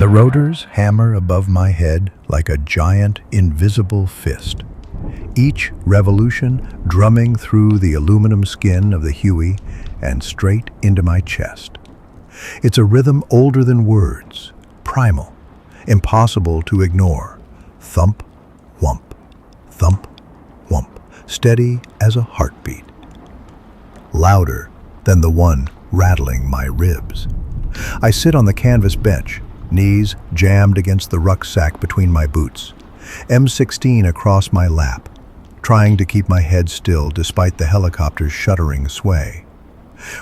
The rotors hammer above my head like a giant, invisible fist. Each revolution drumming through the aluminum skin of the Huey and straight into my chest. It's a rhythm older than words, primal, impossible to ignore. Thump, whump, thump, whump, steady as a heartbeat. Louder than the one rattling my ribs. I sit on the canvas bench, knees jammed against the rucksack between my boots, M16 across my lap, trying to keep my head still despite the helicopter's shuddering sway.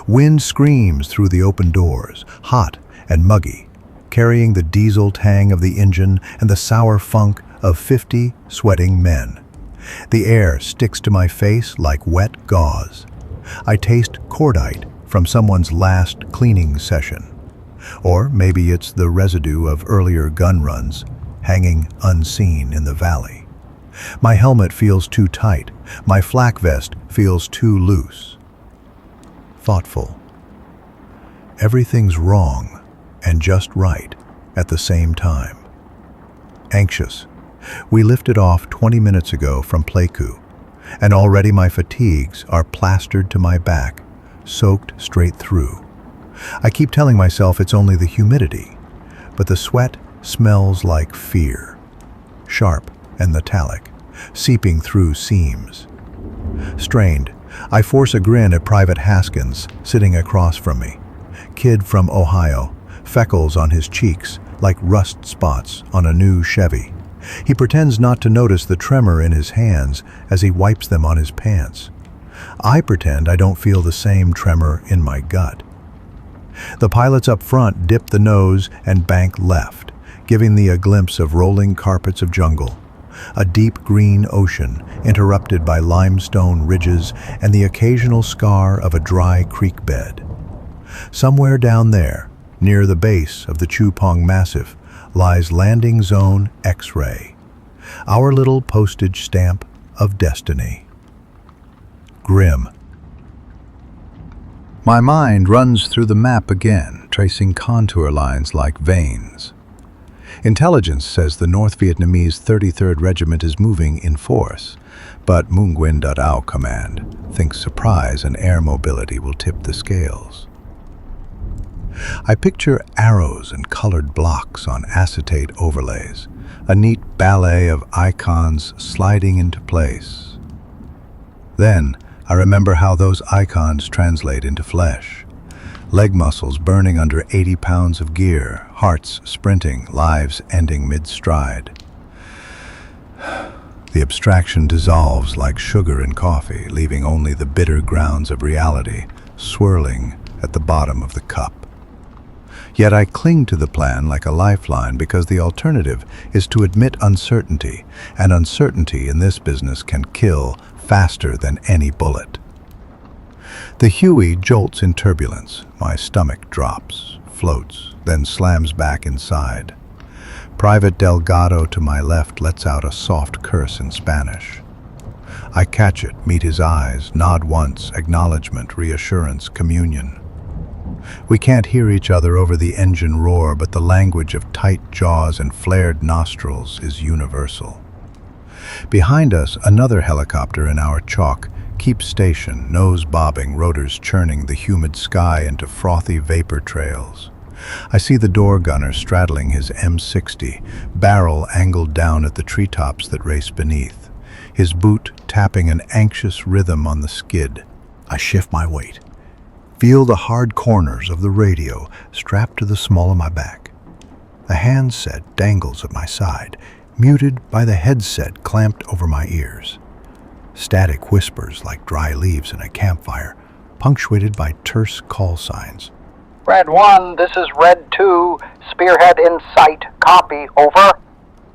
Wind screams through the open doors, hot and muggy, carrying the diesel tang of the engine and the sour funk of 50 sweating men. The air sticks to my face like wet gauze. I taste cordite from someone's last cleaning session. Or maybe it's the residue of earlier gun runs, hanging unseen in the valley. My helmet feels too tight. My flak vest feels too loose. Thoughtful. Everything's wrong and just right at the same time. Anxious. We lifted off 20 minutes ago from Pleiku, and already my fatigues are plastered to my back, soaked straight through. I keep telling myself it's only the humidity, but the sweat smells like fear, sharp and metallic, seeping through seams. Strained, I force a grin at Private Haskins sitting across from me. Kid from Ohio, freckles on his cheeks like rust spots on a new Chevy. He pretends not to notice the tremor in his hands as he wipes them on his pants. I pretend I don't feel the same tremor in my gut. The pilots up front dip the nose and bank left, giving me a glimpse of rolling carpets of jungle, a deep green ocean interrupted by limestone ridges and the occasional scar of a dry creek bed. Somewhere down there, near the base of the Chupong Massif, lies Landing Zone X-Ray, our little postage stamp of destiny. Grim. My mind runs through the map again, tracing contour lines like veins. Intelligence says the North Vietnamese 33rd Regiment is moving in force, but Nguyen Dat Ao Command thinks surprise and air mobility will tip the scales. I picture arrows and colored blocks on acetate overlays, a neat ballet of icons sliding into place. Then, I remember how those icons translate into flesh. Leg muscles burning under 80 pounds of gear, hearts sprinting, lives ending mid-stride. The abstraction dissolves like sugar in coffee, leaving only the bitter grounds of reality swirling at the bottom of the cup. Yet I cling to the plan like a lifeline because the alternative is to admit uncertainty, and uncertainty in this business can kill faster than any bullet. The Huey jolts in turbulence. My stomach drops, floats, then slams back inside. Private Delgado to my left lets out a soft curse in Spanish. I catch it, meet his eyes, nod once, acknowledgement, reassurance, communion. We can't hear each other over the engine roar, but the language of tight jaws and flared nostrils is universal. Behind us, another helicopter in our chalk keeps station, nose bobbing, rotors churning the humid sky into frothy vapor trails. I see the door gunner straddling his M60, barrel angled down at the treetops that race beneath, his boot tapping an anxious rhythm on the skid. I shift my weight, feel the hard corners of the radio strapped to the small of my back. The handset dangles at my side, muted by the headset clamped over my ears. Static whispers like dry leaves in a campfire, punctuated by terse call signs. Red 1, this is Red 2. Spearhead in sight. Copy. Over.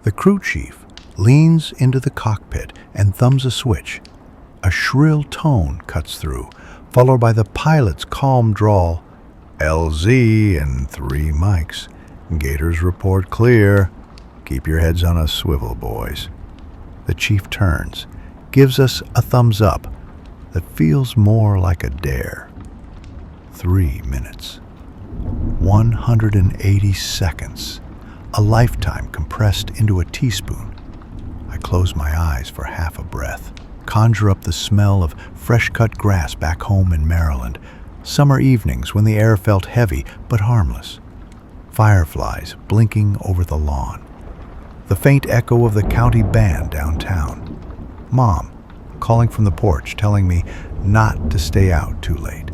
The crew chief leans into the cockpit and thumbs a switch. A shrill tone cuts through, followed by the pilot's calm drawl. LZ and 3 mics. Gators report clear. Keep your heads on a swivel, boys. The chief turns, gives us a thumbs up that feels more like a dare. 3 minutes. 180 seconds. a lifetime compressed into a teaspoon. I close my eyes for half a breath, conjure up the smell of fresh-cut grass back home in Maryland, summer evenings when the air felt heavy but harmless, fireflies blinking over the lawn, the faint echo of the county band downtown, Mom calling from the porch telling me not to stay out too late.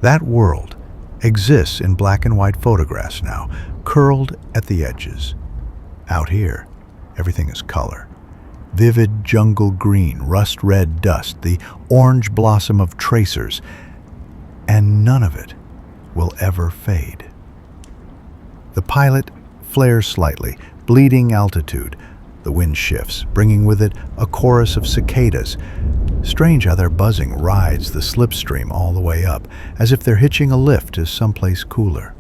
That world exists in black and white photographs now, curled at the edges. Out here, everything is color. Vivid jungle green, rust-red dust, the orange blossom of tracers, and none of it will ever fade. The pilot flares slightly, bleeding altitude. The wind shifts, bringing with it a chorus of cicadas. Strange how their buzzing rides the slipstream all the way up, as if they're hitching a lift to someplace cooler.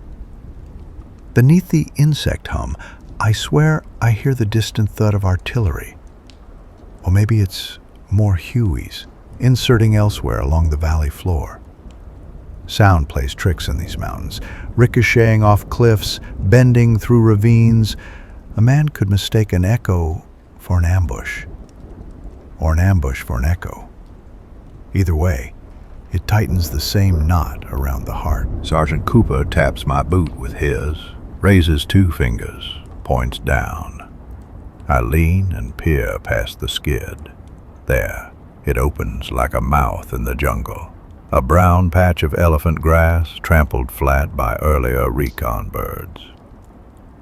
Beneath the insect hum, I swear I hear the distant thud of artillery. Or maybe it's more Hueys, inserting elsewhere along the valley floor. Sound plays tricks in these mountains, ricocheting off cliffs, bending through ravines. A man could mistake an echo for an ambush, or an ambush for an echo. Either way, it tightens the same knot around the heart. Sergeant Cooper taps my boot with his, raises 2 fingers, points down. I lean and peer past the skid. There, it opens like a mouth in the jungle. A brown patch of elephant grass trampled flat by earlier recon birds.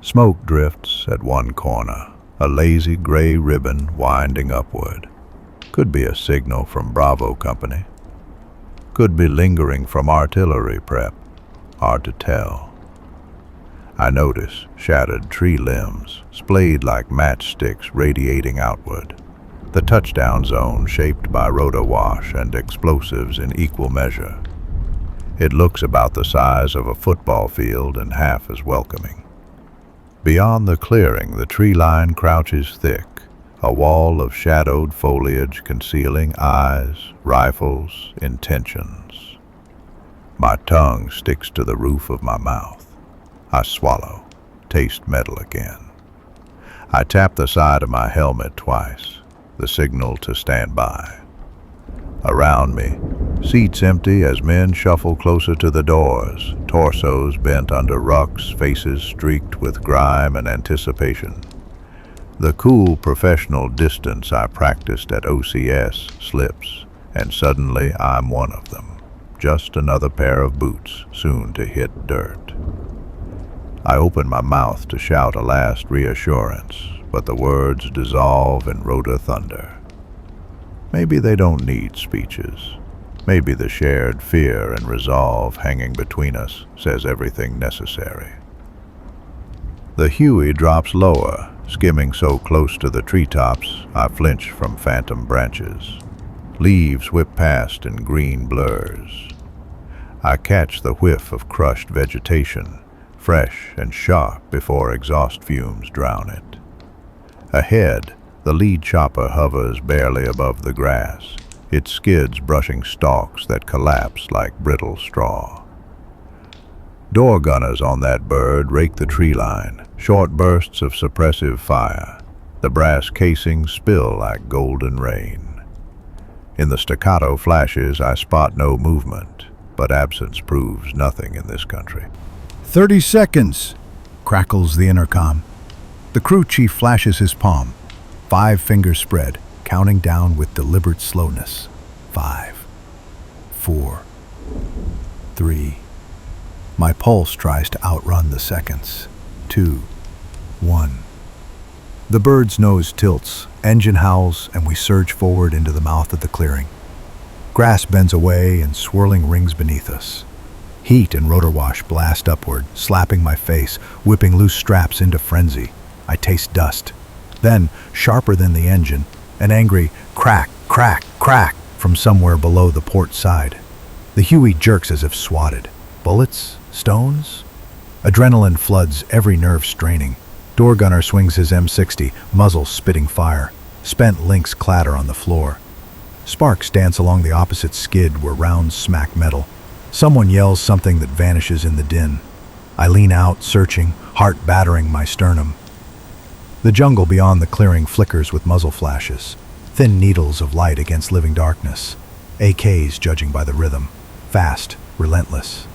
Smoke drifts at one corner, a lazy gray ribbon winding upward. Could be a signal from Bravo Company. Could be lingering from artillery prep. Hard to tell. I notice shattered tree limbs, splayed like matchsticks radiating outward. The touchdown zone shaped by rotor wash and explosives in equal measure. It looks about the size of a football field and half as welcoming. Beyond the clearing, the tree line crouches thick, a wall of shadowed foliage concealing eyes, rifles, intentions. My tongue sticks to the roof of my mouth. I swallow, taste metal again. I tap the side of my helmet twice, the signal to stand by. Around me, seats empty as men shuffle closer to the doors, torsos bent under rucks, faces streaked with grime and anticipation. The cool professional distance I practiced at OCS slips, and suddenly I'm one of them, just another pair of boots soon to hit dirt. I open my mouth to shout a last reassurance, but the words dissolve in rotor thunder. Maybe they don't need speeches. Maybe the shared fear and resolve hanging between us says everything necessary. The Huey drops lower, skimming so close to the treetops I flinch from phantom branches. Leaves whip past in green blurs. I catch the whiff of crushed vegetation, fresh and sharp before exhaust fumes drown it. Ahead, the lead chopper hovers barely above the grass, its skids brushing stalks that collapse like brittle straw. Door gunners on that bird rake the tree line, short bursts of suppressive fire. The brass casings spill like golden rain. In the staccato flashes, I spot no movement, but absence proves nothing in this country. 30 seconds, crackles the intercom. The crew chief flashes his palm, 5 fingers spread, counting down with deliberate slowness. 5, 4, 3. My pulse tries to outrun the seconds. 2, 1. The bird's nose tilts, engine howls, and we surge forward into the mouth of the clearing. Grass bends away and swirling rings beneath us. Heat and rotor wash blast upward, slapping my face, whipping loose straps into frenzy. I taste dust. Then, sharper than the engine, an angry crack, crack, crack from somewhere below the port side. The Huey jerks as if swatted. Bullets? Stones? Adrenaline floods, every nerve straining. Door gunner swings his M60, muzzle spitting fire. Spent links clatter on the floor. Sparks dance along the opposite skid where rounds smack metal. Someone yells something that vanishes in the din. I lean out, searching, heart battering my sternum. The jungle beyond the clearing flickers with muzzle flashes, thin needles of light against living darkness. AKs judging by the rhythm, fast, relentless.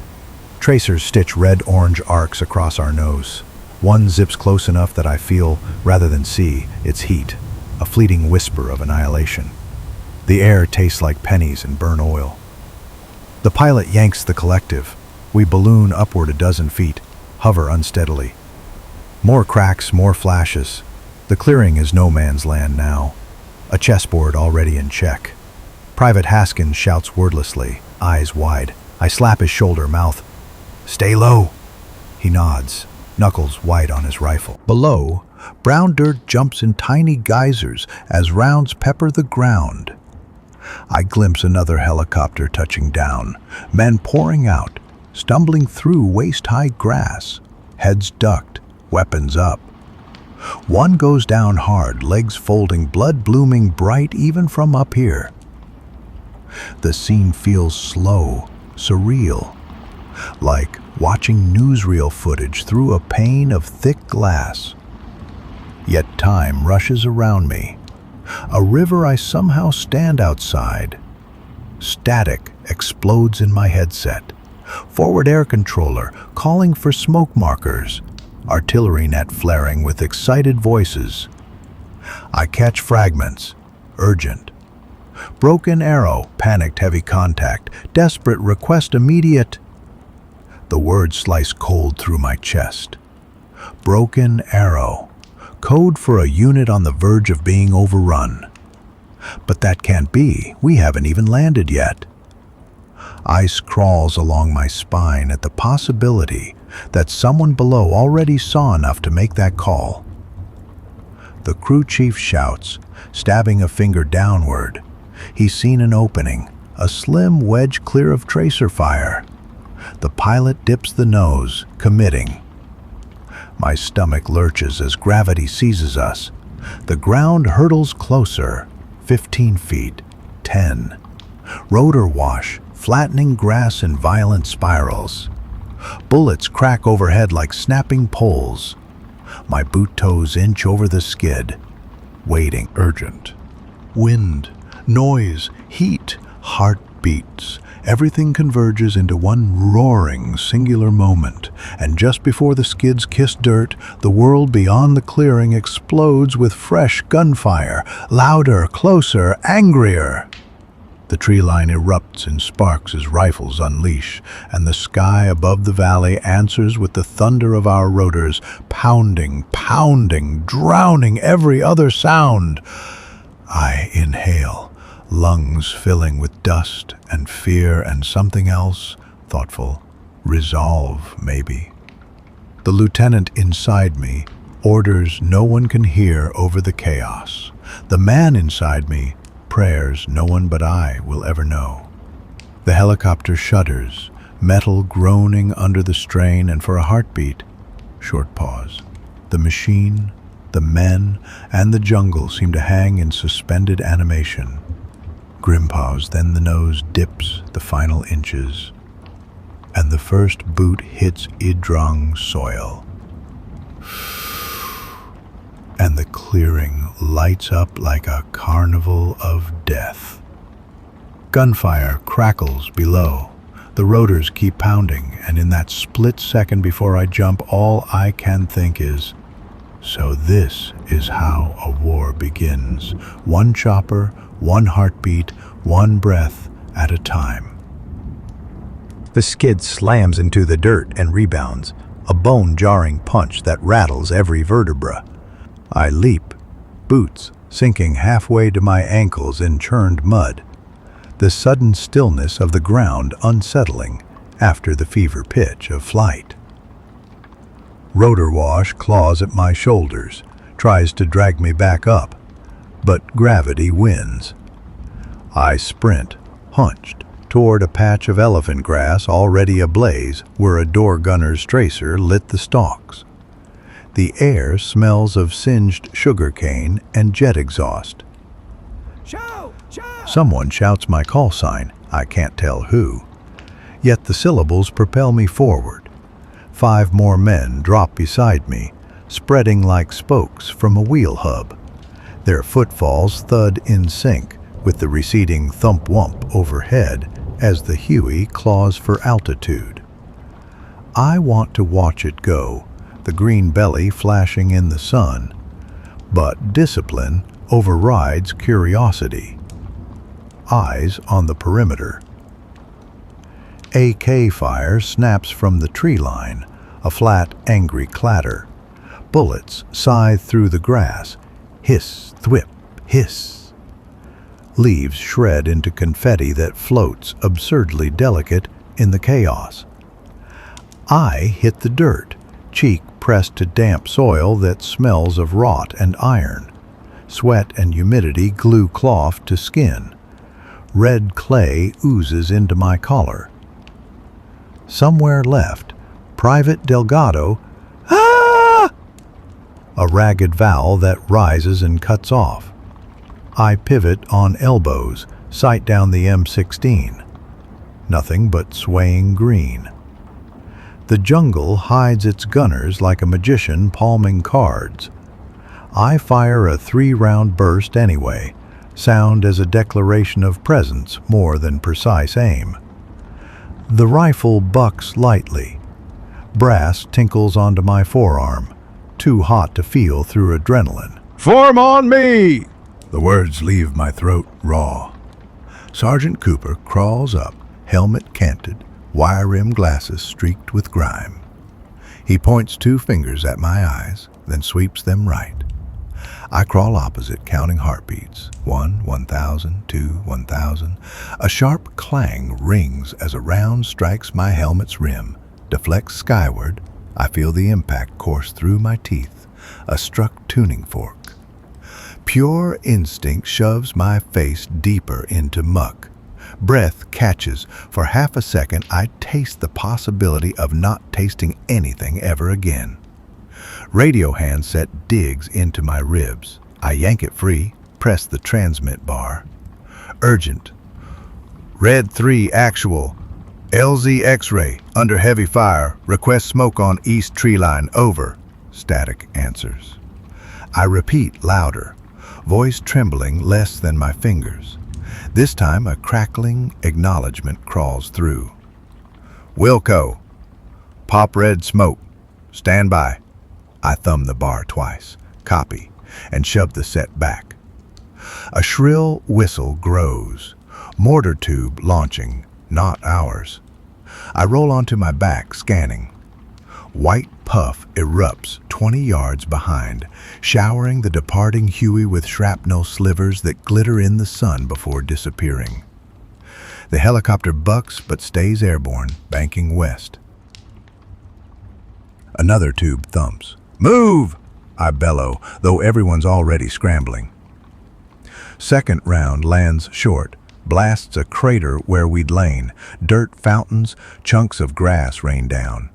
Tracers stitch red-orange arcs across our nose. One zips close enough that I feel, rather than see, its heat, a fleeting whisper of annihilation. The air tastes like pennies and burn oil. The pilot yanks the collective. We balloon upward a dozen feet, hover unsteadily. More cracks, more flashes. The clearing is no man's land now. A chessboard already in check. Private Haskins shouts wordlessly, eyes wide. I slap his shoulder, mouth. "Stay low." He nods, knuckles white on his rifle. Below, brown dirt jumps in tiny geysers as rounds pepper the ground. I glimpse another helicopter touching down, men pouring out, stumbling through waist-high grass, heads ducked, weapons up. One goes down hard, legs folding, blood blooming bright even from up here. The scene feels slow, surreal, like watching newsreel footage through a pane of thick glass. Yet time rushes around me. A river I somehow stand outside. Static explodes in my headset. Forward air controller calling for smoke markers. Artillery net flaring with excited voices. I catch fragments. Urgent. Broken arrow, panicked heavy contact, desperate request immediate. The words slice cold through my chest. Broken arrow. Code for a unit on the verge of being overrun. But that can't be. We haven't even landed yet. Ice crawls along my spine at the possibility that someone below already saw enough to make that call. The crew chief shouts, stabbing a finger downward. He's seen an opening, a slim wedge clear of tracer fire. The pilot dips the nose, committing. My stomach lurches as gravity seizes us. The ground hurtles closer, 15 feet, 10. Rotor wash, flattening grass in violent spirals. Bullets crack overhead like snapping poles. My boot toes inch over the skid. Waiting. Urgent. Wind, noise, heat, heartbeats. Everything converges into one roaring, singular moment, and just before the skids kiss dirt, the world beyond the clearing explodes with fresh gunfire, louder, closer, angrier. The tree line erupts in sparks as rifles unleash, and the sky above the valley answers with the thunder of our rotors, pounding, pounding, drowning every other sound. I inhale, lungs filling with dust and fear and something else, thoughtful, resolve maybe. The lieutenant inside me orders no one can hear over the chaos. The man inside me prayers no one but I will ever know. The helicopter shudders, metal groaning under the strain, and for a heartbeat, short pause. The machine, the men, and the jungle seem to hang in suspended animation. Grim pause, then the nose dips the final inches, and the first boot hits Ia Drang soil. And the clearing lights up like a carnival of death. Gunfire crackles below. The rotors keep pounding, and in that split second before I jump, all I can think is, so this is how a war begins. One chopper, one heartbeat, one breath at a time. The skid slams into the dirt and rebounds, a bone-jarring punch that rattles every vertebra. I leap, boots sinking halfway to my ankles in churned mud, the sudden stillness of the ground unsettling after the fever pitch of flight. Rotor wash claws at my shoulders, tries to drag me back up, but gravity wins. I sprint, hunched, toward a patch of elephant grass already ablaze where a door gunner's tracer lit the stalks. The air smells of singed sugarcane and jet exhaust. Show! Someone shouts my call sign, I can't tell who. Yet the syllables propel me forward. 5 more men drop beside me, spreading like spokes from a wheel hub. Their footfalls thud in sync with the receding thump-wump overhead as the Huey claws for altitude. I want to watch it go, the green belly flashing in the sun, but discipline overrides curiosity. Eyes on the perimeter. AK fire snaps from the tree line, a flat, angry clatter. Bullets scythe through the grass. Hiss, thwip, hiss. Leaves shred into confetti that floats, absurdly delicate, in the chaos. I hit the dirt, cheek pressed to damp soil that smells of rot and iron. Sweat and humidity glue cloth to skin. Red clay oozes into my collar. Somewhere left, Private Delgado, ah! A ragged vowel that rises and cuts off. I pivot on elbows, sight down the M16. Nothing but swaying green. The jungle hides its gunners like a magician palming cards. I fire a 3-round burst anyway, sound as a declaration of presence more than precise aim. The rifle bucks lightly. Brass tinkles onto my forearm, too hot to feel through adrenaline. "Form on me!" The words leave my throat raw. Sergeant Cooper crawls up, helmet canted, wire-rimmed glasses streaked with grime. He points 2 fingers at my eyes, then sweeps them right. I crawl opposite, counting heartbeats. 1, 1,000, 2, 1,000. A sharp clang rings as a round strikes my helmet's rim, deflects skyward. I feel the impact course through my teeth, a struck tuning fork. Pure instinct shoves my face deeper into muck. Breath catches. For half a second, I taste the possibility of not tasting anything ever again. Radio handset digs into my ribs. I yank it free, press the transmit bar. Urgent. Red 3 actual. LZ X-ray, under heavy fire. Request smoke on east tree line, over. Static answers. I repeat louder, voice trembling less than my fingers. This time a crackling acknowledgement crawls through. Wilco. Pop red smoke. Stand by. I thumb the bar twice, copy, and shove the set back. A shrill whistle grows. Mortar tube launching, not ours. I roll onto my back, scanning. White puff erupts 20 yards behind, showering the departing Huey with shrapnel slivers that glitter in the sun before disappearing. The helicopter bucks but stays airborne, banking west. Another tube thumps. "Move!" I bellow, though everyone's already scrambling. Second round lands short, blasts a crater where we'd lain. Dirt fountains, chunks of grass rain down.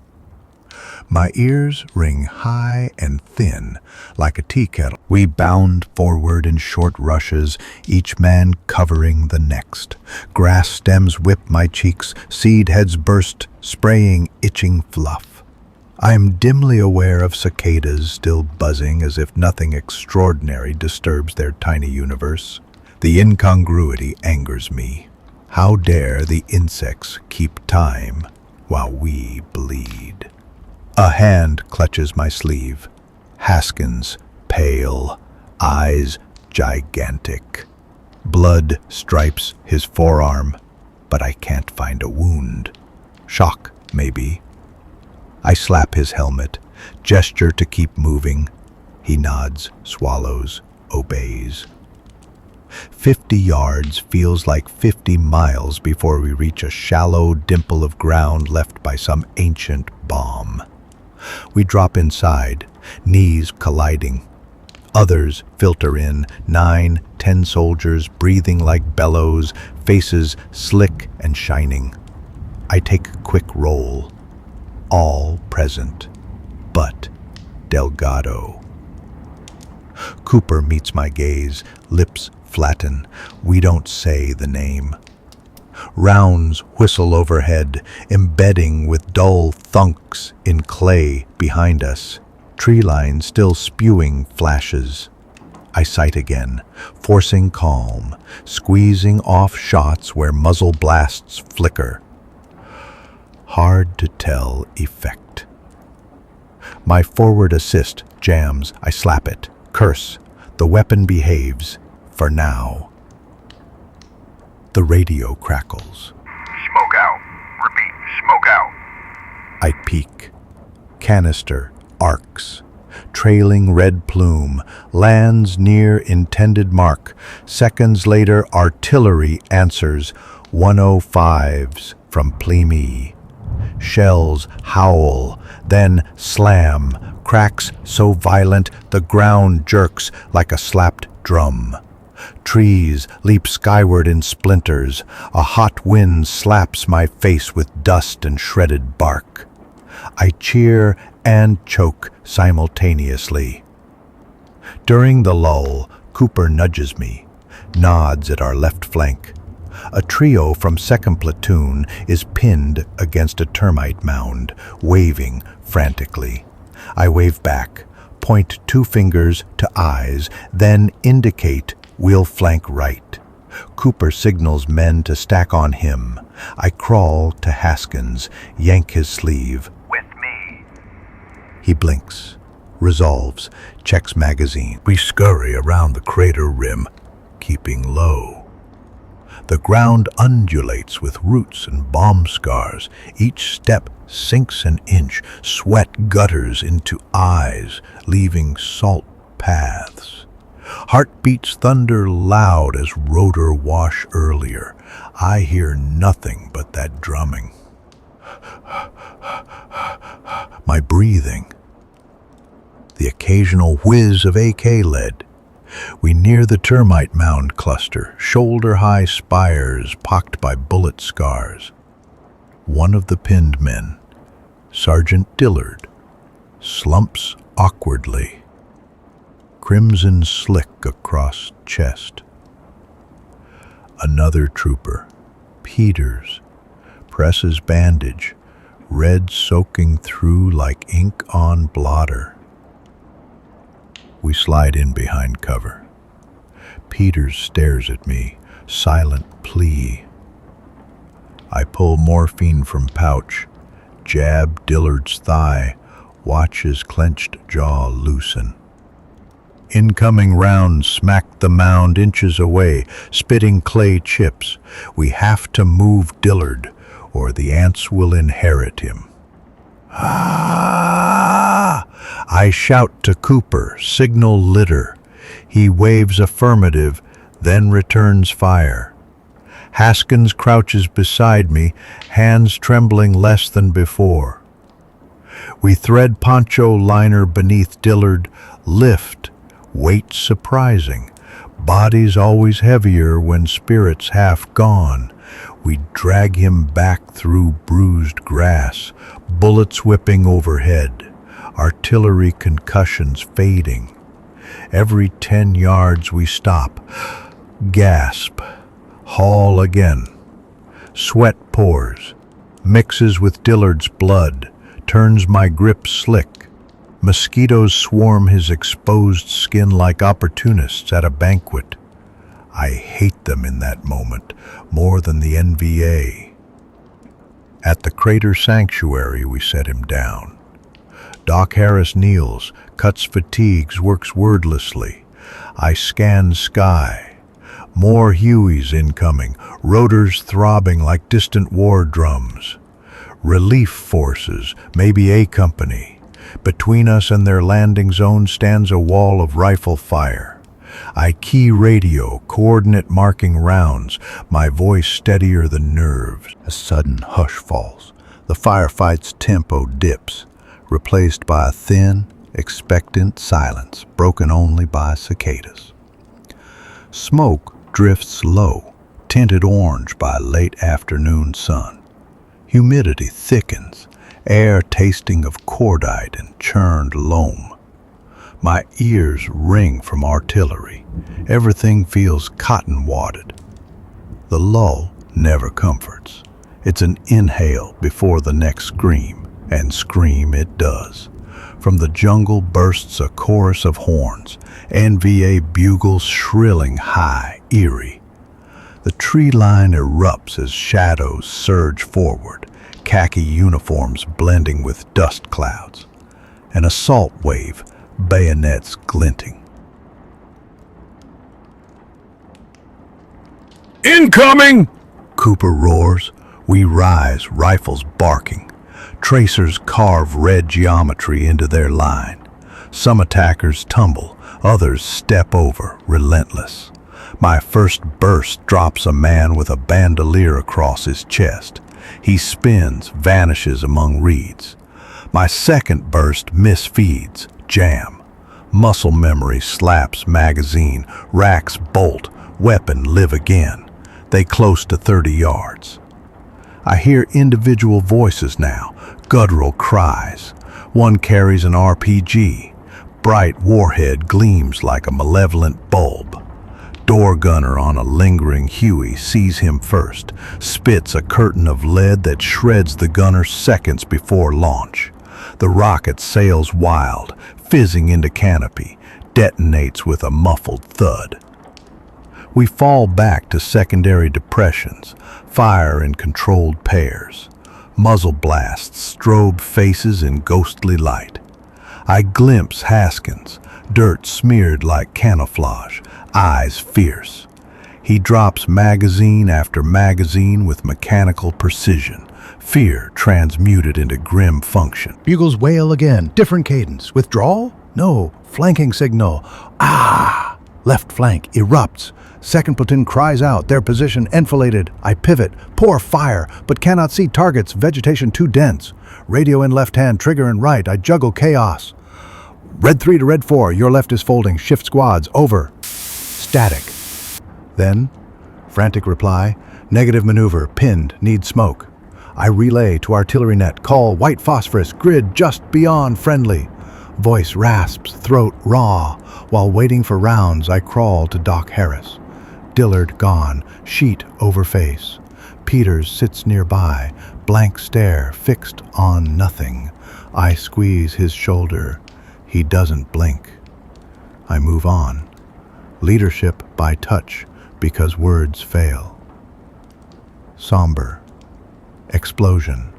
My ears ring high and thin, like a tea kettle. We bound forward in short rushes, each man covering the next. Grass stems whip my cheeks, seed heads burst, spraying itching fluff. I am dimly aware of cicadas still buzzing as if nothing extraordinary disturbs their tiny universe. The incongruity angers me. How dare the insects keep time while we bleed? A hand clutches my sleeve. Haskins, pale, eyes gigantic. Blood stripes his forearm, but I can't find a wound. Shock, maybe. I slap his helmet, gesture to keep moving. He nods, swallows, obeys. 50 yards feels like 50 miles before we reach a shallow dimple of ground left by some ancient bomb. We drop inside, knees colliding. Others filter in, 9, 10 soldiers breathing like bellows, faces slick and shining. I take a quick roll. All present, but Delgado. Cooper meets my gaze, lips flatten. We don't say the name. Rounds whistle overhead, embedding with dull thunks in clay behind us. Tree line still spewing flashes. I sight again, forcing calm, squeezing off shots where muzzle blasts flicker. Hard to tell effect. My forward assist jams. I slap it. Curse. The weapon behaves. For now. The radio crackles. Smoke out. Repeat, smoke out. I peek. Canister arcs. Trailing red plume. Lands near intended mark. Seconds later, artillery answers. 105s from Plymouth. Shells howl, then slam. Cracks so violent the ground jerks like a slapped drum. Trees leap skyward in splinters. A hot wind slaps my face with dust and shredded bark. I cheer and choke simultaneously. During the lull, Cooper nudges me, nods at our left flank. A trio from 2nd Platoon is pinned against a termite mound, waving frantically. I wave back, point 2 fingers to eyes, then indicate we'll flank right. Cooper signals men to stack on him. I crawl to Haskins, yank his sleeve. With me. He blinks, resolves, checks magazine. We scurry around the crater rim, keeping low. The ground undulates with roots and bomb scars. Each step sinks an inch. Sweat gutters into eyes, leaving salt paths. Heartbeats thunder loud as rotor wash earlier. I hear nothing but that drumming. My breathing. The occasional whiz of AK lead. We near the termite mound cluster, shoulder-high spires pocked by bullet scars. One of the pinned men, Sergeant Dillard, slumps awkwardly. Crimson slick across chest. Another trooper, Peters, presses bandage, red soaking through like ink on blotter. We slide in behind cover. Peters stares at me, silent plea. I pull morphine from pouch, jab Dillard's thigh, watch his clenched jaw loosen. Incoming rounds smack the mound inches away, spitting clay chips. We have to move Dillard, or the ants will inherit him. Ah! I shout to Cooper, signal litter. He waves affirmative, then returns fire. Haskins crouches beside me, hands trembling less than before. We thread poncho liner beneath Dillard, lift, weight surprising. Bodies always heavier when spirits half gone. We drag him back through bruised grass, bullets whipping overhead, artillery concussions fading. Every 10 yards we stop, gasp, haul again. Sweat pours, mixes with Dillard's blood, turns my grip slick. Mosquitoes swarm his exposed skin like opportunists at a banquet. I hate them in that moment, more than the NVA. At the crater sanctuary, we set him down. Doc Harris kneels, cuts fatigues, works wordlessly. I scan sky. More Hueys incoming, rotors throbbing like distant war drums. Relief forces, maybe A Company. Between us and their landing zone stands a wall of rifle fire. I key radio, coordinate marking rounds, my voice steadier than nerves. A sudden hush falls. The firefight's tempo dips, replaced by a thin, expectant silence, broken only by cicadas. Smoke drifts low, tinted orange by late afternoon sun. Humidity thickens, air tasting of cordite and churned loam. My ears ring from artillery. Everything feels cotton-wadded. The lull never comforts. It's an inhale before the next scream, and scream it does. From the jungle bursts a chorus of horns, NVA bugles shrilling high, eerie. The tree line erupts as shadows surge forward, khaki uniforms blending with dust clouds. An assault wave, bayonets glinting. Incoming! Cooper roars. We rise, rifles barking. Tracers carve red geometry into their line. Some attackers tumble, others step over, relentless. My first burst drops a man with a bandolier across his chest. He spins, vanishes among reeds. My second burst misfeeds, jam. Muscle memory slaps magazine, racks bolt, weapon live again. They close to 30 yards. I hear individual voices now, guttural cries. One carries an RPG. Bright warhead gleams like a malevolent bulb. Door gunner on a lingering Huey sees him first, spits a curtain of lead that shreds the gunner seconds before launch. The rocket sails wild, fizzing into canopy, detonates with a muffled thud. We fall back to secondary depressions, fire in controlled pairs. Muzzle blasts strobe faces in ghostly light. I glimpse Haskins, dirt smeared like camouflage, eyes fierce. He drops magazine after magazine with mechanical precision, fear transmuted into grim function. Bugles wail again, different cadence. Withdrawal? No. Flanking signal. Ah! Left flank erupts. Second platoon cries out, their position enfiladed. I pivot, pour fire, but cannot see targets, vegetation too dense. Radio in left hand, trigger in right, I juggle chaos. Red 3 to Red 4, your left is folding, shift squads, over. Static. Then, frantic reply, negative maneuver, pinned, need smoke. I relay to artillery net, call white phosphorus, grid just beyond friendly. Voice rasps, throat raw. While waiting for rounds, I crawl to Doc Harris. Dillard gone, sheet over face. Peters sits nearby, blank stare fixed on nothing. I squeeze his shoulder. He doesn't blink. I move on. Leadership by touch, because words fail. Somber. Explosion.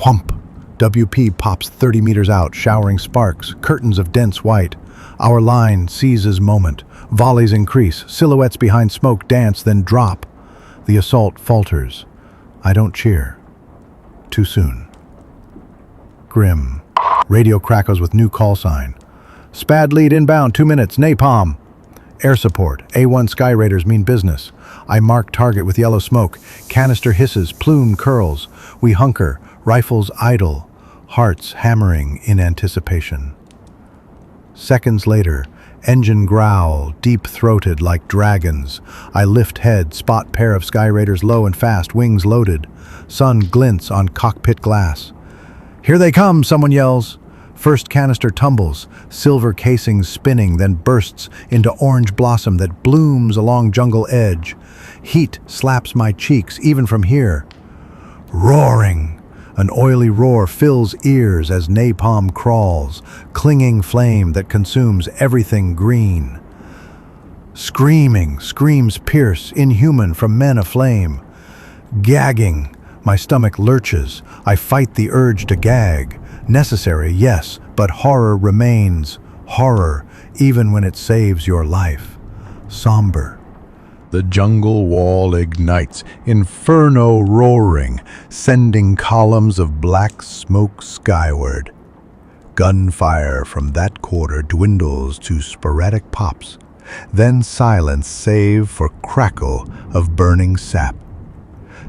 Whump! WP pops 30 meters out, showering sparks, curtains of dense white. Our line seizes moment. Volleys increase, silhouettes behind smoke dance, then drop. The assault falters. I don't cheer. Too soon. Grim. Radio crackles with new call sign. SPAD lead inbound, 2 minutes, napalm. Air support, A1 Sky Raiders mean business. I mark target with yellow smoke. Canister hisses, plume curls. We hunker, rifles idle, hearts hammering in anticipation. Seconds later, engine growl, deep-throated like dragons. I lift head, spot pair of Sky Raiders low and fast, wings loaded. Sun glints on cockpit glass. Here they come, someone yells. First canister tumbles, silver casings spinning, then bursts into orange blossom that blooms along jungle edge. Heat slaps my cheeks, even from here. Roaring. An oily roar fills ears as napalm crawls, clinging flame that consumes everything green. Screaming, screams pierce, inhuman from men aflame. Gagging, my stomach lurches. I fight the urge to gag. Necessary, yes, but horror remains. Horror, even when it saves your life. Somber. The jungle wall ignites, inferno roaring, sending columns of black smoke skyward. Gunfire from that quarter dwindles to sporadic pops, then silence save for crackle of burning sap.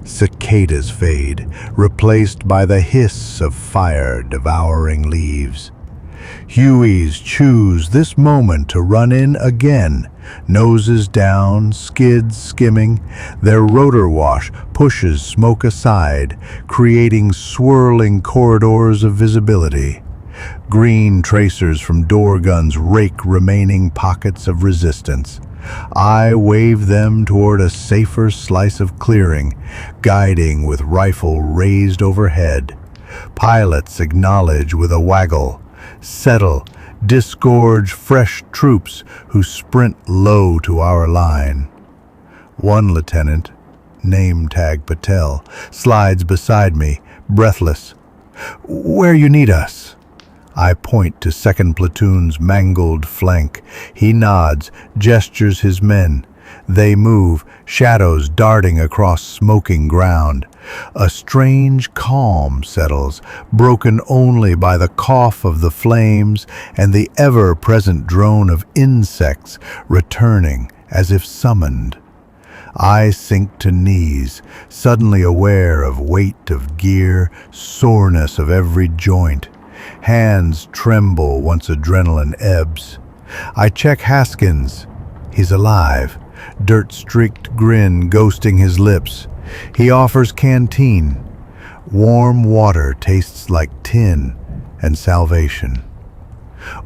Cicadas fade, replaced by the hiss of fire devouring leaves. Hueys choose this moment to run in again, noses down, skids skimming. Their rotor wash pushes smoke aside, creating swirling corridors of visibility. Green tracers from door guns rake remaining pockets of resistance. I wave them toward a safer slice of clearing, guiding with rifle raised overhead. Pilots acknowledge with a waggle. Settle, disgorge fresh troops who sprint low to our line. One lieutenant, name tag Patel, slides beside me, breathless. "Where you need us?" I point to 2nd Platoon's mangled flank. He nods, gestures his men. They move, shadows darting across smoking ground. A strange calm settles, broken only by the cough of the flames and the ever-present drone of insects returning as if summoned. I sink to knees, suddenly aware of weight of gear, soreness of every joint. Hands tremble once adrenaline ebbs. I check Haskins. He's alive, dirt-streaked grin ghosting his lips. He offers canteen. Warm water tastes like tin and salvation.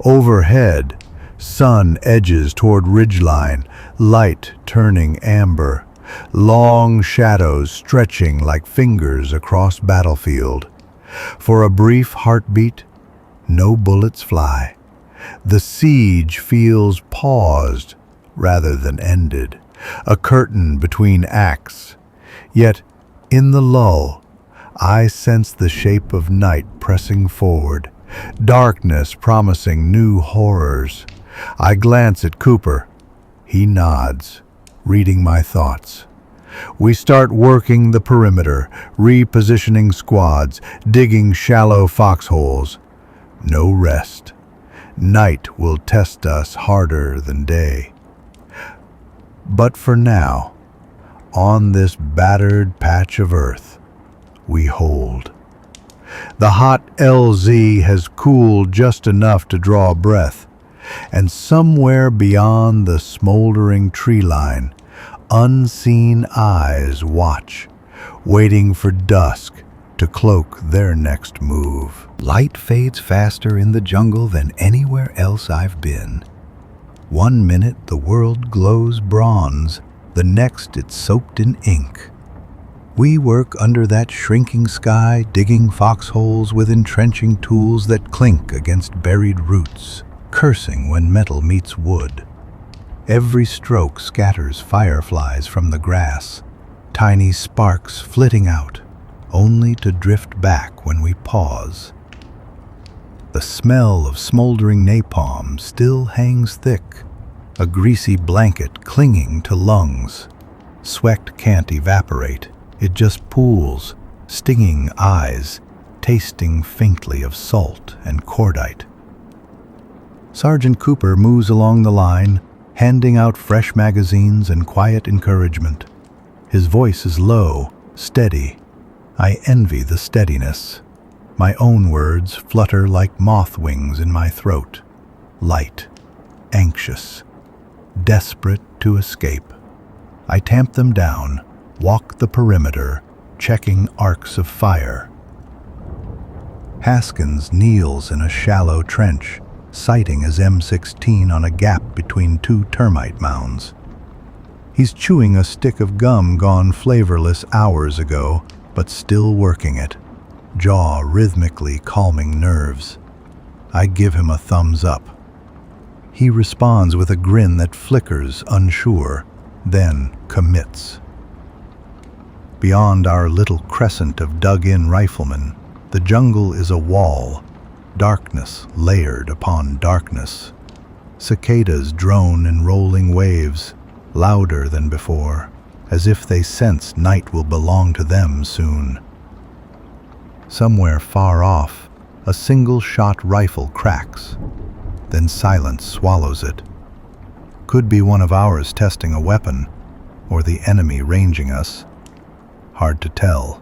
Overhead, sun edges toward ridgeline, light turning amber. Long shadows stretching like fingers across battlefield. For a brief heartbeat, no bullets fly. The siege feels paused rather than ended, a curtain between acts. Yet, in the lull, I sense the shape of night pressing forward, darkness promising new horrors. I glance at Cooper. He nods, reading my thoughts. We start working the perimeter, repositioning squads, digging shallow foxholes. No rest. Night will test us harder than day. But for now, on this battered patch of earth, we hold. The hot LZ has cooled just enough to draw breath, and somewhere beyond the smoldering tree line, unseen eyes watch, waiting for dusk to cloak their next move. Light fades faster in the jungle than anywhere else I've been. 1 minute the world glows bronze, the next it's soaked in ink. We work under that shrinking sky, digging foxholes with entrenching tools that clink against buried roots, cursing when metal meets wood. Every stroke scatters fireflies from the grass, tiny sparks flitting out, only to drift back when we pause. The smell of smoldering napalm still hangs thick, a greasy blanket clinging to lungs. Sweat can't evaporate, it just pools, stinging eyes, tasting faintly of salt and cordite. Sergeant Cooper moves along the line, handing out fresh magazines and quiet encouragement. His voice is low, steady. I envy the steadiness. My own words flutter like moth wings in my throat. Light, anxious, desperate to escape. I tamp them down, walk the perimeter, checking arcs of fire. Haskins kneels in a shallow trench, sighting his M16 on a gap between two termite mounds. He's chewing a stick of gum gone flavorless hours ago, but still working it, jaw rhythmically calming nerves. I give him a thumbs up. He responds with a grin that flickers, unsure, then commits. Beyond our little crescent of dug-in riflemen, the jungle is a wall, darkness layered upon darkness. Cicadas drone in rolling waves, louder than before, as if they sense night will belong to them soon. Somewhere far off, a single-shot rifle cracks, then silence swallows it. Could be one of ours testing a weapon, or the enemy ranging us. Hard to tell.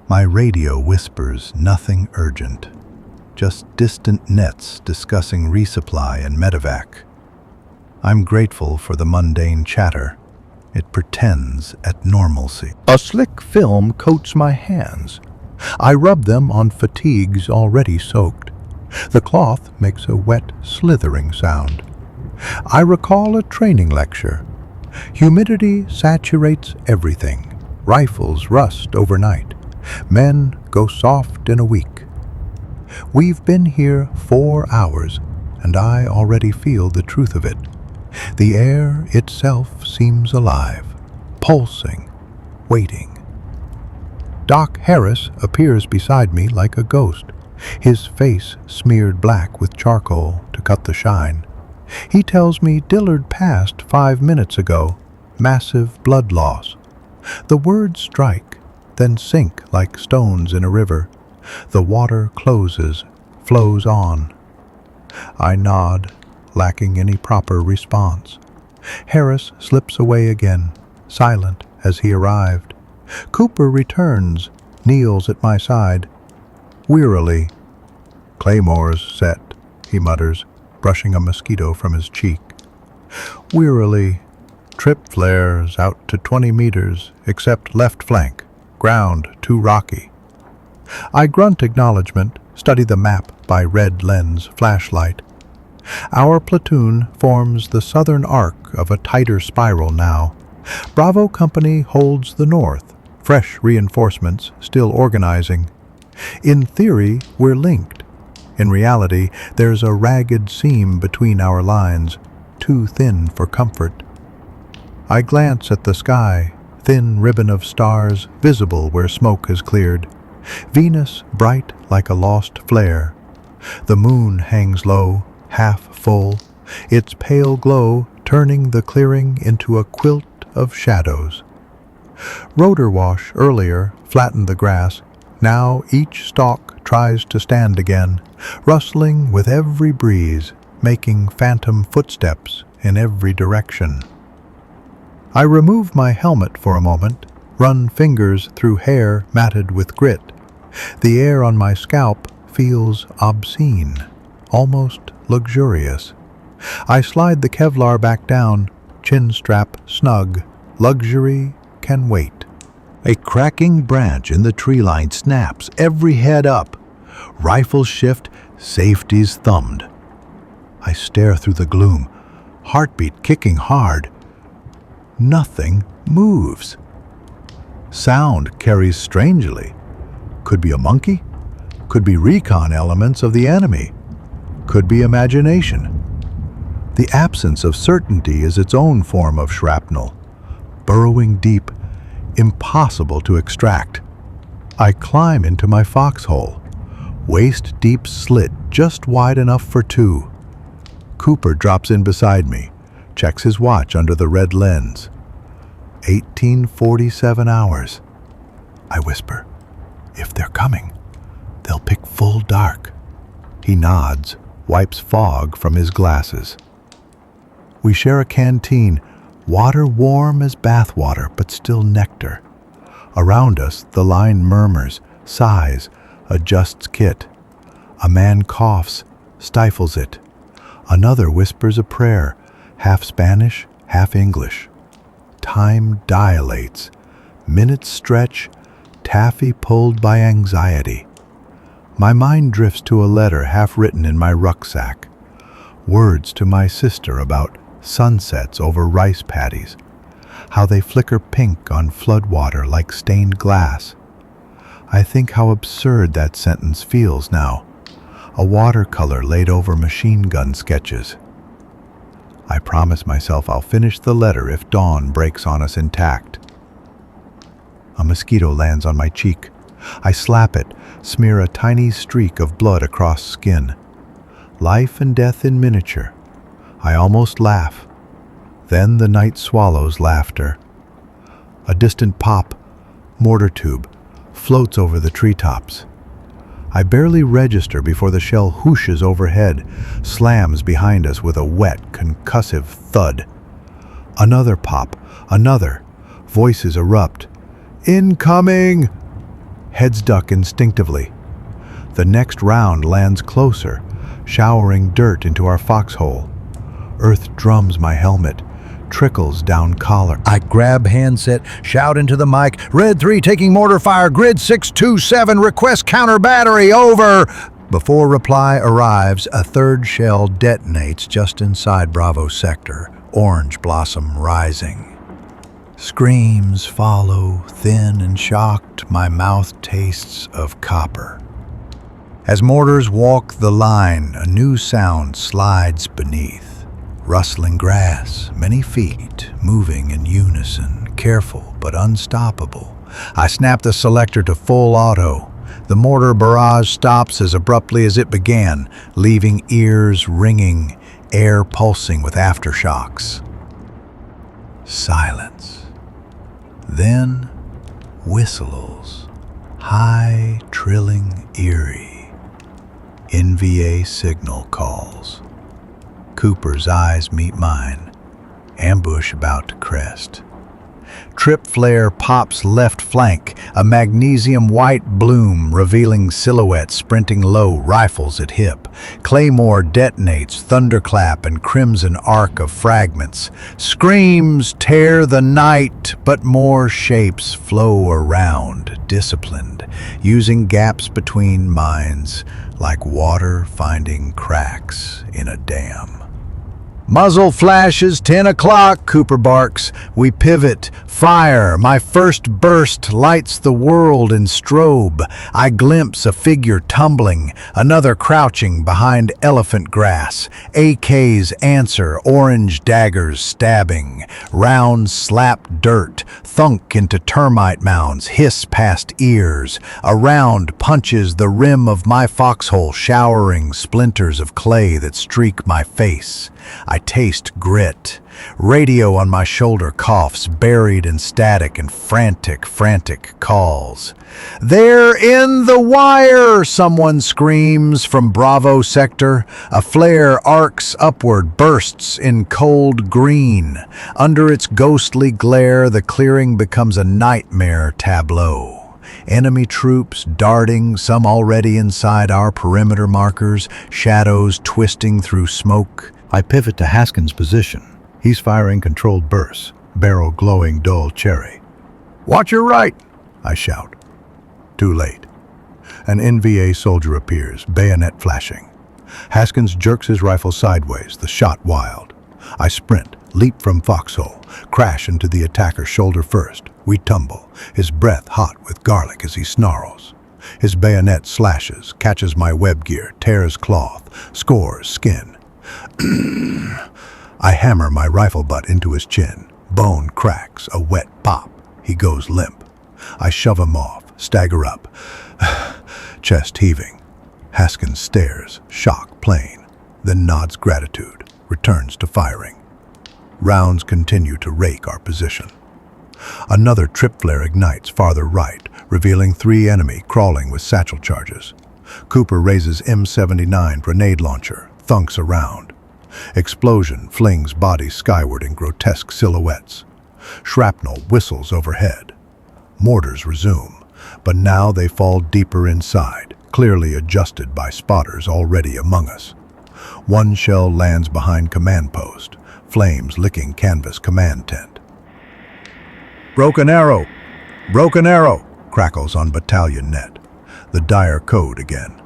My radio whispers nothing urgent, just distant nets discussing resupply and medevac. I'm grateful for the mundane chatter. It pretends at normalcy. A slick film coats my hands. I rub them on fatigues already soaked. The cloth makes a wet, slithering sound. I recall a training lecture. Humidity saturates everything. Rifles rust overnight. Men go soft in a week. We've been here 4 hours, and I already feel the truth of it. The air itself seems alive, pulsing, waiting. Doc Harris appears beside me like a ghost, his face smeared black with charcoal to cut the shine. He tells me Dillard passed 5 minutes ago, massive blood loss. The words strike, then sink like stones in a river. The water closes, flows on. I nod, lacking any proper response. Harris slips away again, silent as he arrived. Cooper returns, kneels at my side. Wearily. "Claymore's set," he mutters, brushing a mosquito from his cheek. Wearily. "Trip flares out to 20 meters, except left flank. Ground too rocky." I grunt acknowledgement, study the map by red lens flashlight. Our platoon forms the southern arc of a tighter spiral now. Bravo Company holds the north, fresh reinforcements still organizing. In theory, we're linked. In reality, there's a ragged seam between our lines, too thin for comfort. I glance at the sky, thin ribbon of stars visible where smoke has cleared. Venus bright like a lost flare. The moon hangs low, half full, its pale glow turning the clearing into a quilt of shadows. Rotor wash earlier flattened the grass. Now each stalk tries to stand again, rustling with every breeze, making phantom footsteps in every direction. I remove my helmet for a moment, run fingers through hair matted with grit. The air on my scalp feels obscene, almost luxurious. I slide the Kevlar back down, chin strap snug. Luxury can wait. A cracking branch in the tree line snaps, every head up. Rifles shift, safeties thumbed. I stare through the gloom, heartbeat kicking hard. Nothing moves. Sound carries strangely. Could be a monkey, could be recon elements of the enemy, could be imagination. The absence of certainty is its own form of shrapnel, burrowing deep, impossible to extract. I climb into my foxhole, waist-deep slit just wide enough for two. Cooper drops in beside me, checks his watch under the red lens. 1847 hours. I whisper, "If they're coming, they'll pick full dark." He nods, wipes fog from his glasses. We share a canteen, water warm as bathwater, but still nectar. Around us, the line murmurs, sighs, adjusts kit. A man coughs, stifles it. Another whispers a prayer, half Spanish, half English. Time dilates. Minutes stretch, taffy pulled by anxiety. My mind drifts to a letter half written in my rucksack. Words to my sister about sunsets over rice paddies, how they flicker pink on floodwater like stained glass. I think how absurd that sentence feels now, a watercolor laid over machine gun sketches. I promise myself I'll finish the letter if dawn breaks on us intact. A mosquito lands on my cheek. I slap it, smear a tiny streak of blood across skin. Life and death in miniature. I almost laugh. Then the night swallows laughter. A distant pop, mortar tube, floats over the treetops. I barely register before the shell whooshes overhead, slams behind us with a wet, concussive thud. Another pop, another. Voices erupt. "Incoming!" Heads duck instinctively. The next round lands closer, showering dirt into our foxhole. Earth drums my helmet, trickles down collar. I grab handset, shout into the mic, "Red 3 taking mortar fire, grid 627, request counter battery, over." Before reply arrives, a third shell detonates just inside Bravo sector, orange blossom rising. Screams follow, thin and shocked, my mouth tastes of copper. As mortars walk the line, a new sound slides beneath. Rustling grass, many feet, moving in unison, careful but unstoppable. I snap the selector to full auto. The mortar barrage stops as abruptly as it began, leaving ears ringing, air pulsing with aftershocks. Silence. Then whistles, high, trilling, eerie. NVA signal calls. Cooper's eyes meet mine. Ambush about to crest. Trip flare pops left flank, a magnesium white bloom revealing silhouette sprinting low, rifles at hip. Claymore detonates, thunderclap and crimson arc of fragments. Screams tear the night, but more shapes flow around, disciplined, using gaps between minds, like water finding cracks in a dam. Muzzle flashes, 10 o'clock, Cooper barks. We pivot, fire. My first burst lights the world in strobe. I glimpse a figure tumbling, another crouching behind elephant grass. AKs answer, orange daggers stabbing. Rounds slap dirt, thunk into termite mounds, hiss past ears. A round punches the rim of my foxhole, showering splinters of clay that streak my face. I taste grit. Radio on my shoulder coughs, buried in static and frantic calls. "They're in the wire!" someone screams from Bravo sector. A flare arcs upward, bursts in cold green. Under its ghostly glare, the clearing becomes a nightmare tableau. Enemy troops darting, some already inside our perimeter markers, shadows twisting through smoke. I pivot to Haskins' position. He's firing controlled bursts, barrel glowing dull cherry. "Watch your right!" I shout. Too late. An NVA soldier appears, bayonet flashing. Haskins jerks his rifle sideways, the shot wild. I sprint, leap from foxhole, crash into the attacker's shoulder first. We tumble, his breath hot with garlic as he snarls. His bayonet slashes, catches my web gear, tears cloth, scores skin. I hammer my rifle butt into his chin. Bone cracks, a wet pop. He goes limp. I shove him off, stagger up, chest heaving. Haskins stares, shock plain, then nods gratitude, returns to firing. Rounds continue to rake our position. Another trip flare ignites farther right, revealing 3 enemy crawling with satchel charges. Cooper raises M79 grenade launcher, thunks around. Explosion flings bodies skyward in grotesque silhouettes. Shrapnel whistles overhead. Mortars resume, but now they fall deeper inside, clearly adjusted by spotters already among us. One shell lands behind command post, flames licking canvas command tent. Broken arrow! Broken arrow! Crackles on battalion net. The dire code again.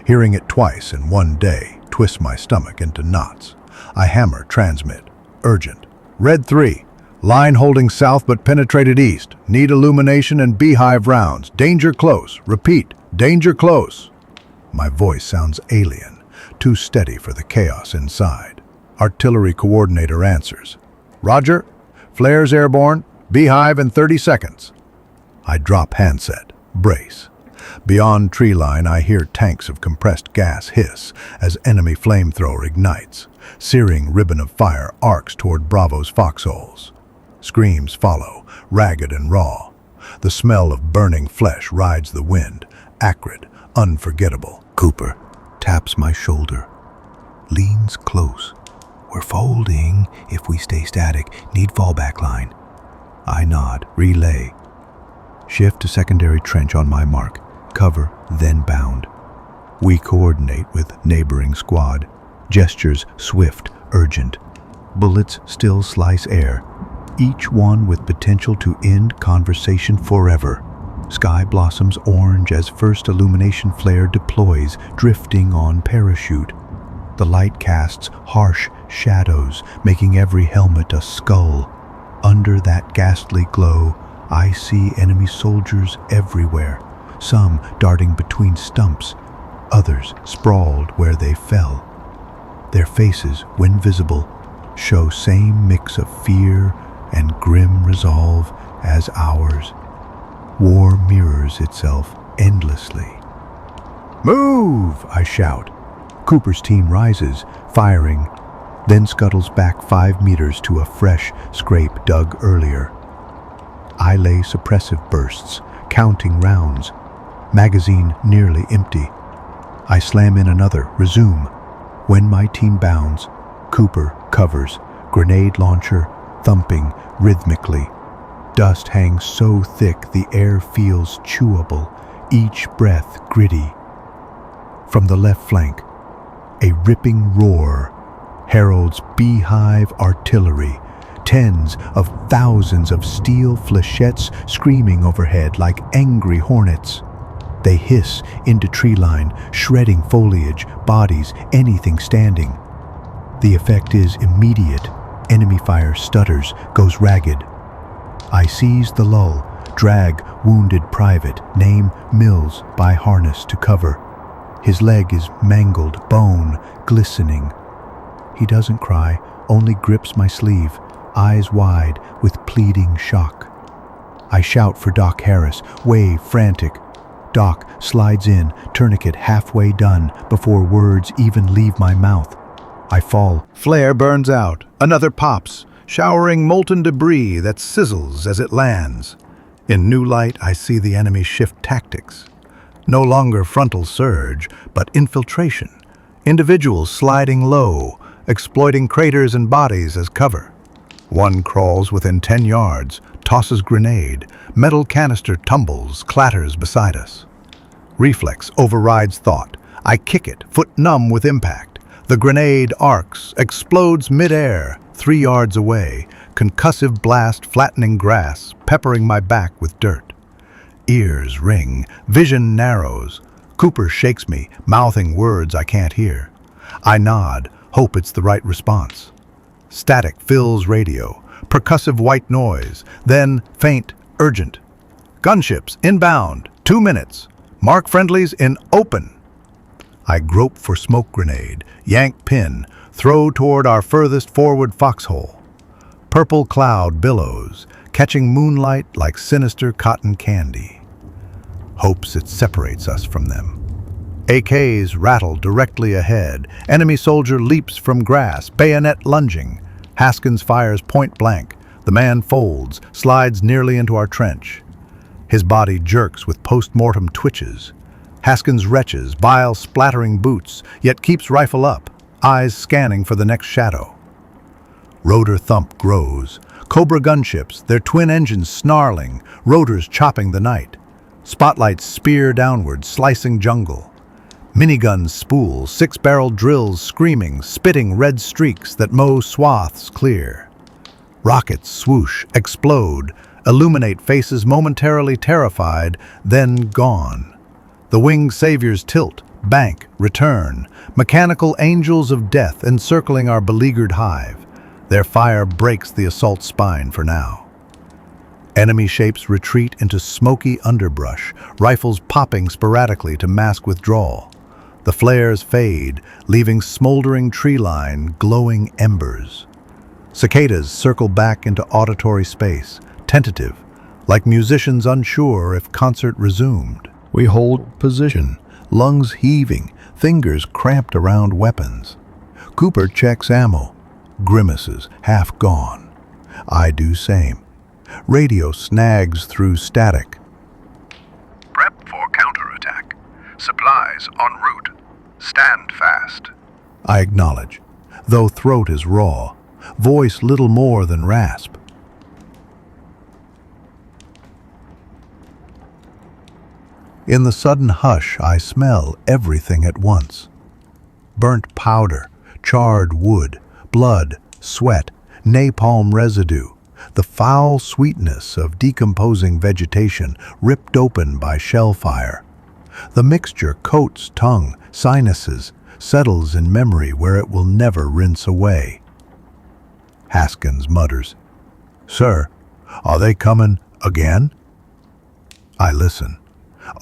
Hearing it twice in one day twists my stomach into knots. I hammer transmit. Urgent. Red 3. Line holding south but penetrated east. Need illumination and beehive rounds. Danger close. Repeat. Danger close. My voice sounds alien, too steady for the chaos inside. Artillery coordinator answers. Roger. Flares airborne. Beehive in 30 seconds. I drop handset. Brace. Beyond tree line, I hear tanks of compressed gas hiss as enemy flamethrower ignites. Searing ribbon of fire arcs toward Bravo's foxholes. Screams follow, ragged and raw. The smell of burning flesh rides the wind, acrid, unforgettable. Cooper taps my shoulder, leans close. We're folding. If we stay static, need fallback line. I nod, relay. Shift to secondary trench on my mark. Cover, then bound. We coordinate with neighboring squad. Gestures swift, urgent. Bullets still slice air, each one with potential to end conversation forever. Sky blossoms orange as first illumination flare deploys, drifting on parachute. The light casts harsh shadows, making every helmet a skull. Under that ghastly glow, I see enemy soldiers everywhere, some darting between stumps, others sprawled where they fell. Their faces, when visible, show same mix of fear and grim resolve as ours. War mirrors itself endlessly. "Move!" I shout. Cooper's team rises, firing, then scuttles back 5 meters to a fresh scrape dug earlier. I lay suppressive bursts, counting rounds, magazine nearly empty. I slam in another, resume. When my team bounds, Cooper covers, grenade launcher thumping rhythmically. Dust hangs so thick the air feels chewable, each breath gritty. From the left flank, a ripping roar heralds beehive artillery, tens of thousands of steel flechettes screaming overhead like angry hornets. They hiss into tree line, shredding foliage, bodies, anything standing. The effect is immediate. Enemy fire stutters, goes ragged. I seize the lull, drag wounded private, name Mills, by harness to cover. His leg is mangled, bone glistening. He doesn't cry, only grips my sleeve, eyes wide with pleading shock. I shout for Doc Harris, wave frantic. Doc slides in, tourniquet halfway done before words even leave my mouth. I fall. Flare burns out. Another pops, showering molten debris that sizzles as it lands. In new light, I see the enemy shift tactics. No longer frontal surge, but infiltration. Individuals sliding low, exploiting craters and bodies as cover. One crawls within 10 yards, tosses grenade. Metal canister tumbles, clatters beside us. Reflex overrides thought. I kick it, foot numb with impact. The grenade arcs, explodes mid-air, 3 yards away. Concussive blast flattening grass, peppering my back with dirt. Ears ring, vision narrows. Cooper shakes me, mouthing words I can't hear. I nod, hope it's the right response. Static fills radio, percussive white noise, then faint, urgent. Gunships inbound, 2 minutes. Mark friendlies in open. I grope for smoke grenade, yank pin, throw toward our furthest forward foxhole. Purple cloud billows, catching moonlight like sinister cotton candy. Hopes it separates us from them. AKs rattle directly ahead. Enemy soldier leaps from grass, bayonet lunging. Haskins fires point blank. The man folds, slides nearly into our trench. His body jerks with post-mortem twitches. Haskins retches, bile splattering boots, yet keeps rifle up, eyes scanning for the next shadow. Rotor thump grows. Cobra gunships, their twin engines snarling, rotors chopping the night. Spotlights spear downward, slicing jungle. Miniguns spool, 6-barrel drills screaming, spitting red streaks that mow swaths clear. Rockets swoosh, explode, illuminate faces momentarily terrified, then gone. The winged saviors tilt, bank, return, mechanical angels of death encircling our beleaguered hive. Their fire breaks the assault spine for now. Enemy shapes retreat into smoky underbrush, rifles popping sporadically to mask withdrawal. The flares fade, leaving smoldering tree line, glowing embers. Cicadas circle back into auditory space, tentative, like musicians unsure if concert resumed. We hold position, lungs heaving, fingers cramped around weapons. Cooper checks ammo, grimaces, half gone. I do same. Radio snags through static. Prep for counterattack. Supplies en route. Stand fast. I acknowledge, though throat is raw, voice little more than rasp. In the sudden hush, I smell everything at once. Burnt powder, charred wood, blood, sweat, napalm residue, the foul sweetness of decomposing vegetation ripped open by shell fire. The mixture coats tongue, sinuses, settles in memory where it will never rinse away. Haskins mutters, "Sir, are they coming again?" I listen.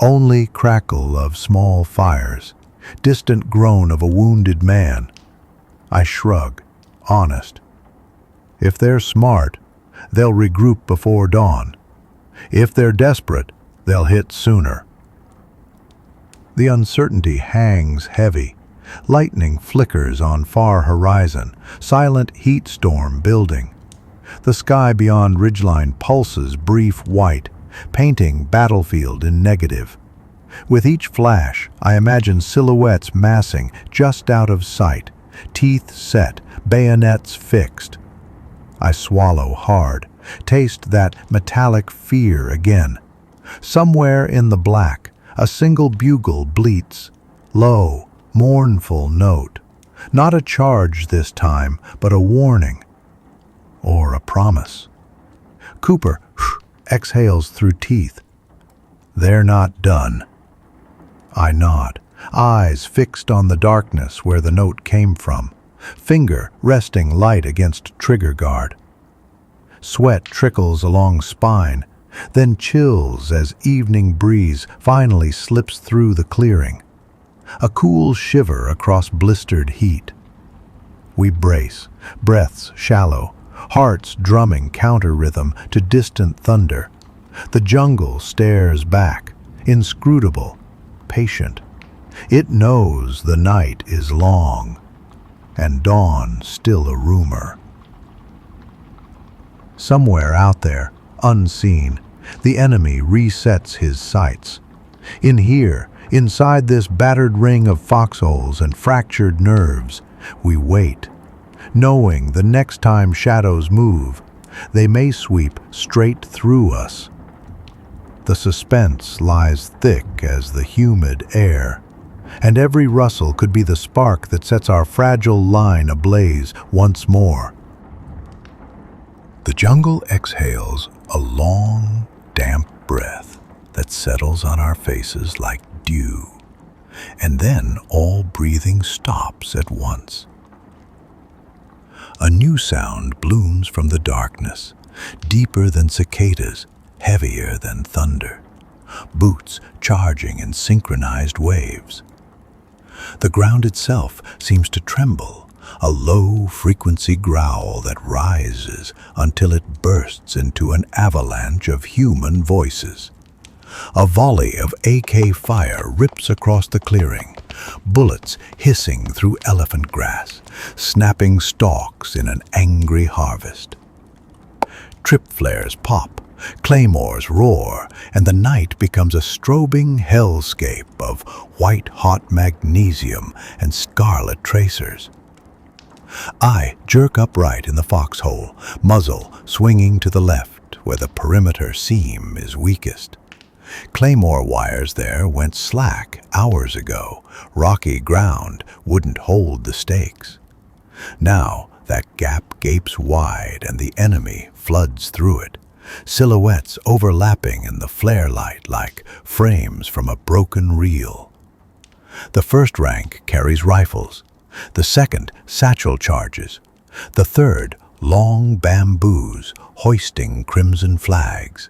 Only crackle of small fires, distant groan of a wounded man. I shrug, honest. If they're smart, they'll regroup before dawn. If they're desperate, they'll hit sooner. The uncertainty hangs heavy. Lightning flickers on far horizon, silent heat storm building. The sky beyond ridgeline pulses brief white, painting battlefield in negative. With each flash, I imagine silhouettes massing just out of sight, teeth set, bayonets fixed. I swallow hard, taste that metallic fear again. Somewhere in the black, a single bugle bleats, low, mournful note. Not a charge this time, but a warning. Or a promise. Cooper exhales through teeth. They're not done. I nod, eyes fixed on the darkness where the note came from, finger resting light against trigger guard. Sweat trickles along spine, then chills as evening breeze finally slips through the clearing. A cool shiver across blistered heat. We brace, breaths shallow, hearts drumming counter-rhythm to distant thunder. The jungle stares back, inscrutable, patient. It knows the night is long, and dawn still a rumor. Somewhere out there, unseen, the enemy resets his sights. In here, inside this battered ring of foxholes and fractured nerves, we wait, knowing the next time shadows move, they may sweep straight through us. The suspense lies thick as the humid air, and every rustle could be the spark that sets our fragile line ablaze once more. The jungle exhales a long, damp breath that settles on our faces like dew, and then all breathing stops at once. A new sound blooms from the darkness, deeper than cicadas, heavier than thunder, boots charging in synchronized waves. The ground itself seems to tremble, a low-frequency growl that rises until it bursts into an avalanche of human voices. A volley of AK fire rips across the clearing, bullets hissing through elephant grass, snapping stalks in an angry harvest. Trip flares pop, claymores roar, and the night becomes a strobing hellscape of white-hot magnesium and scarlet tracers. I jerk upright in the foxhole, muzzle swinging to the left where the perimeter seam is weakest. Claymore wires there went slack hours ago. Rocky ground wouldn't hold the stakes. Now that gap gapes wide and the enemy floods through it, silhouettes overlapping in the flare light like frames from a broken reel. The first rank carries rifles, the second satchel charges, the third long bamboos hoisting crimson flags.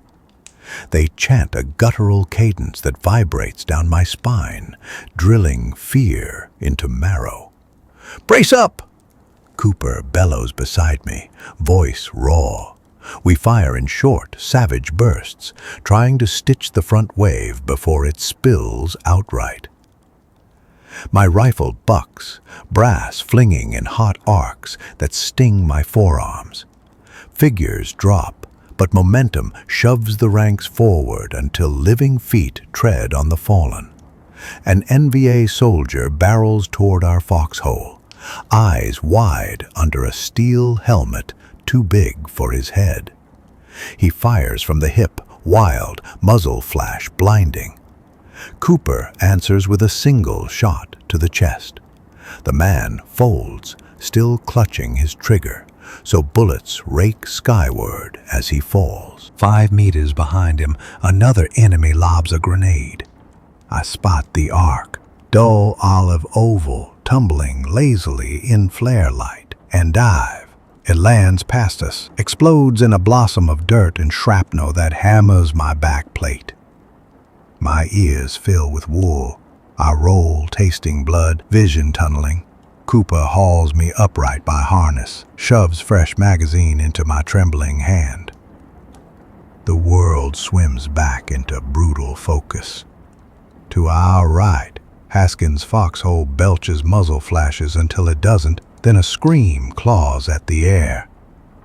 They chant a guttural cadence that vibrates down my spine, drilling fear into marrow. "Brace up!" Cooper bellows beside me, voice raw. We fire in short, savage bursts, trying to stitch the front wave before it spills outright. My rifle bucks, brass flinging in hot arcs that sting my forearms. Figures drop, but momentum shoves the ranks forward until living feet tread on the fallen. An NVA soldier barrels toward our foxhole, eyes wide under a steel helmet too big for his head. He fires from the hip, wild, muzzle flash blinding. Cooper answers with a single shot to the chest. The man folds, still clutching his trigger, so bullets rake skyward as he falls. 5 meters behind him, another enemy lobs a grenade. I spot the arc, dull olive oval, tumbling lazily in flare light, and dive. It lands past us, explodes in a blossom of dirt and shrapnel that hammers my back plate. My ears fill with wool. I roll, tasting blood, vision tunneling. Cooper hauls me upright by harness, shoves fresh magazine into my trembling hand. The world swims back into brutal focus. To our right, Haskins' foxhole belches muzzle flashes until it doesn't, then a scream claws at the air.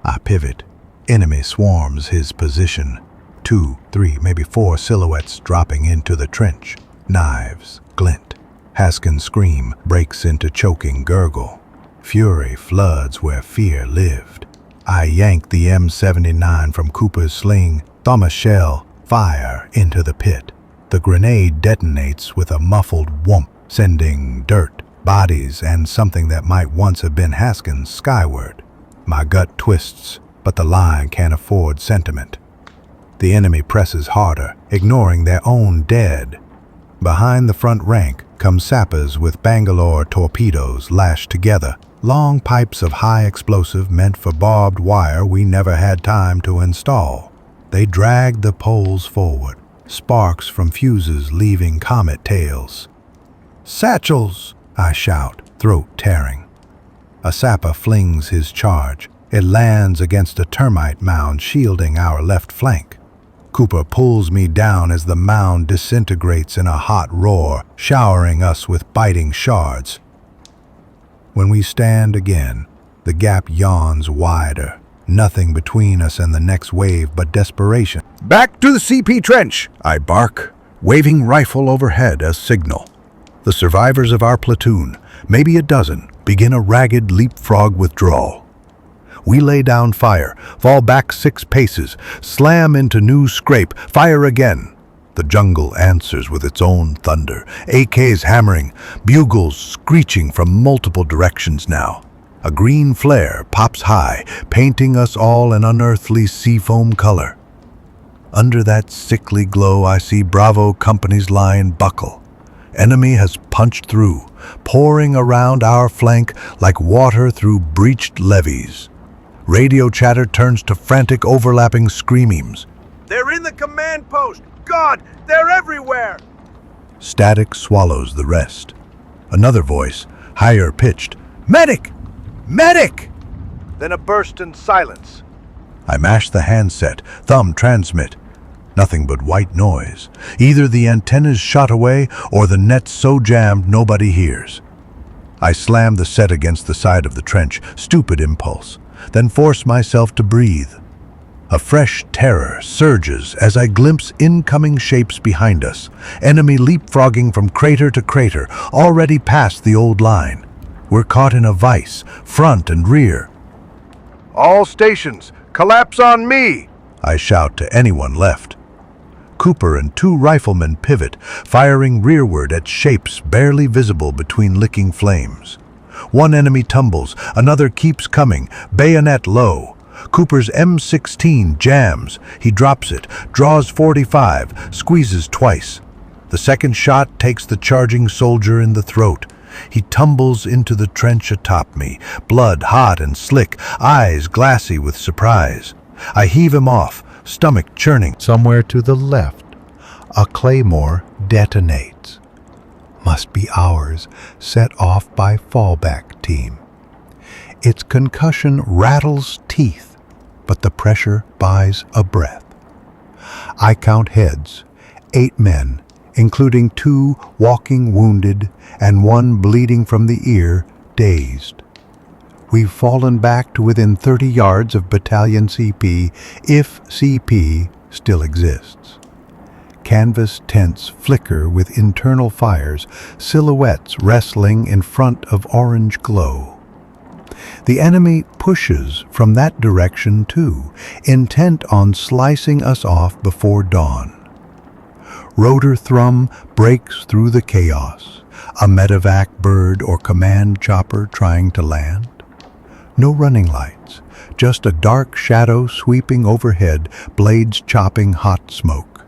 I pivot. Enemy swarms his position. 2, 3, maybe 4 silhouettes dropping into the trench. Knives glint. Haskins' scream breaks into choking gurgle. Fury floods where fear lived. I yank the M79 from Cooper's sling, thumb a shell, fire into the pit. The grenade detonates with a muffled whoomp, sending dirt, bodies, and something that might once have been Haskins skyward. My gut twists, but the line can't afford sentiment. The enemy presses harder, ignoring their own dead. Behind the front rank come sappers with Bangalore torpedoes lashed together, long pipes of high explosive meant for barbed wire we never had time to install. They drag the poles forward, sparks from fuses leaving comet tails. "Satchels!" I shout, throat tearing. A sapper flings his charge. It lands against a termite mound shielding our left flank. Cooper pulls me down as the mound disintegrates in a hot roar, showering us with biting shards. When we stand again, the gap yawns wider. Nothing between us and the next wave but desperation. Back to the CP trench, I bark, waving rifle overhead as signal. The survivors of our platoon, maybe a dozen, begin a ragged leapfrog withdrawal. We lay down fire, fall back 6 paces, slam into new scrape, fire again. The jungle answers with its own thunder, AKs hammering, bugles screeching from multiple directions now. A green flare pops high, painting us all an unearthly seafoam color. Under that sickly glow, I see Bravo Company's line buckle. Enemy has punched through, pouring around our flank like water through breached levees. Radio chatter turns to frantic overlapping screamings. They're in the command post! God, they're everywhere! Static swallows the rest. Another voice, higher pitched. Medic! Medic! Then a burst in silence. I mash the handset, thumb transmit. Nothing but white noise. Either the antenna's shot away or the net's so jammed nobody hears. I slam the set against the side of the trench, stupid impulse, then force myself to breathe. A fresh terror surges as I glimpse incoming shapes behind us, enemy leapfrogging from crater to crater, already past the old line. We're caught in a vice, front and rear. All stations, collapse on me! I shout to anyone left. Cooper and 2 riflemen pivot, firing rearward at shapes barely visible between licking flames. One enemy tumbles, another keeps coming, bayonet low. Cooper's M16 jams. He drops it, draws 45, squeezes twice. The second shot takes the charging soldier in the throat. He tumbles into the trench atop me, blood hot and slick, eyes glassy with surprise. I heave him off, stomach churning. Somewhere to the left, a claymore detonates. Must be ours, set off by fallback team. Its concussion rattles teeth, but the pressure buys a breath. I count heads, 8 men, including 2 walking wounded and 1 bleeding from the ear, dazed. We've fallen back to within 30 yards of Battalion CP, if CP still exists. Canvas tents flicker with internal fires, silhouettes wrestling in front of orange glow. The enemy pushes from that direction too, intent on slicing us off before dawn. Rotor thrum breaks through the chaos, a medevac bird or command chopper trying to land. No running lights, just a dark shadow sweeping overhead, blades chopping hot smoke.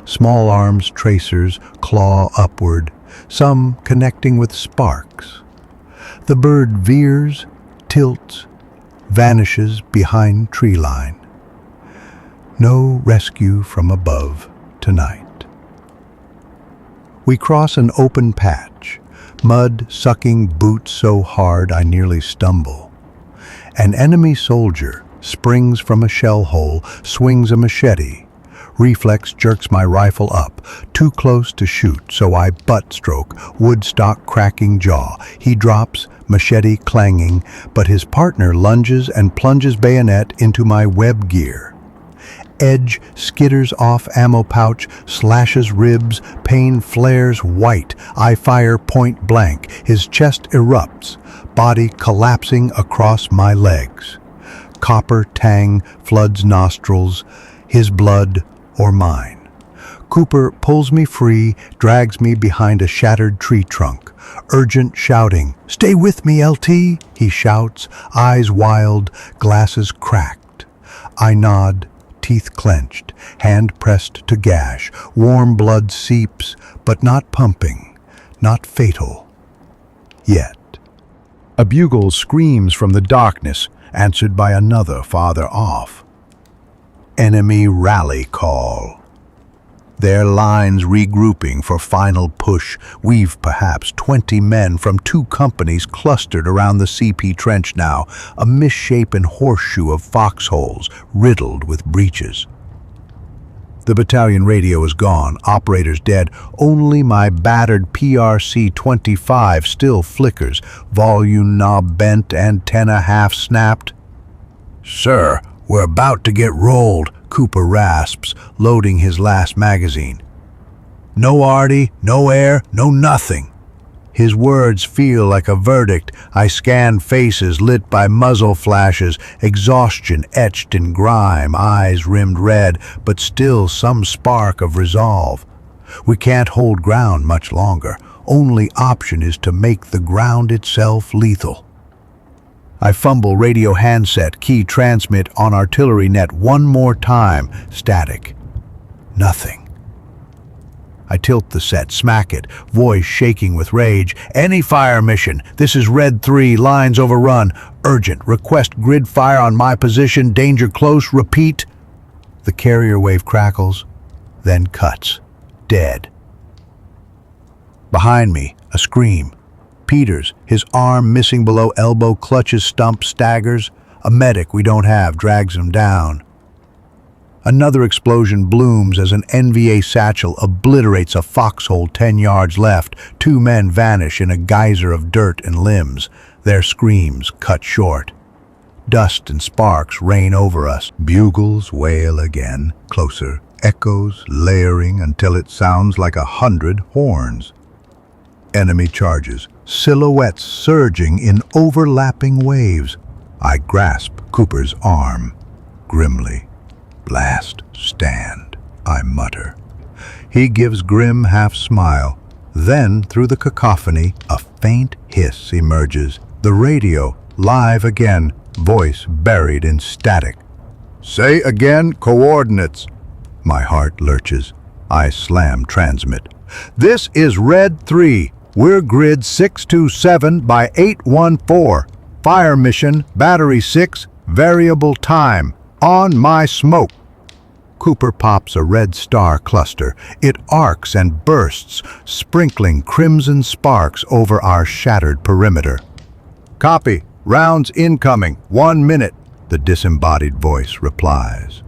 Small arms tracers claw upward, some connecting with sparks. The bird veers, tilts, vanishes behind tree line. No rescue from above tonight. We cross an open patch, mud sucking boots so hard I nearly stumble. An enemy soldier springs from a shell hole, swings a machete. Reflex jerks my rifle up, too close to shoot, so I butt stroke, woodstock cracking jaw. He drops, machete clanging, but his partner lunges and plunges bayonet into my web gear. Edge skitters off ammo pouch, slashes ribs, pain flares white. I fire point blank. His chest erupts, body collapsing across my legs. Copper tang floods nostrils, his blood or mine. Cooper pulls me free, drags me behind a shattered tree trunk. Urgent shouting, "Stay with me, LT!" he shouts, eyes wild, glasses cracked. I nod, teeth clenched, hand pressed to gash. Warm blood seeps, but not pumping, not fatal. Yet. A bugle screams from the darkness, answered by another farther off. Enemy rally call. Their lines regrouping for final push. We've perhaps 20 men from 2 companies clustered around the CP trench now, a misshapen horseshoe of foxholes riddled with breaches. The battalion radio is gone, operators dead. Only my battered PRC-25 still flickers, volume knob bent, antenna half snapped. "Sir, we're about to get rolled," Cooper rasps, loading his last magazine. "No arty, no air, no nothing." His words feel like a verdict. I scan faces lit by muzzle flashes, exhaustion etched in grime, eyes rimmed red, but still some spark of resolve. We can't hold ground much longer. Only option is to make the ground itself lethal. I fumble radio handset, key transmit on artillery net one more time. Static. Nothing. I tilt the set, smack it, voice shaking with rage. "Any fire mission. This is Red 3, lines overrun. Urgent. Request grid fire on my position. Danger close. Repeat." The carrier wave crackles, then cuts. Dead. Behind me, a scream. Peters, his arm missing below elbow, clutches stump, staggers. A medic we don't have drags him down. Another explosion blooms as an NVA satchel obliterates a foxhole 10 yards left. 2 men vanish in a geyser of dirt and limbs, their screams cut short. Dust and sparks rain over us. Bugles wail again, closer, echoes layering until it sounds like 100 horns. Enemy charges, silhouettes surging in overlapping waves. I grasp Cooper's arm, grimly. "Last stand," I mutter. He gives grim half-smile. Then, through the cacophony, a faint hiss emerges. The radio, live again, voice buried in static. "Say again, coordinates." My heart lurches. I slam transmit. "This is Red 3. We're grid 627 by 814. Fire mission, battery 6, variable time. On my smoke." Cooper pops a red star cluster. It arcs and bursts, sprinkling crimson sparks over our shattered perimeter. "Copy. Rounds incoming. 1 minute," the disembodied voice replies.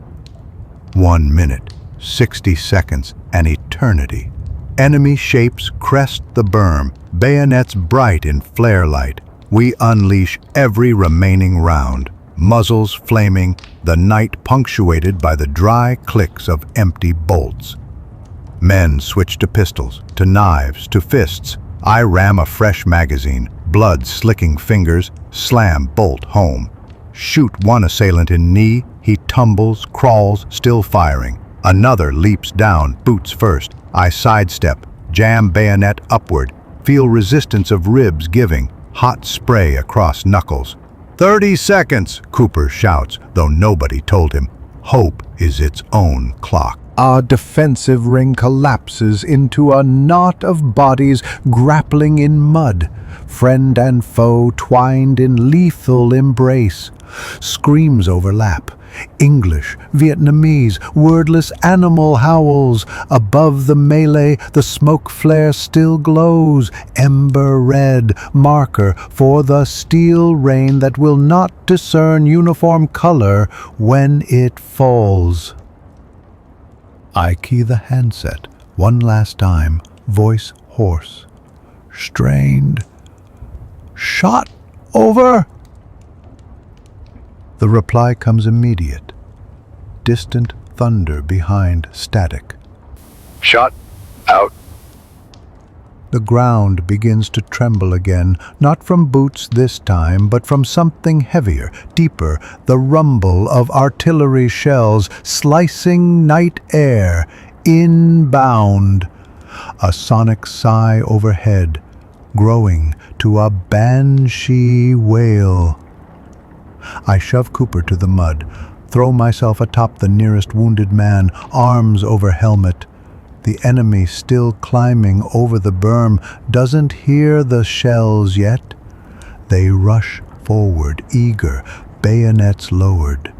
1 minute, 60 seconds, an eternity. Enemy shapes crest the berm, bayonets bright in flare light. We unleash every remaining round. Muzzles flaming, the night punctuated by the dry clicks of empty bolts. Men switch to pistols, to knives, to fists. I ram a fresh magazine, blood slicking fingers, slam bolt home. Shoot one assailant in knee, he tumbles, crawls, still firing. Another leaps down, boots first. I sidestep, jam bayonet upward, feel resistance of ribs giving, hot spray across knuckles. 30 seconds, Cooper shouts, though nobody told him. Hope is its own clock. Our defensive ring collapses into a knot of bodies grappling in mud, friend and foe twined in lethal embrace. Screams overlap. English, Vietnamese, wordless animal howls. Above the melee, the smoke flare still glows, ember red, marker for the steel rain that will not discern uniform color when it falls. I key the handset one last time, voice hoarse. Strained. Shot over. The reply comes immediate. Distant thunder behind static. Shot out. The ground begins to tremble again, not from boots this time, but from something heavier, deeper, the rumble of artillery shells slicing night air, inbound. A sonic sigh overhead, growing to a banshee wail. I shove Cooper to the mud, throw myself atop the nearest wounded man, arms over helmet. The enemy, still climbing over the berm, doesn't hear the shells yet. They rush forward, eager, bayonets lowered.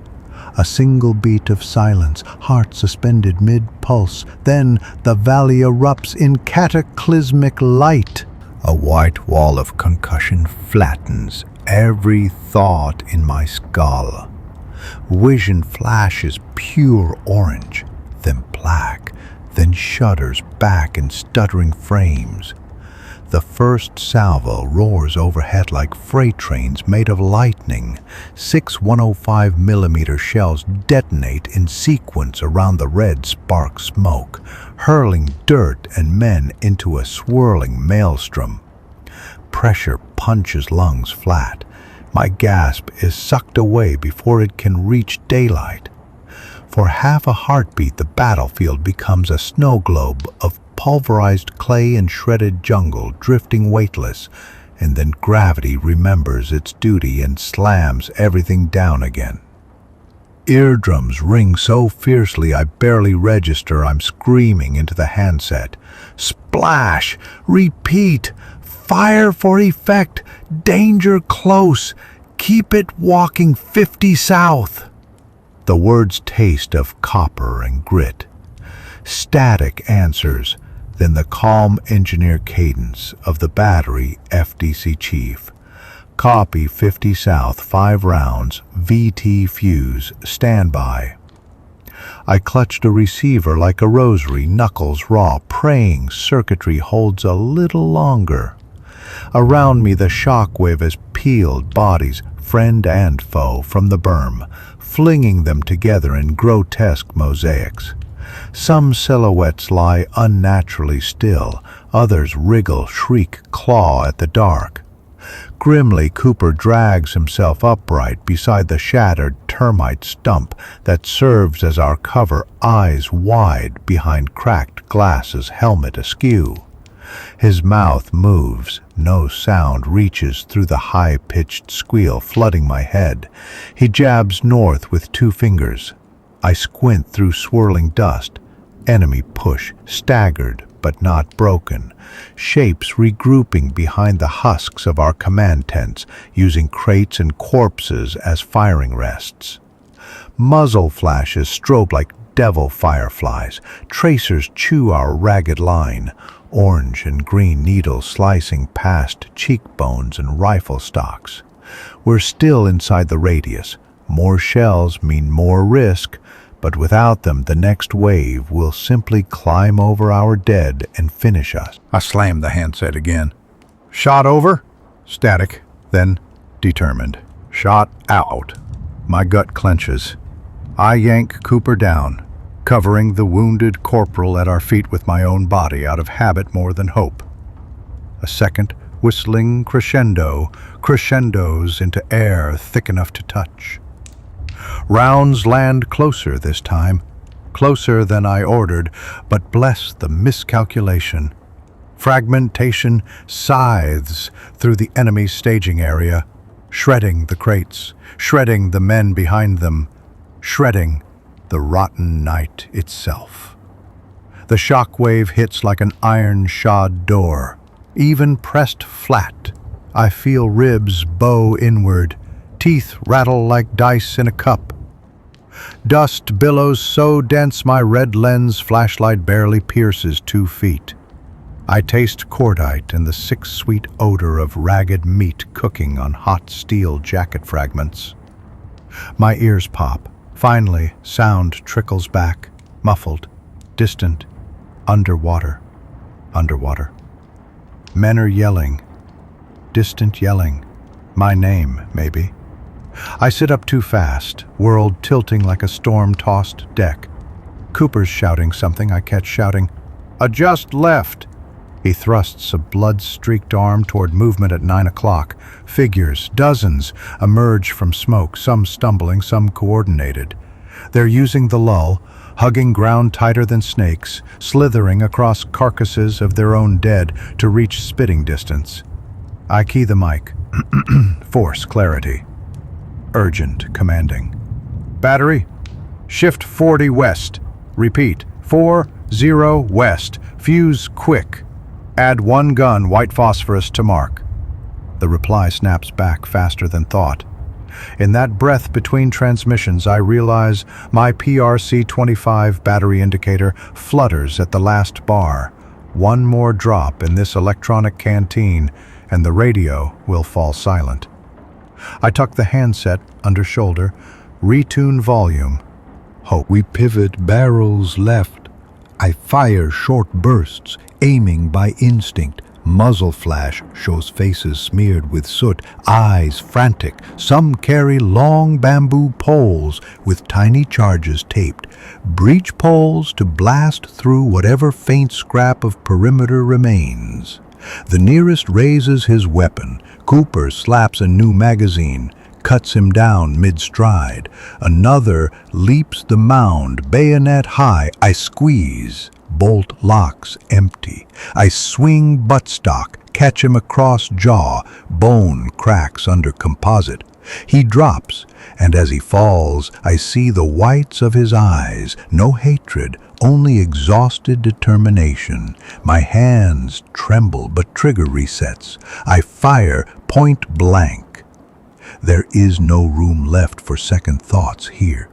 A single beat of silence, heart suspended mid-pulse. Then the valley erupts in cataclysmic light. A white wall of concussion flattens every thought in my skull. Vision flashes pure orange, then black, then shudders back in stuttering frames. The first salvo roars overhead like freight trains made of lightning. 6 105mm shells detonate in sequence around the red spark smoke, hurling dirt and men into a swirling maelstrom. Pressure punches lungs flat. My gasp is sucked away before it can reach daylight. For half a heartbeat, the battlefield becomes a snow globe of pulverized clay and shredded jungle drifting weightless, and then gravity remembers its duty and slams everything down again. Eardrums ring so fiercely I barely register I'm screaming into the handset. Splash! Repeat! Fire for effect! Danger close! Keep it walking 50 south! The words taste of copper and grit. Static answers, then the calm engineer cadence of the battery FDC chief. Copy 50 south, 5 rounds, VT fuse, standby. I clutched a receiver like a rosary, knuckles raw, praying circuitry holds a little longer. Around me the shockwave has peeled bodies, friend and foe, from the berm, flinging them together in grotesque mosaics. Some silhouettes lie unnaturally still, others wriggle, shriek, claw at the dark. Grimly, Cooper drags himself upright beside the shattered termite stump that serves as our cover, eyes wide behind cracked glasses, helmet askew. His mouth moves, no sound reaches through the high-pitched squeal flooding my head. He jabs north with 2 fingers. I squint through swirling dust. Enemy push, staggered but not broken. Shapes regrouping behind the husks of our command tents, using crates and corpses as firing rests. Muzzle flashes strobe like devil fireflies. Tracers chew our ragged line. Orange and green needles slicing past cheekbones and rifle stocks. We're still inside the radius. More shells mean more risk, but without them the next wave will simply climb over our dead and finish us. I slammed the handset again. Shot over? Static. Then determined. Shot out. My gut clenches. I yank Cooper down, covering the wounded corporal at our feet with my own body out of habit more than hope. A second whistling crescendo crescendos into air thick enough to touch. Rounds land closer this time, closer than I ordered, but bless the miscalculation. Fragmentation scythes through the enemy's staging area. shredding the crates, shredding the men behind them, shredding the rotten night itself. The shock wave hits like an iron-shod door. Even pressed flat, I feel ribs bow inward, teeth rattle like dice in a cup. Dust billows so dense my red lens flashlight barely pierces 2 feet. I taste cordite and the sick sweet odor of ragged meat cooking on hot steel jacket fragments. My ears pop. Finally, sound trickles back, muffled, distant, underwater. Men are yelling, distant yelling, my name, maybe. I sit up too fast, world tilting like a storm-tossed deck. Cooper's shouting something, I catch shouting, "A just left!" He thrusts a blood-streaked arm toward movement at 9 o'clock. Figures, dozens, emerge from smoke, some stumbling, some coordinated. They're using the lull, hugging ground tighter than snakes, slithering across carcasses of their own dead to reach spitting distance. I key the mic. Force clarity. Urgent, commanding. Battery, shift 40 west. Repeat, 40 west. Fuse quick. Add 1 gun, white phosphorus to mark. The reply snaps back faster than thought. In that breath between transmissions, I realize my PRC-25 battery indicator flutters at the last bar. 1 more drop in this electronic canteen, and the radio will fall silent. I tuck the handset under shoulder, retune volume. Hope. We pivot barrels left. I fire short bursts, aiming by instinct. Muzzle flash shows faces smeared with soot, eyes frantic. Some carry long bamboo poles with tiny charges taped. Breech poles to blast through whatever faint scrap of perimeter remains. The nearest raises his weapon. Cooper slaps a new magazine, cuts him down mid-stride. Another leaps the mound, bayonet high. I squeeze. Bolt locks empty. I swing buttstock, catch him across jaw. Bone cracks under composite. He drops, and as he falls, I see the whites of his eyes. No hatred, only exhausted determination. My hands tremble, but trigger resets. I fire point blank. There is no room left for second thoughts here.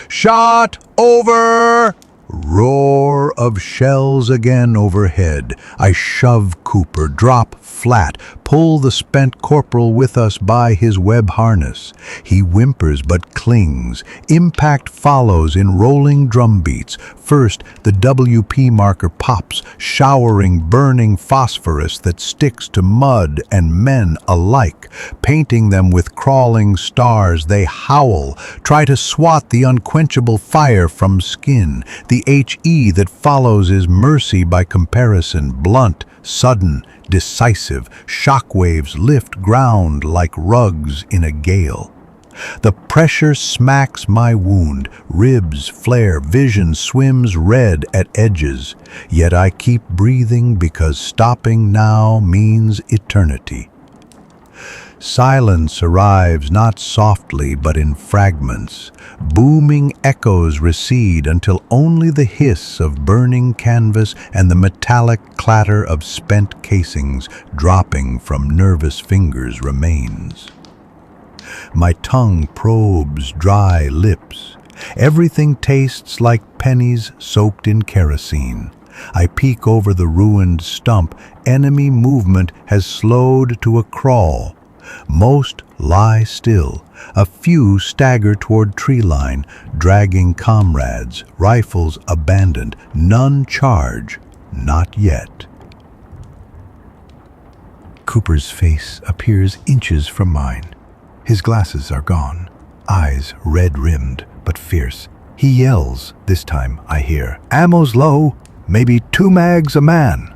Shot over! Roar of shells again overhead. I shove Cooper, drop flat, pull the spent corporal with us by his web harness. He whimpers but clings. Impact follows in rolling drum beats. First, the WP marker pops, showering burning phosphorus that sticks to mud and men alike. Painting them with crawling stars, they howl, try to swat the unquenchable fire from skin. The HE that follows is mercy by comparison, blunt, sudden, decisive. Shockwaves lift ground like rugs in a gale. The pressure smacks my wound, ribs flare, vision swims red at edges. Yet I keep breathing because stopping now means eternity. Silence arrives not softly but in fragments. Booming echoes recede until only the hiss of burning canvas and the metallic clatter of spent casings dropping from nervous fingers remains. My tongue probes dry lips. Everything tastes like pennies soaked in kerosene. I peek over the ruined stump. Enemy movement has slowed to a crawl. Most lie still. A few stagger toward tree line, dragging comrades, rifles abandoned. None charge, not yet. Cooper's face appears inches from mine. His glasses are gone, eyes red-rimmed but fierce. He yells, this time I hear, "Ammo's low, maybe 2 mags a man."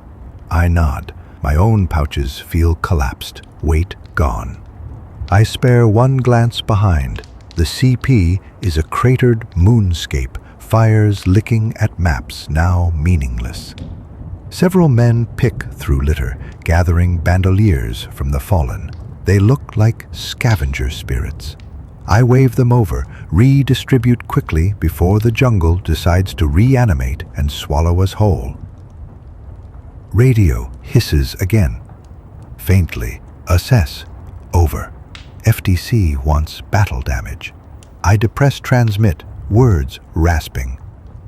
I nod. My own pouches feel collapsed, weight gone. I spare one glance behind. The CP is a cratered moonscape, fires licking at maps now meaningless. Several men pick through litter, gathering bandoliers from the fallen. They look like scavenger spirits. I wave them over, redistribute quickly before the jungle decides to reanimate and swallow us whole. Radio hisses again. Faintly, assess. Over. FTC wants battle damage. I depress transmit, words rasping.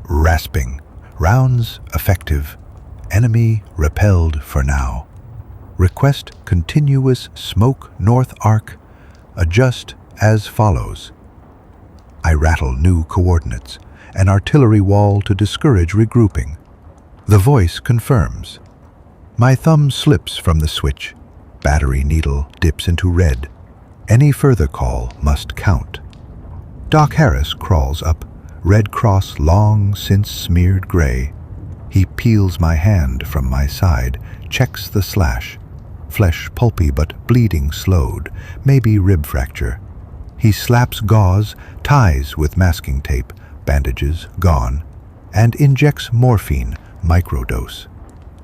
Rasping. Rounds effective. Enemy repelled for now. Request continuous smoke north arc. Adjust as follows. I rattle new coordinates, an artillery wall to discourage regrouping. The voice confirms. My thumb slips from the switch. Battery needle dips into red. Any further call must count. Doc Harris crawls up, red cross long since smeared gray. He peels my hand from my side, checks the slash. Flesh pulpy but bleeding slowed, maybe rib fracture. He slaps gauze, ties with masking tape, bandages gone, and injects morphine, microdose.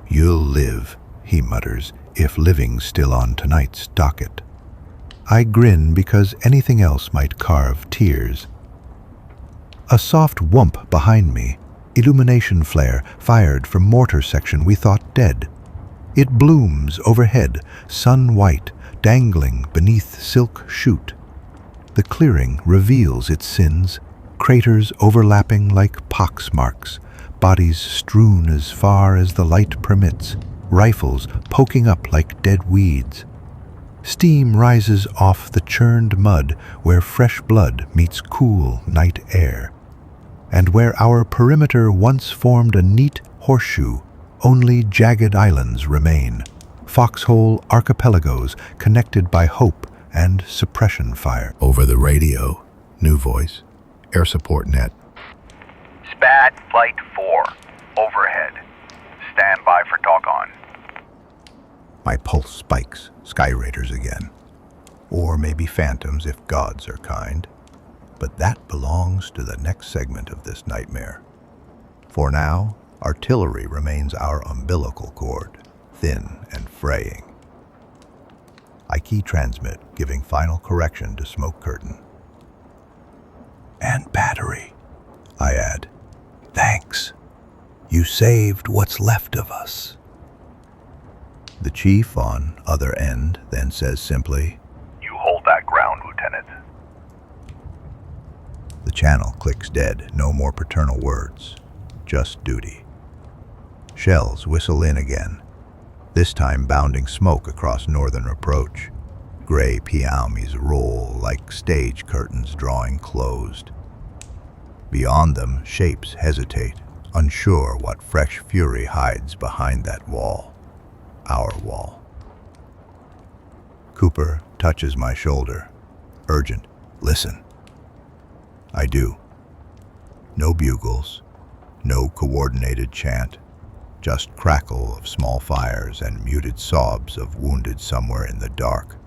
You'll live, he mutters, if living's still on tonight's docket. I grin because anything else might carve tears. A soft whump behind me, illumination flare fired from mortar section we thought dead. It blooms overhead, sun white, dangling beneath silk chute. The clearing reveals its sins, craters overlapping like pox marks, bodies strewn as far as the light permits, rifles poking up like dead weeds. Steam rises off the churned mud where fresh blood meets cool night air. And where our perimeter once formed a neat horseshoe, only jagged islands remain, foxhole archipelagos connected by hope and suppression fire. Over the radio, new voice, air support net. SPAD Flight 4, overhead. Stand by for talk on. My pulse spikes, Sky Raiders again. Or maybe phantoms if gods are kind. But that belongs to the next segment of this nightmare. For now, artillery remains our umbilical cord, thin and fraying. I key transmit, giving final correction to smoke curtain. And battery, I add. Thanks. You saved what's left of us. The chief on other end then says simply, You hold that ground, Lieutenant. The channel clicks dead, no more paternal words, just duty. Shells whistle in again, this time bounding smoke across northern approach. Gray piaumis roll like stage curtains drawing closed. Beyond them, shapes hesitate, unsure what fresh fury hides behind that wall. Our wall. Cooper touches my shoulder. Urgent. Listen. I do. No bugles, no coordinated chant, just crackle of small fires and muted sobs of wounded somewhere in the dark.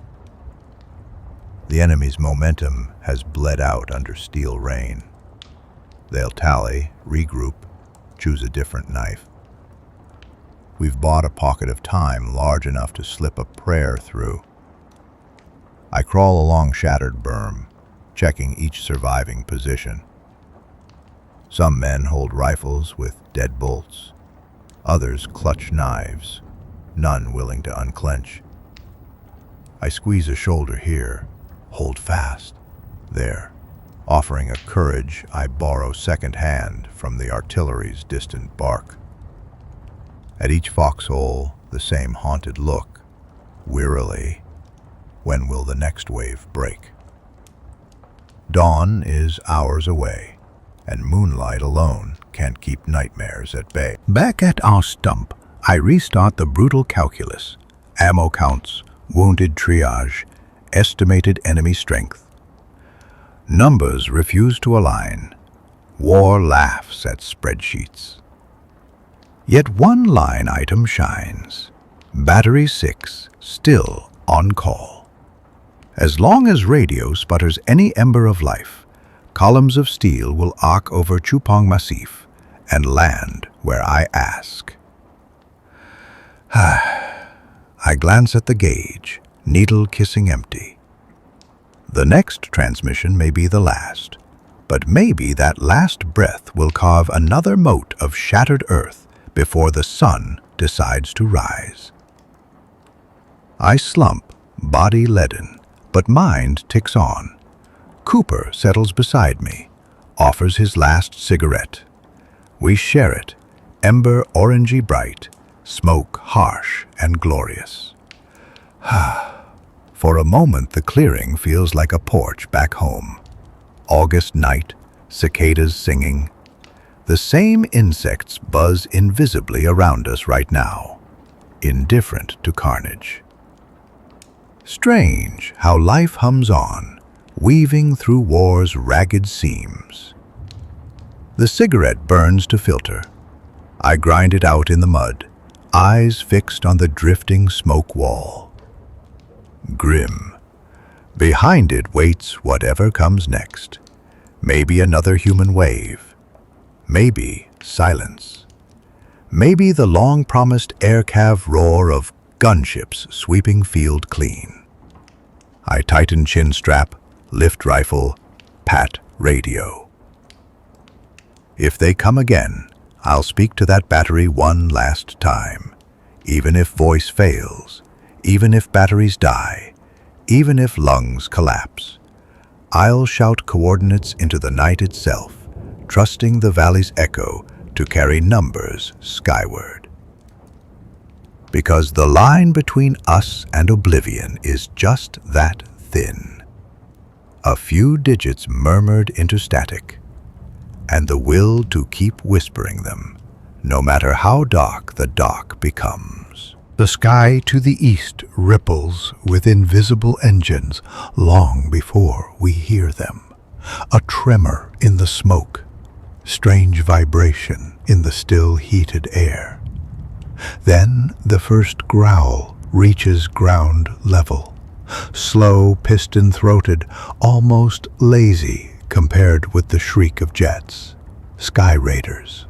The enemy's momentum has bled out under steel rain. They'll tally, regroup, choose a different knife. We've bought a pocket of time large enough to slip a prayer through. I crawl along shattered berm, checking each surviving position. Some men hold rifles with dead bolts. Others clutch knives, none willing to unclench. I squeeze a shoulder here, hold fast, there, offering a courage I borrow second-hand from the artillery's distant bark. At each foxhole, the same haunted look, wearily. When will the next wave break? Dawn is hours away, and moonlight alone can't keep nightmares at bay. Back at our stump, I restart the brutal calculus. Ammo counts, wounded triage, estimated enemy strength. Numbers refuse to align. War laughs at spreadsheets. Yet one line item shines. Battery 6, still on call. As long as radio sputters any ember of life, columns of steel will arc over Chupong Massif and land where I ask. I glance at the gauge, needle-kissing empty. The next transmission may be the last, but maybe that last breath will carve another mote of shattered earth before the sun decides to rise. I slump, body leaden, but mind ticks on. Cooper settles beside me, offers his last cigarette. We share it, ember orangey bright, smoke harsh and glorious. For a moment the clearing feels like a porch back home. August night, cicadas singing. The same insects buzz invisibly around us right now, indifferent to carnage. Strange how life hums on, weaving through war's ragged seams. The cigarette burns to filter. I grind it out in the mud, eyes fixed on the drifting smoke wall. Grim. Behind it waits whatever comes next. Maybe another human wave. Maybe silence. Maybe the long-promised Air Cav roar of gunships sweeping field clean. I tighten chin strap, lift rifle, pat radio. If they come again, I'll speak to that battery one last time. Even if voice fails, even if batteries die, even if lungs collapse, I'll shout coordinates into the night itself, trusting the valley's echo to carry numbers skyward. Because the line between us and oblivion is just that thin. A few digits murmured into static, and the will to keep whispering them, no matter how dark the dark becomes. The sky to the east ripples with invisible engines long before we hear them. A tremor in the smoke, strange vibration in the still heated air. Then the first growl reaches ground level, slow, piston-throated, almost lazy compared with the shriek of jets, sky raiders.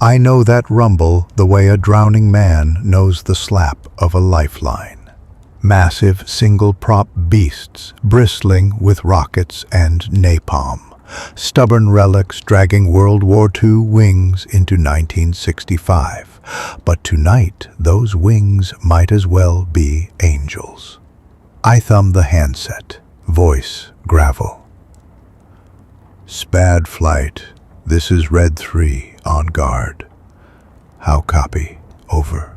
I know that rumble the way a drowning man knows the slap of a lifeline. Massive single-prop beasts bristling with rockets and napalm. Stubborn relics dragging World War II wings into 1965. But tonight, those wings might as well be angels. I thumb the handset, voice gravel. Spad flight, this is Red 3, on guard. How copy? Over.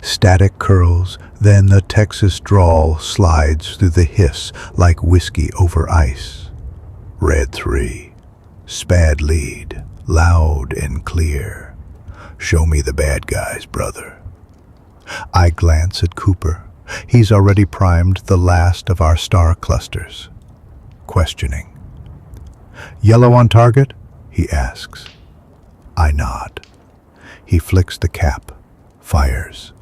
Static curls, then the Texas drawl slides through the hiss like whiskey over ice. Red 3, Spad lead, loud and clear. Show me the bad guys, brother. I glance at Cooper. He's already primed the last of our star clusters. Questioning. Yellow on target? He asks. I nod. He flicks the cap, fires.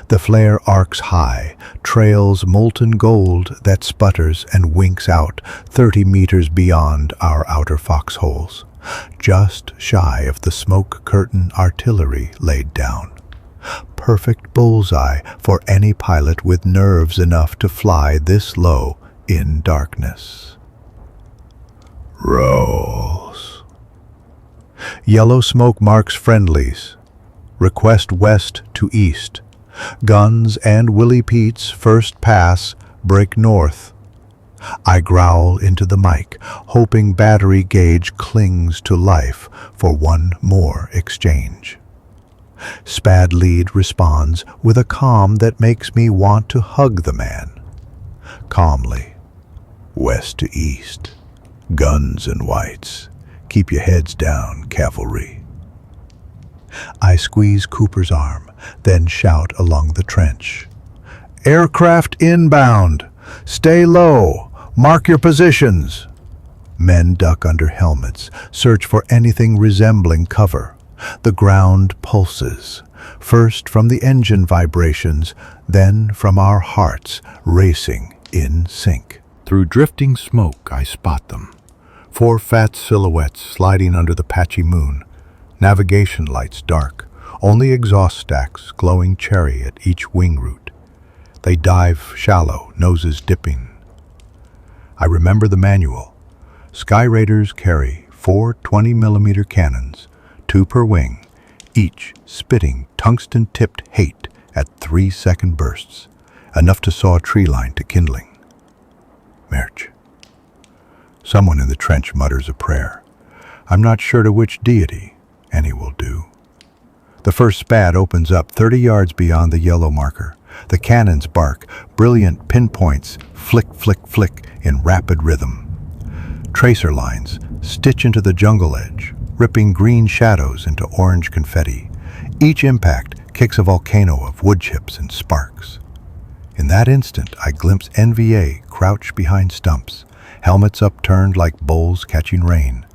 The flare arcs high, trails molten gold that sputters and winks out 30 meters beyond our outer foxholes, just shy of the smoke curtain artillery laid down. Perfect bullseye for any pilot with nerves enough to fly this low in darkness. Rolls. Yellow smoke marks friendlies. Request west to east. Guns and Willie Pete's first pass break north. I growl into the mic, hoping battery gauge clings to life for one more exchange. Spad lead responds with a calm that makes me want to hug the man. Calmly. West to east. Guns and whites. Keep your heads down, cavalry. I squeeze Cooper's arm, then shout along the trench. Aircraft inbound! Stay low! Mark your positions! Men duck under helmets, search for anything resembling cover. The ground pulses, first from the engine vibrations, then from our hearts racing in sync. Through drifting smoke, I spot them. 4 fat silhouettes sliding under the patchy moon. Navigation lights dark, only exhaust stacks glowing cherry at each wing root. They dive shallow, noses dipping. I remember the manual. Sky Raiders carry 4 20mm cannons, 2 per wing, each spitting tungsten-tipped hate at 3-second bursts, enough to saw a tree line to kindling. Merch. Someone in the trench mutters a prayer. I'm not sure to which deity. Any will do. The first SPAD opens up 30 yards beyond the yellow marker. The cannons bark, brilliant pinpoints flick, flick, flick in rapid rhythm. Tracer lines stitch into the jungle edge, ripping green shadows into orange confetti. Each impact kicks a volcano of wood chips and sparks. In that instant, I glimpse NVA crouched behind stumps, helmets upturned like bowls catching rain.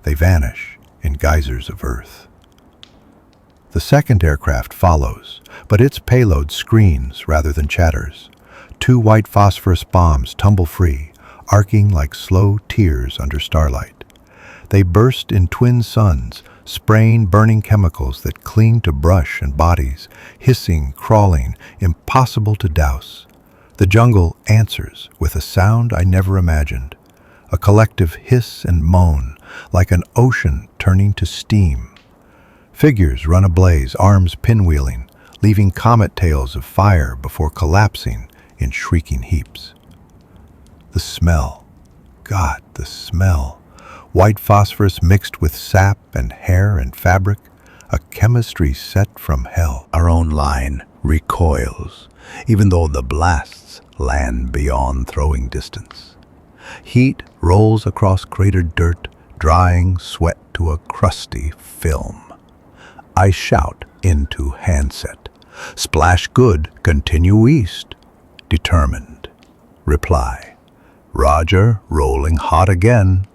They vanish in geysers of earth. The second aircraft follows, but its payload screams rather than chatters. 2 white phosphorus bombs tumble free, arcing like slow tears under starlight. They burst in twin suns, spraying burning chemicals that cling to brush and bodies, hissing, crawling, impossible to douse. The jungle answers with a sound I never imagined, a collective hiss and moan, like an ocean turning to steam. Figures run ablaze, arms pinwheeling, leaving comet tails of fire before collapsing in shrieking heaps. The smell. God, the smell. White phosphorus mixed with sap and hair and fabric, a chemistry set from hell. Our own line recoils, even though the blasts land beyond throwing distance. Heat rolls across cratered dirt, drying sweat to a crusty film. I shout into handset. Splash good, continue east. Determined. Reply. Roger, rolling hot again.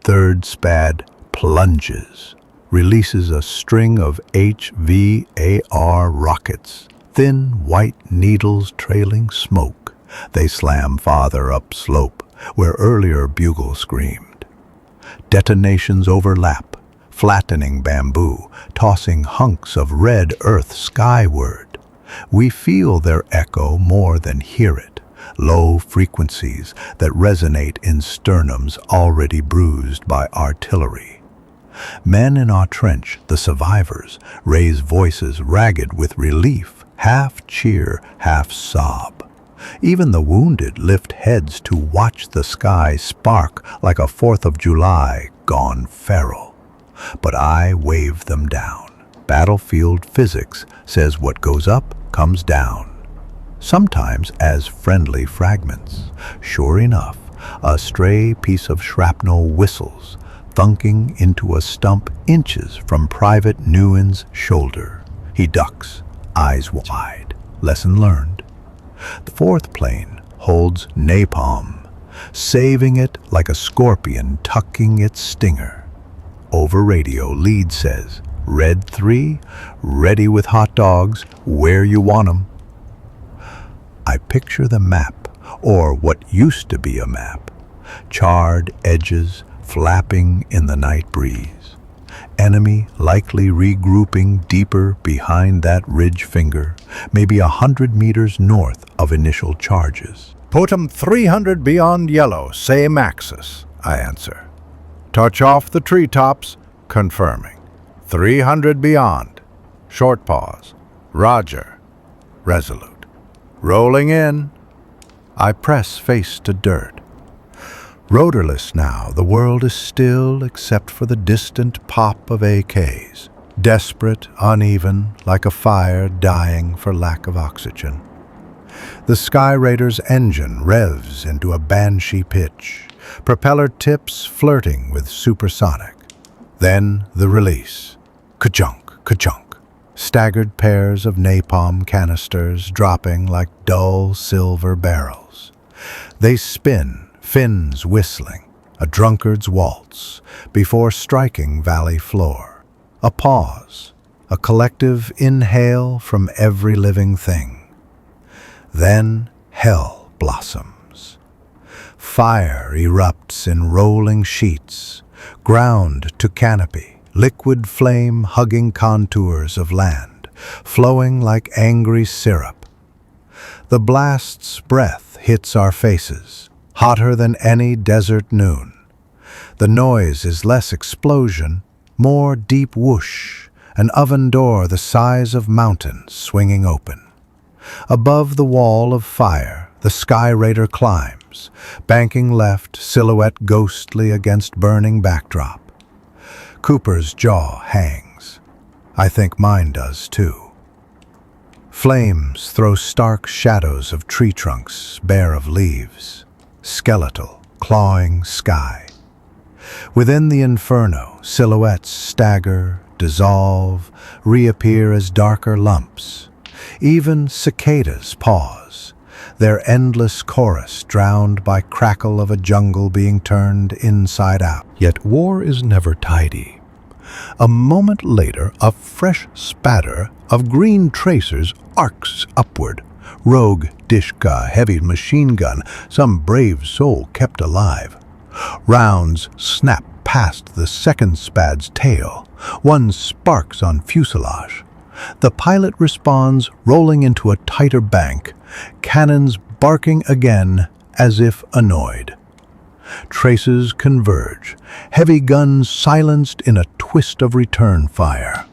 Third SPAD plunges, releases a string of HVAR rockets, thin white needles trailing smoke. They slam farther up slope, where earlier bugle screamed. Detonations overlap, flattening bamboo, tossing hunks of red earth skyward. We feel their echo more than hear it, low frequencies that resonate in sternums already bruised by artillery. Men in our trench, the survivors, raise voices ragged with relief, half cheer, half sob. Even the wounded lift heads to watch the sky spark like a 4th of July gone feral. But I wave them down. Battlefield physics says what goes up comes down, sometimes as friendly fragments. Sure enough, a stray piece of shrapnel whistles, thunking into a stump inches from Private Nguyen's shoulder. He ducks, eyes wide. Lesson learned. The 4th plane holds napalm, saving it like a scorpion tucking its stinger. Over radio, lead says, Red 3, ready with hot dogs, where you want 'em. I picture the map, or what used to be a map, charred edges flapping in the night breeze. Enemy likely regrouping deeper behind that ridge finger, maybe 100 meters north of initial charges. Put 'em 300 beyond yellow, same axis, I answer. Touch off the treetops, confirming. 300 beyond. Short pause. Roger. Resolute. Rolling in. I press face to dirt. Rotorless now, the world is still except for the distant pop of AKs. Desperate, uneven, like a fire dying for lack of oxygen. The Sky Raider's engine revs into a banshee pitch, propeller tips flirting with supersonic. Then the release. Ka-chunk, ka-chunk. Staggered pairs of napalm canisters dropping like dull silver barrels. They spin, fins whistling, a drunkard's waltz, before striking valley floor. A pause, a collective inhale from every living thing. Then hell blossoms. Fire erupts in rolling sheets, ground to canopy, liquid flame hugging contours of land, flowing like angry syrup. The blast's breath hits our faces, hotter than any desert noon. The noise is less explosion, more deep whoosh, an oven door the size of mountains swinging open. Above the wall of fire, the Sky Raider climbs, banking left, silhouette ghostly against burning backdrop. Cooper's jaw hangs. I think mine does too. Flames throw stark shadows of tree trunks bare of leaves, skeletal, clawing sky. Within the inferno, silhouettes stagger, dissolve, reappear as darker lumps. Even cicadas pause, their endless chorus drowned by crackle of a jungle being turned inside out. Yet war is never tidy. A moment later, a fresh spatter of green tracers arcs upward. Rogue Dishka heavy machine gun, some brave soul kept alive. Rounds snap past the second Spad's tail. One sparks on fuselage. The pilot responds, rolling into a tighter bank, cannons barking again as if annoyed. Traces converge, heavy guns silenced in a twist of return fire.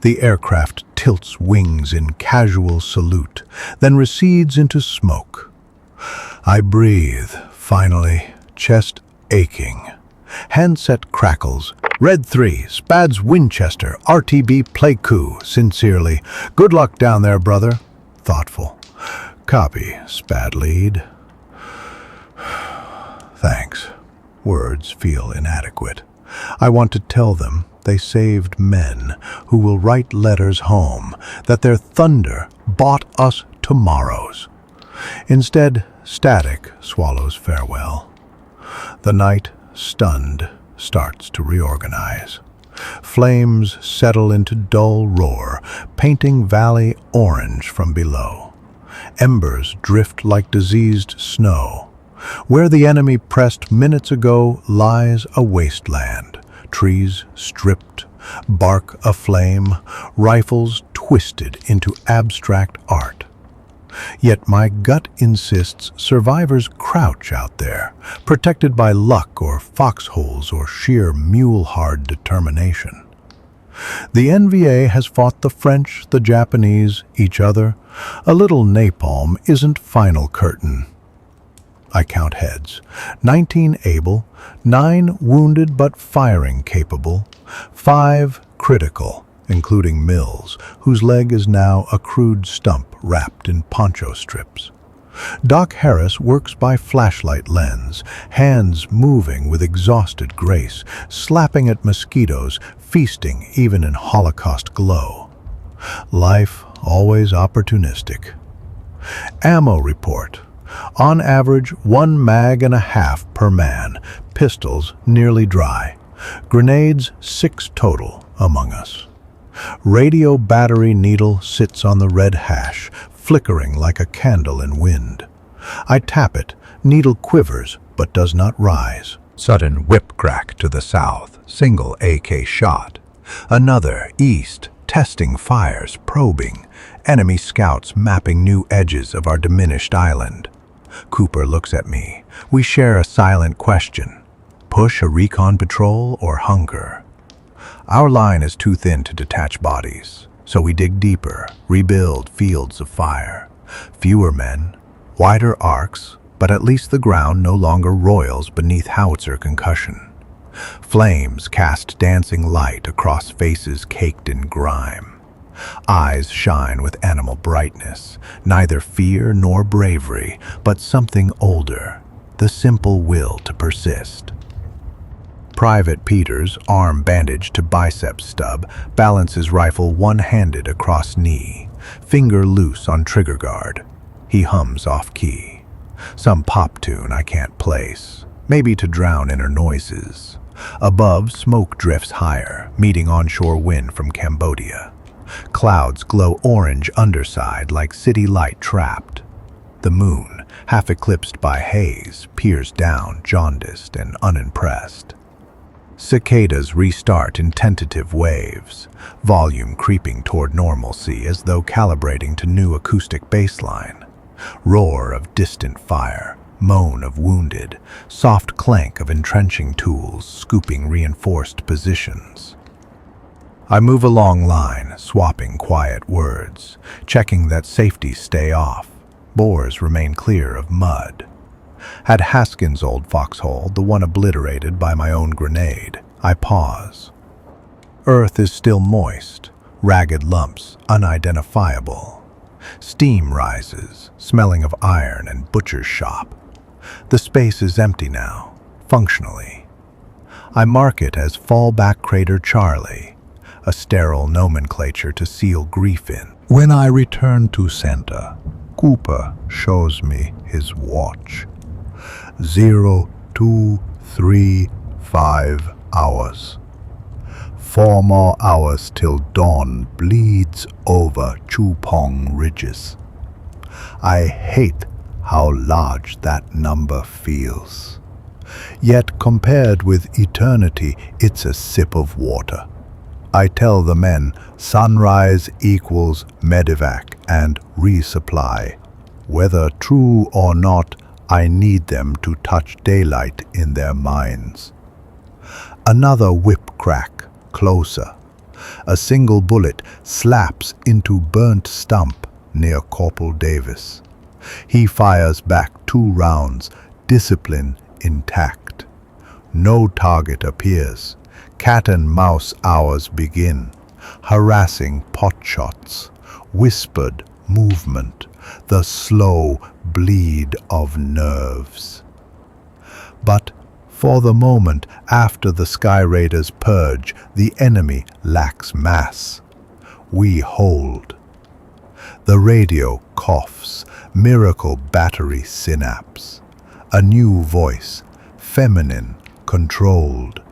The aircraft tilts wings in casual salute, then recedes into smoke. I breathe, finally, chest aching. Handset crackles. Red 3, Spads Winchester, RTB play coup, sincerely. Good luck down there, brother. Thoughtful. Copy, Spad lead. Thanks. Words feel inadequate. I want to tell them they saved men who will write letters home, that their thunder bought us tomorrows. Instead, static swallows farewell. The night, stunned, starts to reorganize. Flames settle into dull roar, painting valley orange from below. Embers drift like diseased snow. Where the enemy pressed minutes ago lies a wasteland. Trees stripped, bark aflame, rifles twisted into abstract art. Yet my gut insists survivors crouch out there, protected by luck or foxholes or sheer mule-hard determination. The NVA has fought the French, the Japanese, each other. A little napalm isn't final curtain. I count heads. 19 able, 9 wounded but firing capable, 5 critical, including Mills, whose leg is now a crude stump wrapped in poncho strips. Doc Harris works by flashlight lens, hands moving with exhausted grace, slapping at mosquitoes, feasting even in Holocaust glow. Life always opportunistic. Ammo report. On average, 1 mag and a half per man. Pistols nearly dry. Grenades 6 total among us. Radio battery needle sits on the red hash, flickering like a candle in wind. I tap it, needle quivers but does not rise. Sudden whip crack to the south, single AK shot. Another east, testing fires, probing. Enemy scouts mapping new edges of our diminished island. Cooper looks at me. We share a silent question. Push a recon patrol or hunger? Our line is too thin to detach bodies, so we dig deeper, rebuild fields of fire. Fewer men, wider arcs, but at least the ground no longer roils beneath howitzer concussion. Flames cast dancing light across faces caked in grime. Eyes shine with animal brightness, neither fear nor bravery, but something older, the simple will to persist. Private Peters, arm bandaged to bicep stub, balances rifle one-handed across knee, finger loose on trigger guard. He hums off-key. Some pop tune I can't place, maybe to drown inner noises. Above, smoke drifts higher, meeting onshore wind from Cambodia. Clouds glow orange underside like city light trapped. The moon, half eclipsed by haze, peers down, jaundiced and unimpressed. Cicadas restart in tentative waves, volume creeping toward normalcy as though calibrating to new acoustic baseline. Roar of distant fire, moan of wounded, soft clank of entrenching tools scooping reinforced positions. I move along line, swapping quiet words, checking that safeties stay off, bores remain clear of mud. At Haskins' old foxhole, the one obliterated by my own grenade, I pause. Earth is still moist, ragged lumps unidentifiable. Steam rises, smelling of iron and butcher's shop. The space is empty now, functionally. I mark it as Fallback Crater Charlie, a sterile nomenclature to seal grief in. When I return to center, Cooper shows me his watch. 0235 hours. 4 more hours till dawn bleeds over Chupong ridges. I hate how large that number feels. Yet compared with eternity, it's a sip of water. I tell the men sunrise equals medevac and resupply. Whether true or not, I need them to touch daylight in their minds. Another whip crack, closer. A single bullet slaps into burnt stump near Corporal Davis. He fires back 2 rounds, discipline intact. No target appears. Cat and mouse hours begin. Harassing pot shots, whispered movement, the slow bleed of nerves. But for the moment after the Sky Raiders purge, the enemy lacks mass. We hold. The radio coughs, miracle battery synapse. A new voice, feminine, controlled.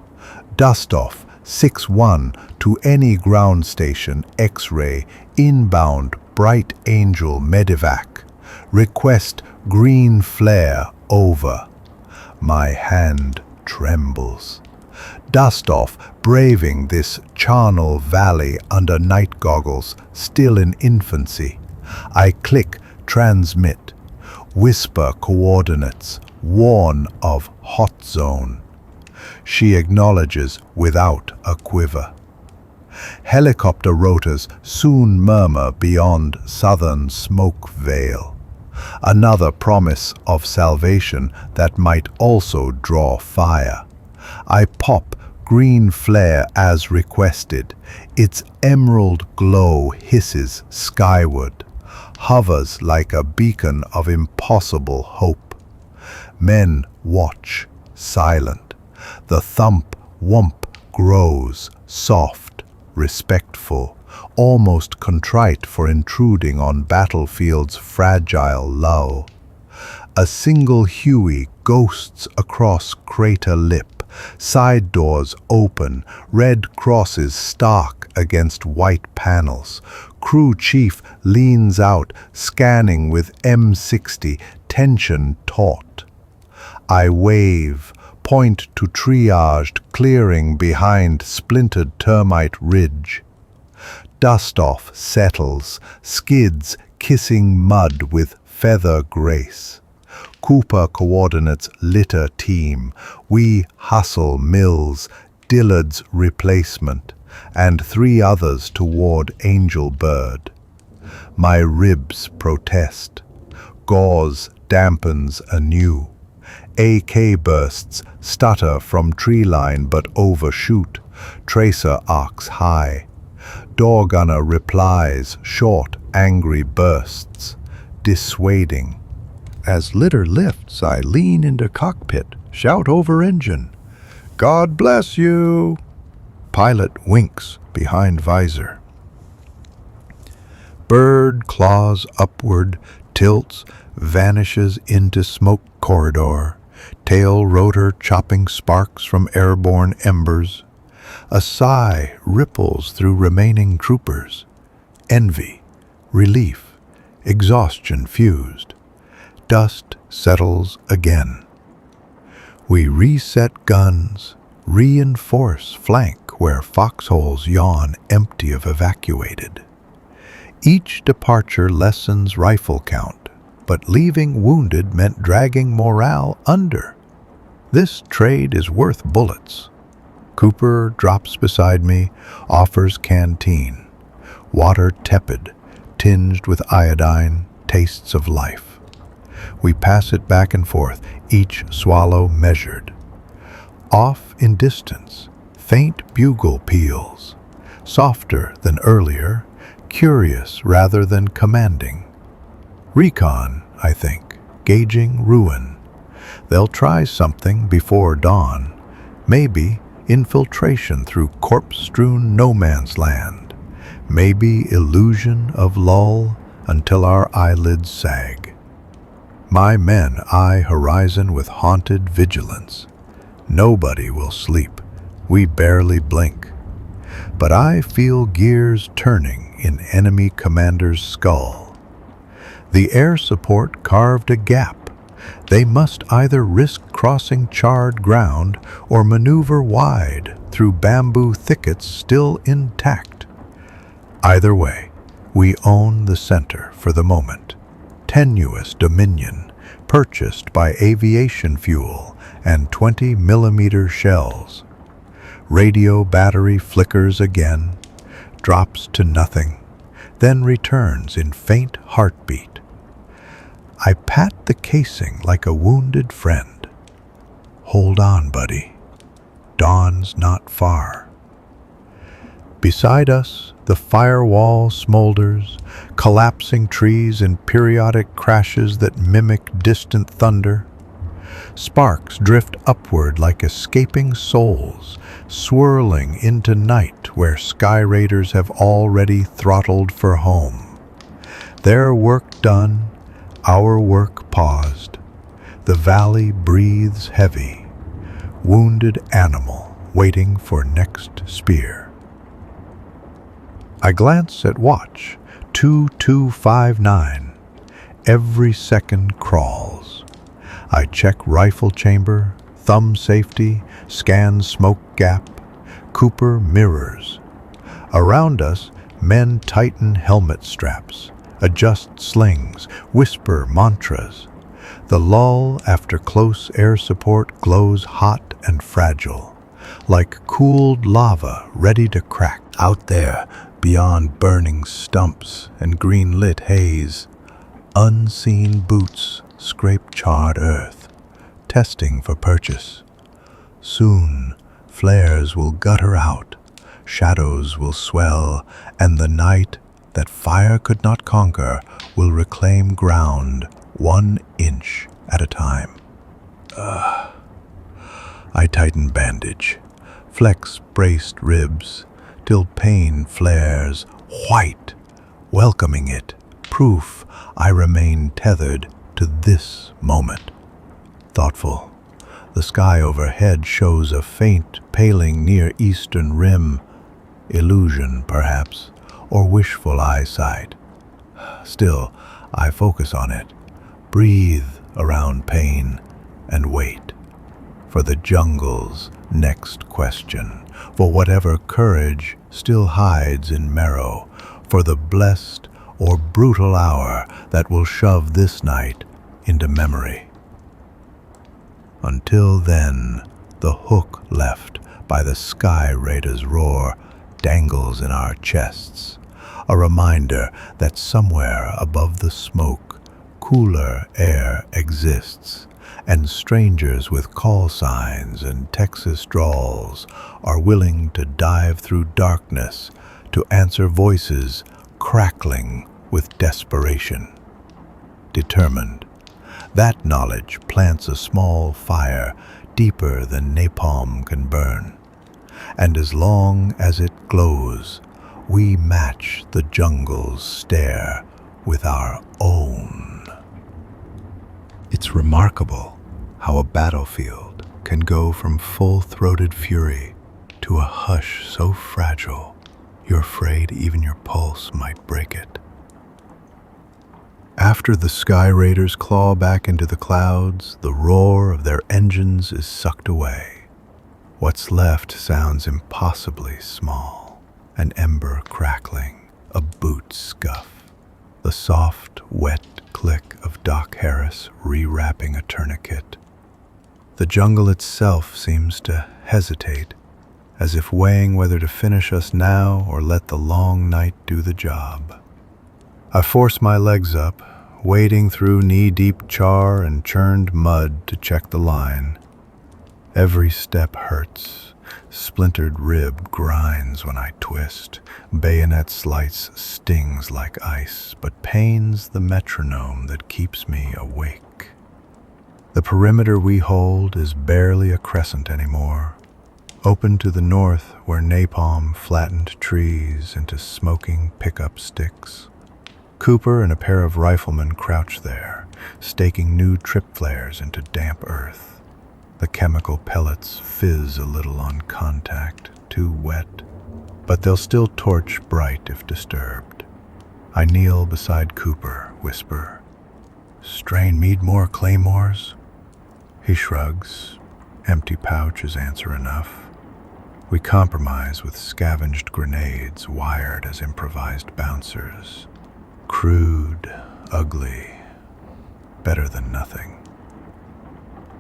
Dust off 6-1 to any ground station X-ray, inbound Bright Angel medevac. Request green flare over. My hand trembles. Dust off braving this charnel valley under night goggles, still in infancy. I click transmit. Whisper coordinates, warn of hot zone. She acknowledges without a quiver. Helicopter rotors soon murmur beyond southern smoke veil. Another promise of salvation that might also draw fire. I pop green flare as requested. Its emerald glow hisses skyward, hovers like a beacon of impossible hope. Men watch, silent. The thump whump grows, soft, respectful, almost contrite for intruding on battlefield's fragile lull. A single Huey ghosts across crater lip, side doors open, red crosses stark against white panels. Crew chief leans out, scanning with M60, tension taut. I wave, point to triaged clearing behind splintered termite ridge. Dust-off settles, skids kissing mud with feather grace. Cooper coordinates litter team. We hustle Mills, Dillard's replacement, and 3 others toward Angel Bird. My ribs protest. Gauze dampens anew. AK bursts stutter from tree line but overshoot. Tracer arcs high. Door gunner replies, short, angry bursts, dissuading. As litter lifts, I lean into cockpit, shout over engine. God bless you! Pilot winks behind visor. Bird claws upward, tilts, vanishes into smoke corridor. Tail rotor chopping sparks from airborne embers. A sigh ripples through remaining troopers. Envy, relief, exhaustion fused. Dust settles again. We reset guns, reinforce flank where foxholes yawn empty of evacuated. Each departure lessens rifle count, but leaving wounded meant dragging morale under. This trade is worth bullets. Cooper drops beside me, offers canteen. Water tepid, tinged with iodine, tastes of life. We pass it back and forth, each swallow measured. Off in distance, faint bugle peals, softer than earlier, curious rather than commanding. Recon, I think, gauging ruin. They'll try something before dawn, maybe infiltration through corpse-strewn no-man's land, maybe illusion of lull until our eyelids sag. My men eye horizon with haunted vigilance. Nobody will sleep. We barely blink. But I feel gears turning in enemy commander's skull. The air support carved a gap. They must either risk crossing charred ground or maneuver wide through bamboo thickets still intact. Either way, we own the center for the moment. Tenuous dominion, purchased by aviation fuel and 20mm shells. Radio battery flickers again, drops to nothing, then returns in faint heartbeat. I pat the casing like a wounded friend. Hold on, buddy. Dawn's not far. Beside us, the firewall smolders, collapsing trees in periodic crashes that mimic distant thunder. Sparks drift upward like escaping souls, swirling into night where sky raiders have already throttled for home. Their work done, our work paused. The valley breathes heavy, wounded animal waiting for next spear. I glance at watch, 2259. Every second crawls. I check rifle chamber, thumb safety, scan smoke gap. Cooper mirrors. Around us, men tighten helmet straps, adjust slings, whisper mantras. The lull after close air support glows hot and fragile, like cooled lava ready to crack. Out there, beyond burning stumps and green-lit haze, unseen boots scrape charred earth, testing for purchase. Soon, flares will gutter out, shadows will swell, and the night that fire could not conquer will reclaim ground 1 inch at a time. I tighten bandage, flex braced ribs, till pain flares white, welcoming it, proof I remain tethered to this moment. Thoughtful, the sky overhead shows a faint paling near eastern rim, illusion perhaps, or wishful eyesight. Still, I focus on it, breathe around pain, and wait for the jungle's next question, for whatever courage still hides in marrow, for the blessed or brutal hour that will shove this night into memory. Until then, the hook left by the sky raider's roar dangles in our chests, a reminder that somewhere above the smoke, cooler air exists, and strangers with call signs and Texas drawls are willing to dive through darkness to answer voices crackling with desperation. Determined, that knowledge plants a small fire deeper than napalm can burn, and as long as it glows, we match the jungle's stare with our own. It's remarkable how a battlefield can go from full-throated fury to a hush so fragile you're afraid even your pulse might break it. After the sky raiders claw back into the clouds, the roar of their engines is sucked away. What's left sounds impossibly small. An ember crackling, a boot scuff, the soft, wet click of Doc Harris rewrapping a tourniquet. The jungle itself seems to hesitate, as if weighing whether to finish us now or let the long night do the job. I force my legs up, wading through knee-deep char and churned mud to check the line. Every step hurts. Splintered rib grinds when I twist. Bayonet slice stings like ice, but pain's the metronome that keeps me awake. The perimeter we hold is barely a crescent anymore. Open to the north where napalm flattened trees into smoking pickup sticks. Cooper and a pair of riflemen crouch there, staking new trip flares into damp earth. The chemical pellets fizz a little on contact, too wet, but they'll still torch bright if disturbed. I kneel beside Cooper, whisper, "Strain need more claymores?" He shrugs. Empty pouch is answer enough. We compromise with scavenged grenades wired as improvised bouncers. Crude, ugly, better than nothing.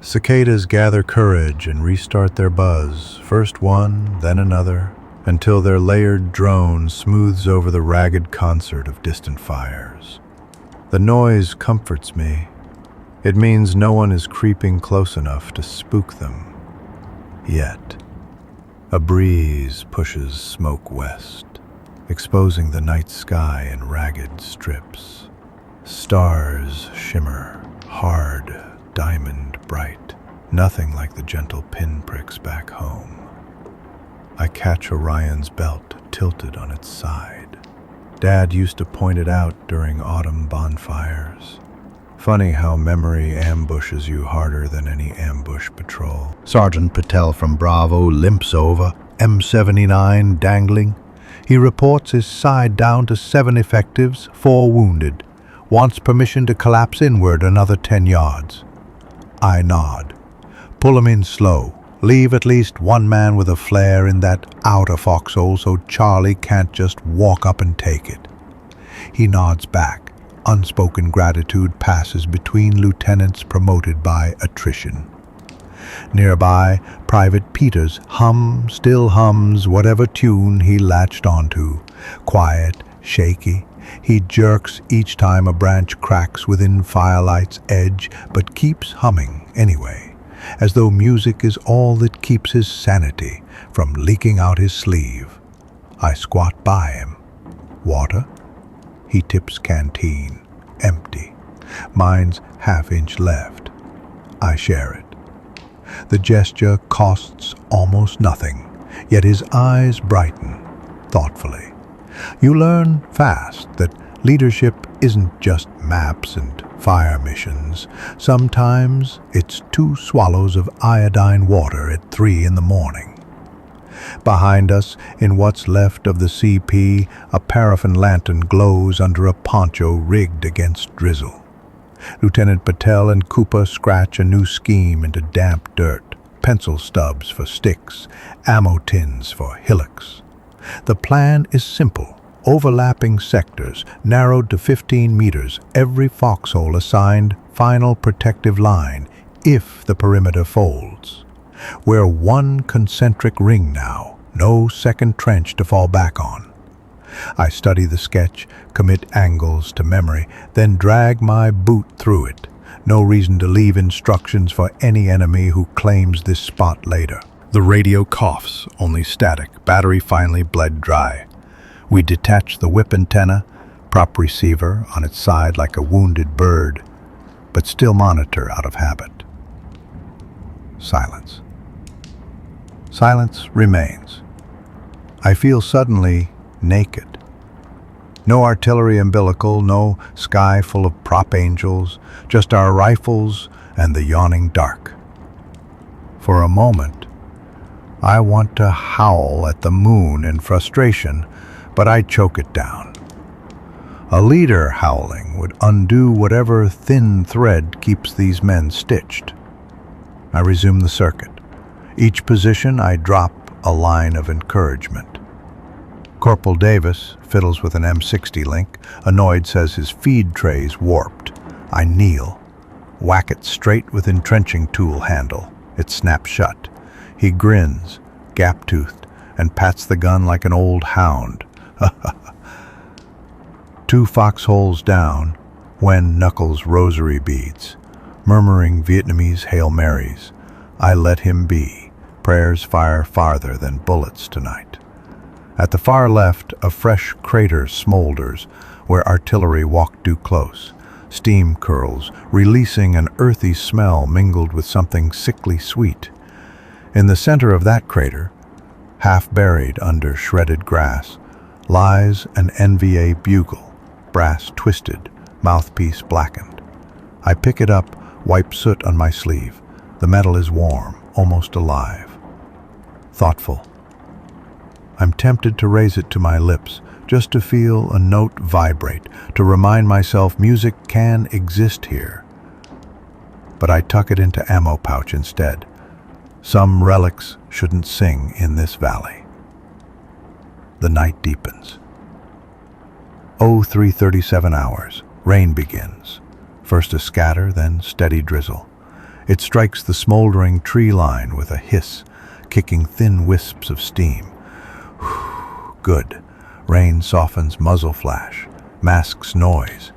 Cicadas gather courage and restart their buzz, first one, then another, until their layered drone smooths over the ragged concert of distant fires. The noise comforts me. It means no one is creeping close enough to spook them. Yet. A breeze pushes smoke west, exposing the night sky in ragged strips. Stars shimmer, hard, diamond bright, nothing like the gentle pinpricks back home. I catch Orion's belt tilted on its side. Dad used to point it out during autumn bonfires. Funny how memory ambushes you harder than any ambush patrol. Sergeant Patel from Bravo limps over, M79 dangling. He reports his side down to 7 effectives, 4 wounded. Wants permission to collapse inward another 10 yards. I nod. Pull him in slow. Leave at least one man with a flare in that outer foxhole so Charlie can't just walk up and take it. He nods back. Unspoken gratitude passes between lieutenants promoted by attrition. Nearby, Private Peters still hums whatever tune he latched onto. Quiet, shaky. He jerks each time a branch cracks within firelight's edge, but keeps humming anyway, as though music is all that keeps his sanity from leaking out his sleeve. I squat by him. Water? He tips canteen. Empty. Mine's half-inch left. I share it. The gesture costs almost nothing, yet his eyes brighten, thoughtfully. You learn fast that leadership isn't just maps and fire missions. Sometimes it's 2 swallows of iodine water at 3 in the morning. Behind us, in what's left of the CP, a paraffin lantern glows under a poncho rigged against drizzle. Lieutenant Patel and Cooper scratch a new scheme into damp dirt, pencil stubs for sticks, ammo tins for hillocks. The plan is simple. Overlapping sectors, narrowed to 15 meters, every foxhole assigned final protective line, if the perimeter folds. We're one concentric ring now, no second trench to fall back on. I study the sketch, commit angles to memory, then drag my boot through it. No reason to leave instructions for any enemy who claims this spot later. The radio coughs, only static, battery finally bled dry. We detach the whip antenna, prop receiver on its side like a wounded bird, but still monitor out of habit. Silence. Silence remains. I feel suddenly naked. No artillery umbilical, no sky full of prop angels, just our rifles and the yawning dark. For a moment, I want to howl at the moon in frustration, but I choke it down. A leader howling would undo whatever thin thread keeps these men stitched. I resume the circuit. Each position I drop a line of encouragement. Corporal Davis fiddles with an M60 link, annoyed says his feed tray's warped. I kneel, whack it straight with entrenching tool handle. It snaps shut. He grins, gap-toothed, and pats the gun like an old hound. 2 foxholes down, Wen knuckles rosary beads, murmuring Vietnamese Hail Marys. I let him be. Prayers fire farther than bullets tonight. At the far left, a fresh crater smolders where artillery walked too close. Steam curls, releasing an earthy smell mingled with something sickly sweet. In the center of that crater, half buried under shredded grass, lies an NVA bugle, brass twisted, mouthpiece blackened. I pick it up, wipe soot on my sleeve. The metal is warm, almost alive. Thoughtful. I'm tempted to raise it to my lips, just to feel a note vibrate, to remind myself music can exist here. But I tuck it into ammo pouch instead. Some relics shouldn't sing in this valley. The night deepens. 03:37 hours. Rain begins. First a scatter, then steady drizzle. It strikes the smoldering tree line with a hiss, kicking thin wisps of steam. Good. Rain softens muzzle flash, masks noise.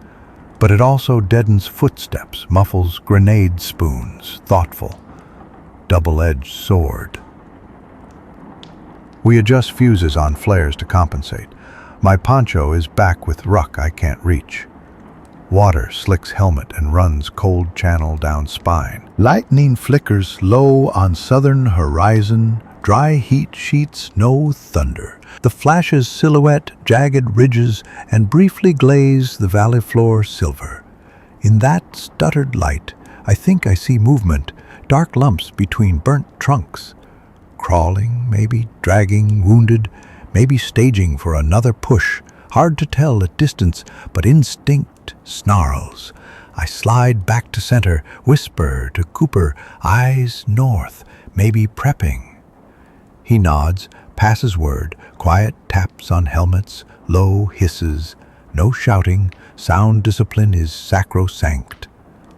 But it also deadens footsteps, muffles grenade spoons, thoughtful. Double-edged sword. We adjust fuses on flares to compensate. My poncho is back with ruck I can't reach. Water slicks helmet and runs cold channel down spine. Lightning flickers low on southern horizon. Dry heat sheets no thunder. The flashes silhouette jagged ridges and briefly glaze the valley floor silver. In that stuttered light, I think I see movement, dark lumps between burnt trunks. Crawling, maybe dragging, wounded, maybe staging for another push. Hard to tell at distance, but instinct snarls. I slide back to center, whisper to Cooper, eyes north, maybe prepping. He nods, passes word, quiet taps on helmets, low hisses. No shouting, sound discipline is sacrosanct.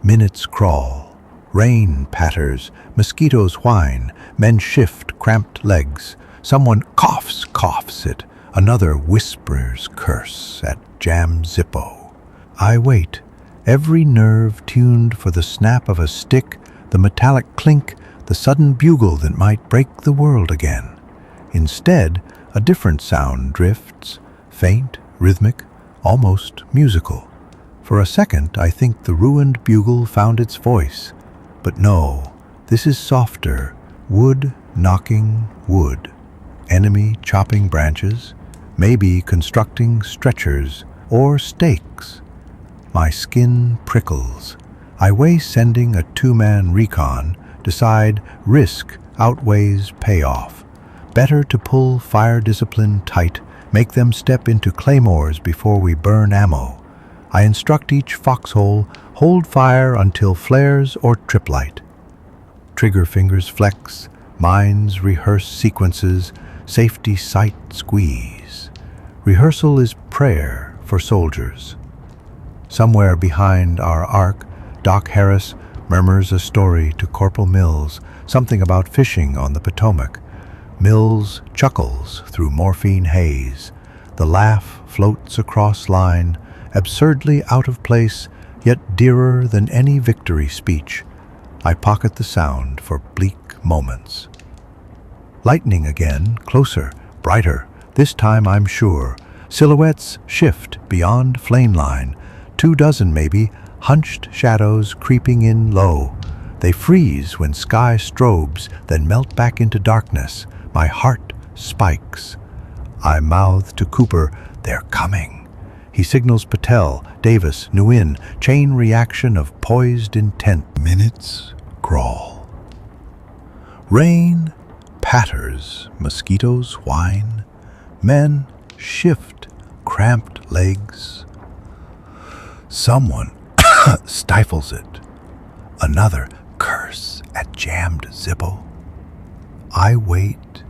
Minutes crawl. Rain patters, mosquitoes whine, men shift cramped legs. Someone coughs it. Another whispers curse at Jam Zippo. I wait, every nerve tuned for the snap of a stick, the metallic clink, the sudden bugle that might break the world again. Instead, a different sound drifts, faint, rhythmic, almost musical. For a second, I think the ruined bugle found its voice. But no, this is softer, wood knocking wood. Enemy chopping branches, maybe constructing stretchers or stakes. My skin prickles. I weigh sending a 2-man recon, decide risk outweighs payoff. Better to pull fire discipline tight, make them step into claymores before we burn ammo. I instruct each foxhole, hold fire until flares or triplight. Trigger fingers flex, minds rehearse sequences, safety sight squeeze. Rehearsal is prayer for soldiers. Somewhere behind our arc, Doc Harris murmurs a story to Corporal Mills, something about fishing on the Potomac. Mills chuckles through morphine haze. The laugh floats across line, absurdly out of place, yet dearer than any victory speech. I pocket the sound for bleak moments. Lightning again, closer, brighter. This time I'm sure. Silhouettes shift beyond flame line. 24 maybe, hunched shadows creeping in low. They freeze when sky strobes, then melt back into darkness. My heart spikes. I mouth to Cooper, "They're coming." He signals Patel, Davis, Nguyen, chain reaction of poised intent. Minutes crawl. Rain patters, mosquitoes whine, men shift cramped legs. Someone stifles it. Another curse at jammed Zippo. I wait,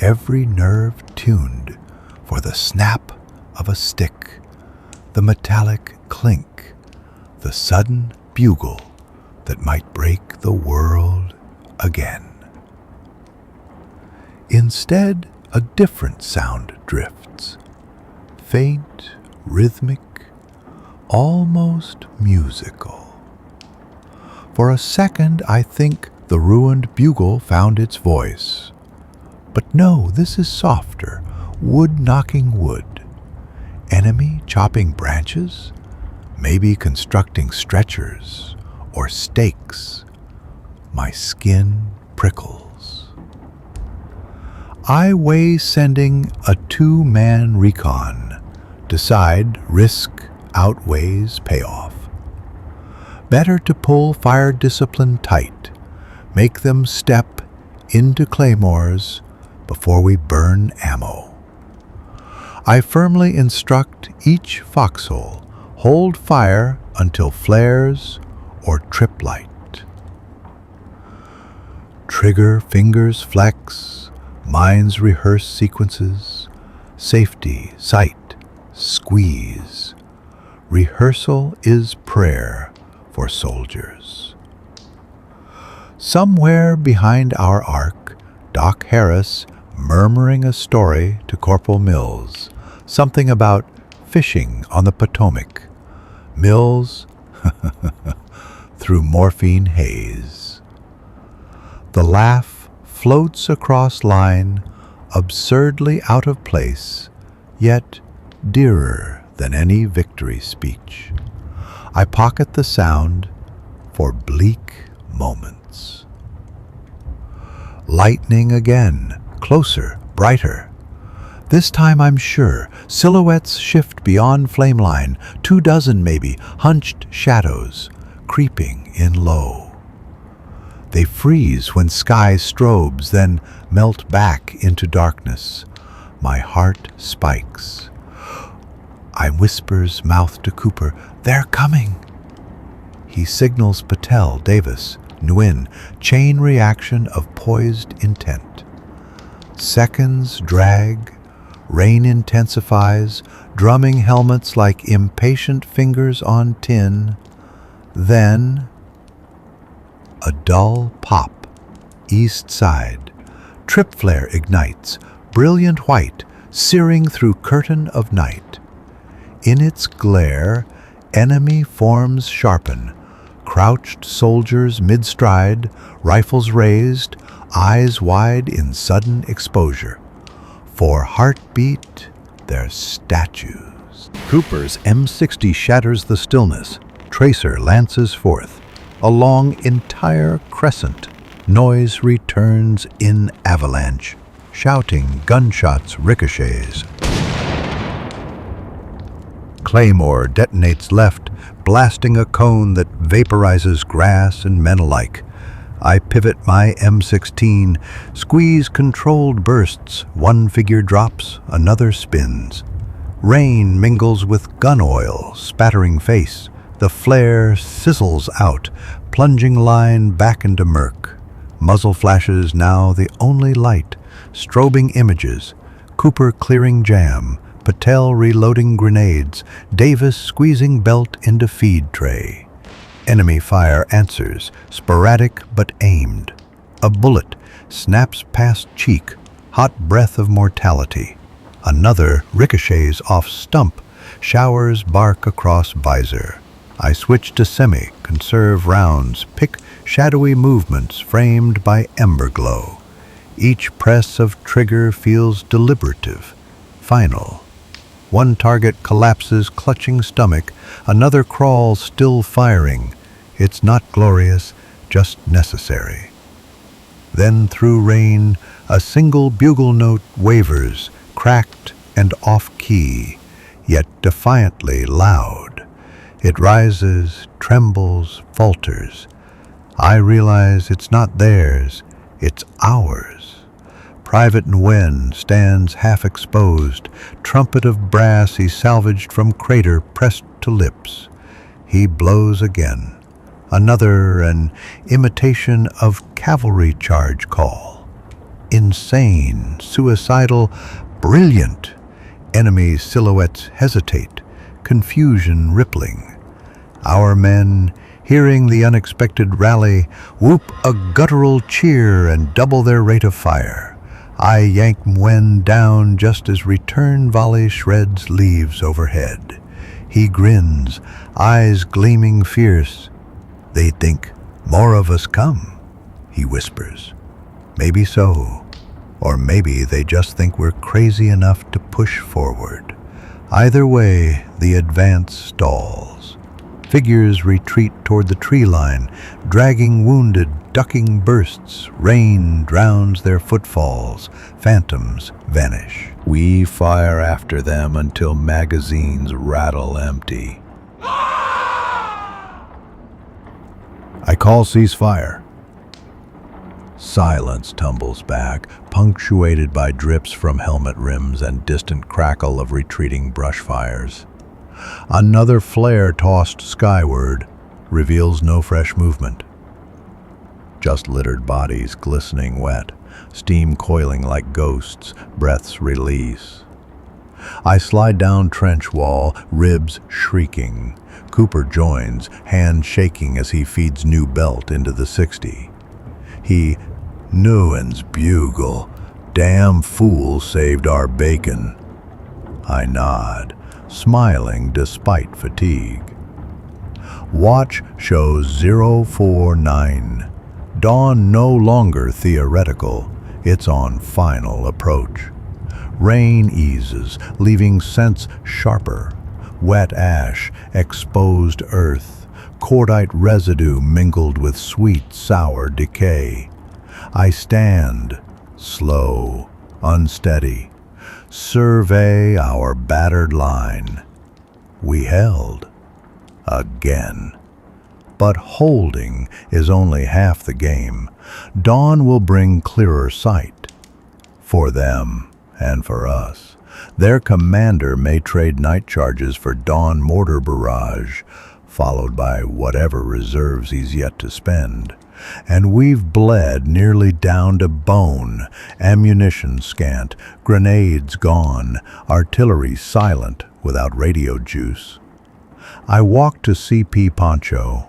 every nerve tuned for the snap of a stick, the metallic clink, the sudden bugle that might break the world again. Instead, a different sound drifts, faint, rhythmic, almost musical. For a second, I think the ruined bugle found its voice. But no, this is softer, wood knocking wood. Enemy chopping branches, maybe constructing stretchers or stakes. My skin prickles. I weigh sending a 2-man recon. Decide risk outweighs payoff. Better to pull fire discipline tight, make them step into claymores before we burn ammo. I firmly instruct each foxhole, hold fire until flares or trip light. Trigger fingers flex, minds rehearse sequences, safety, sight, squeeze. Rehearsal is prayer for soldiers. Somewhere behind our arc, Doc Harris murmuring a story to Corporal Mills, something about fishing on the Potomac. Mills through morphine haze. The laugh floats across line, absurdly out of place, yet dearer than any victory speech. I pocket the sound for bleak moments. Lightning again, closer, brighter. This time I'm sure, silhouettes shift beyond flame line, 24 maybe, hunched shadows, creeping in low. They freeze when sky strobes, then melt back into darkness. My heart spikes. I whispers mouth to Cooper, "They're coming." He signals Patel, Davis, Nguyen, chain reaction of poised intent. Seconds drag, rain intensifies, drumming helmets like impatient fingers on tin. Then, a dull pop, east side. Trip flare ignites, brilliant white, searing through curtain of night. In its glare, enemy forms sharpen, crouched soldiers mid-stride, rifles raised, eyes wide in sudden exposure. For heartbeat, they're statues. Cooper's M60 shatters the stillness. Tracer lances forth. Along entire crescent, noise returns in avalanche. Shouting, gunshots, ricochets. Claymore detonates left, blasting a cone that vaporizes grass and men alike. I pivot my M16, squeeze controlled bursts. One figure drops, another spins. Rain mingles with gun oil, spattering face. The flare sizzles out, plunging line back into murk. Muzzle flashes now the only light, strobing images. Cooper clearing jam, Patel reloading grenades, Davis squeezing belt into feed tray. Enemy fire answers, sporadic but aimed. A bullet snaps past cheek, hot breath of mortality. Another ricochets off stump, showers bark across visor. I switch to semi, conserve rounds, pick shadowy movements framed by ember glow. Each press of trigger feels deliberative, final. One target collapses, clutching stomach. Another crawls, still firing. It's not glorious, just necessary. Then through rain, a single bugle note wavers, cracked and off-key, yet defiantly loud. It rises, trembles, falters. I realize it's not theirs, it's ours. Private Nguyen stands half-exposed, trumpet of brass he salvaged from crater pressed to lips. He blows again. Another, an imitation of cavalry charge call. Insane, suicidal, brilliant. Enemy silhouettes hesitate, confusion rippling. Our men, hearing the unexpected rally, whoop a guttural cheer and double their rate of fire. I yank Mwen down just as return volley shreds leaves overhead. He grins, eyes gleaming fierce. "They think more of us come," he whispers. Maybe so, or maybe they just think we're crazy enough to push forward. Either way, the advance stalls. Figures retreat toward the tree line, dragging wounded, ducking bursts. Rain drowns their footfalls. Phantoms vanish. We fire after them until magazines rattle empty. I call ceasefire. Silence tumbles back, punctuated by drips from helmet rims and distant crackle of retreating brush fires. Another flare tossed skyward reveals no fresh movement. Just littered bodies glistening wet, steam coiling like ghosts, breaths release. I slide down trench wall, ribs shrieking. Cooper joins, hand shaking as he feeds new belt into the 60. He, Nguyen's bugle. Damn fool saved our bacon. I nod, smiling despite fatigue. Watch shows 049. Dawn no longer theoretical, it's on final approach. Rain eases, leaving scents sharper. Wet ash, exposed earth, cordite residue mingled with sweet, sour decay. I stand, slow, unsteady, survey our battered line. We held, again. But holding is only half the game. Dawn will bring clearer sight. For them and for us. Their commander may trade night charges for dawn mortar barrage, followed by whatever reserves he's yet to spend. And we've bled nearly down to bone, ammunition scant, grenades gone, artillery silent without radio juice. I walk to CP Poncho,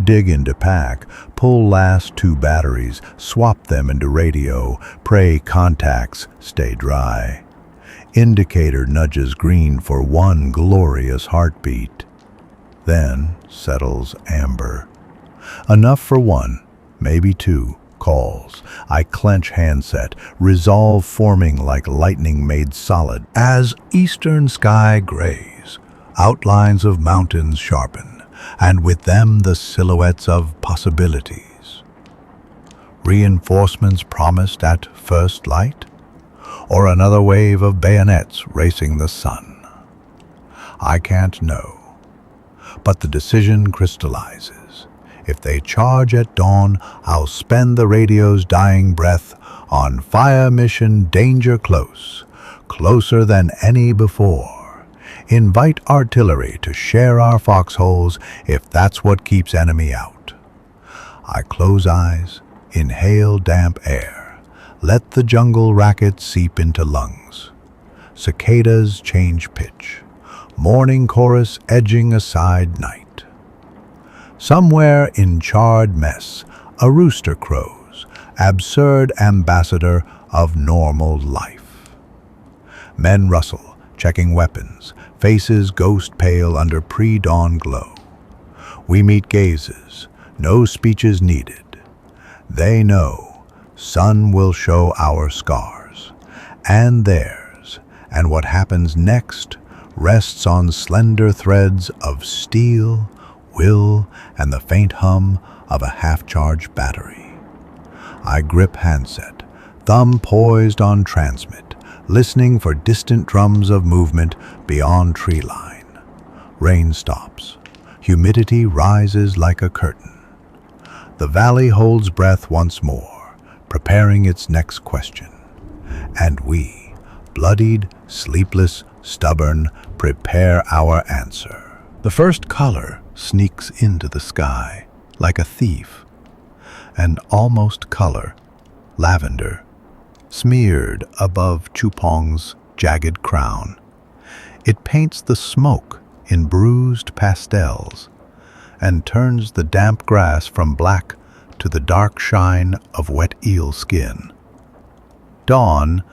dig into pack, pull last 2 batteries, swap them into radio, pray contacts stay dry. Indicator nudges green for 1 glorious heartbeat. Then settles amber. Enough for 1, maybe 2, calls. I clench handset, resolve forming like lightning made solid. As eastern sky grays, outlines of mountains sharpen, and with them the silhouettes of possibilities. Reinforcements promised at first light? Or another wave of bayonets racing the sun? I can't know. But the decision crystallizes. If they charge at dawn, I'll spend the radio's dying breath on fire mission danger close, closer than any before. Invite artillery to share our foxholes if that's what keeps enemy out. I close eyes, inhale damp air. Let the jungle racket seep into lungs. Cicadas change pitch. Morning chorus edging aside night. Somewhere in charred mess, a rooster crows, absurd ambassador of normal life. Men rustle, checking weapons, faces ghost pale under pre-dawn glow. We meet gazes, no speeches needed. They know. Sun will show our scars, and theirs, and what happens next rests on slender threads of steel, will, and the faint hum of a half-charged battery. I grip handset, thumb poised on transmit, listening for distant drums of movement beyond tree line. Rain stops. Humidity rises like a curtain. The valley holds breath once more, preparing its next question. And we, bloodied, sleepless, stubborn, prepare our answer. The first color sneaks into the sky like a thief. An almost color, lavender, smeared above Chupong's jagged crown. It paints the smoke in bruised pastels, and turns the damp grass from black to the dark shine of wet eel skin. Dawn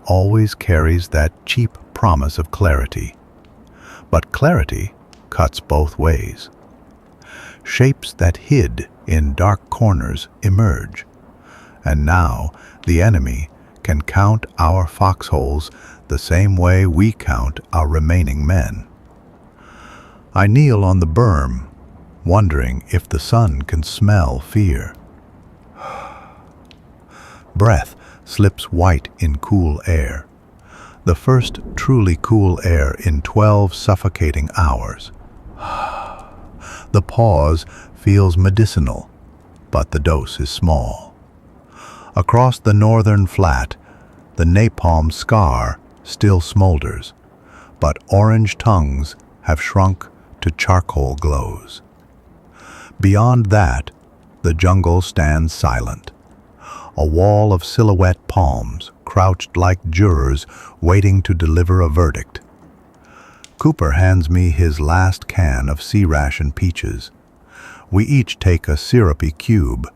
always carries that cheap promise of clarity, but clarity cuts both ways. Shapes that hid in dark corners emerge, and now the enemy can count our foxholes the same way we count our remaining men. I kneel on the berm, wondering if the sun can smell fear. Breath slips white in cool air, the first truly cool air in 12 suffocating hours. The pause feels medicinal, but the dose is small. Across the northern flat, the napalm scar still smolders, but orange tongues have shrunk to charcoal glows. Beyond that, the jungle stands silent, a wall of silhouette palms crouched like jurors waiting to deliver a verdict. Cooper hands me his last can of sea ration peaches. We each take a syrupy cube,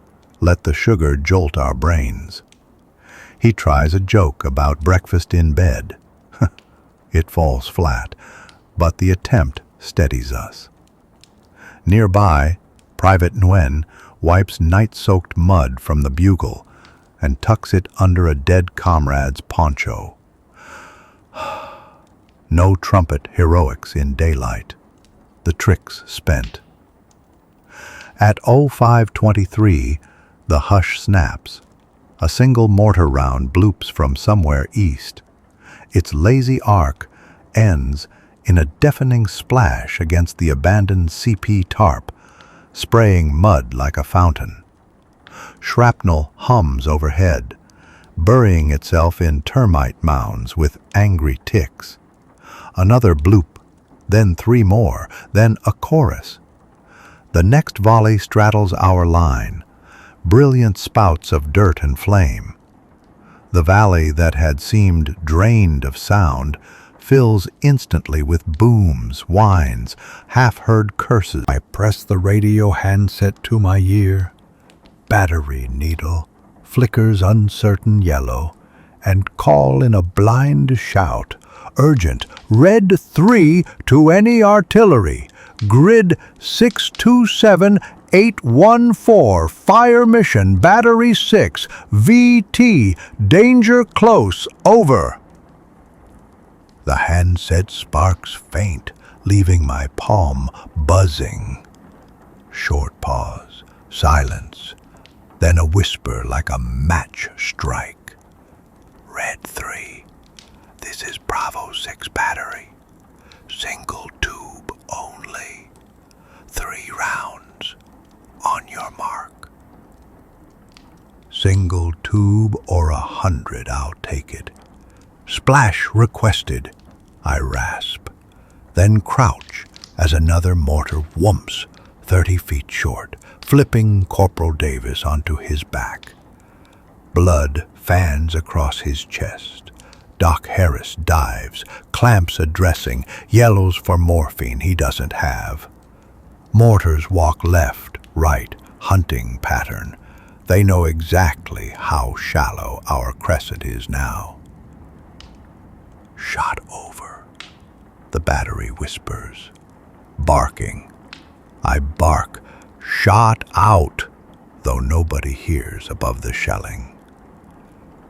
let the sugar jolt our brains. He tries a joke about breakfast in bed. It falls flat, but the attempt steadies us. Nearby, Private Nguyen wipes night-soaked mud from the bugle and tucks it under a dead comrade's poncho. No trumpet heroics in daylight. The trick's spent. At 05:23, the hush snaps. A single mortar round bloops from somewhere east. Its lazy arc ends in a deafening splash against the abandoned CP tarp, spraying mud like a fountain. Shrapnel hums overhead, burying itself in termite mounds with angry ticks. Another bloop, then 3 more, then a chorus. The next volley straddles our line, brilliant spouts of dirt and flame. The valley that had seemed drained of sound fills instantly with booms, whines, half-heard curses. I press the radio handset to my ear. Battery needle flickers uncertain yellow, and call in a blind shout. Urgent, Red 3 to any artillery. Grid 627814, fire mission, Battery 6, VT, danger close, over. The handset sparks faint, leaving my palm buzzing. Short pause, silence, then a whisper like a match strike. Red 3, this is Bravo 6 battery. Single tube only. 3 rounds. On your mark. Single tube or 100, I'll take it. Splash requested, I rasp. Then crouch as another mortar whumps 30 feet short, flipping Corporal Davis onto his back. Blood fans across his chest. Doc Harris dives, clamps a dressing, yellows for morphine he doesn't have. Mortars walk left, right, hunting pattern. They know exactly how shallow our crescent is now. Shot over, the battery whispers. Barking. I bark, shot out, though nobody hears above the shelling.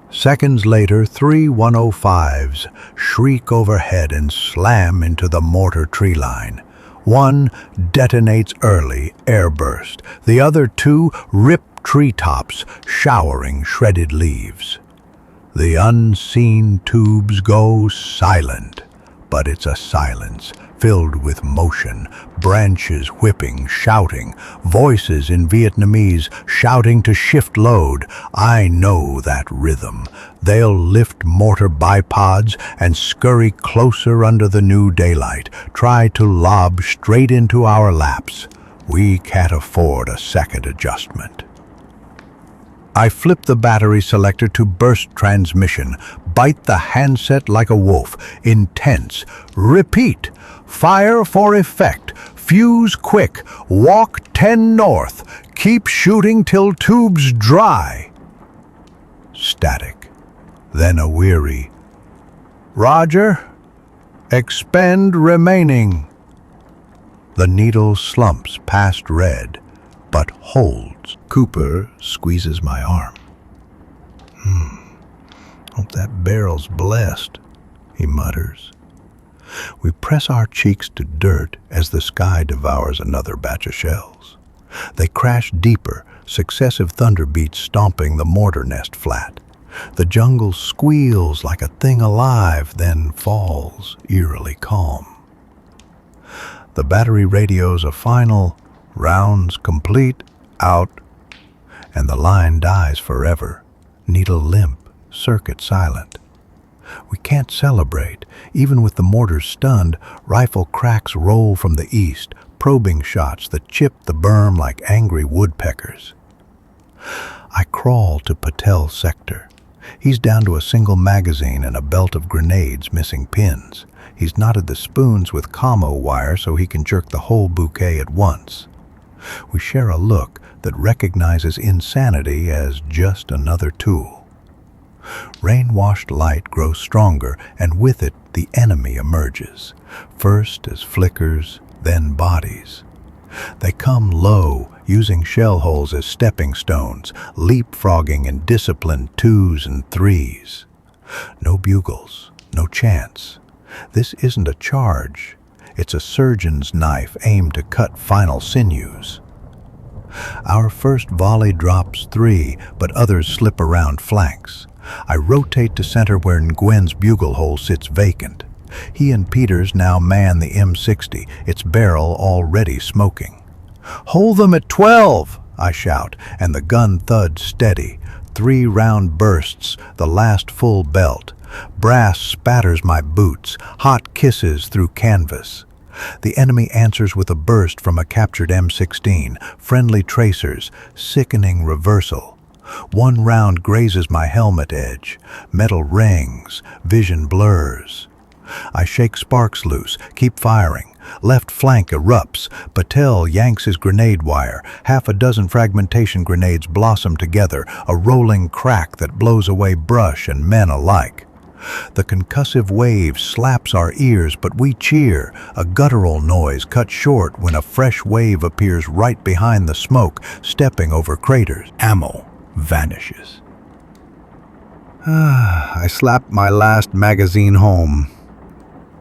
Seconds later, 3 105s shriek overhead and slam into the mortar tree line. One detonates early, airburst. The other 2 rip treetops, showering shredded leaves. The unseen tubes go silent, but it's a silence filled with motion, branches whipping, shouting, voices in Vietnamese shouting to shift load. I know that rhythm. They'll lift mortar bipods and scurry closer under the new daylight, try to lob straight into our laps. We can't afford a second adjustment. I flip the battery selector to burst transmission, bite the handset like a wolf, intense. Repeat. Fire for effect. Fuse quick. Walk 10 north. Keep shooting till tubes dry. Static. Then a weary. Roger. Expend remaining. The needle slumps past red, but holds. Cooper squeezes my arm. Hope that barrel's blessed, he mutters. We press our cheeks to dirt as the sky devours another batch of shells. They crash deeper, successive thunder beats stomping the mortar nest flat. The jungle squeals like a thing alive, then falls, eerily calm. The battery radios a final, rounds complete, out, and the line dies forever, needle limp, circuit silent. We can't celebrate. Even with the mortars stunned, rifle cracks roll from the east, probing shots that chip the berm like angry woodpeckers. I crawl to Patel's sector. He's down to a single magazine and a belt of grenades missing pins. He's knotted the spoons with commo wire so he can jerk the whole bouquet at once. We share a look that recognizes insanity as just another tool. Rain-washed light grows stronger, and with it the enemy emerges, first as flickers, then bodies. They come low, using shell holes as stepping stones, leapfrogging in disciplined 2s and 3s. No bugles, no chance. This isn't a charge. It's a surgeon's knife aimed to cut final sinews. Our first volley drops 3, but others slip around flanks. I rotate to center where Nguyen's bugle hole sits vacant. He and Peters now man the M60, its barrel already smoking. "Hold them at 12!" I shout, and the gun thuds steady. 3-round bursts, the last full belt. Brass spatters my boots, hot kisses through canvas. The enemy answers with a burst from a captured M16, friendly tracers, sickening reversal. 1 round grazes my helmet edge. Metal rings, vision blurs. I shake sparks loose, keep firing. Left flank erupts. Patel yanks his grenade wire. 6 fragmentation grenades blossom together, a rolling crack that blows away brush and men alike. The concussive wave slaps our ears, but we cheer, a guttural noise cut short when a fresh wave appears right behind the smoke, stepping over craters. Ammo vanishes. I slap my last magazine home.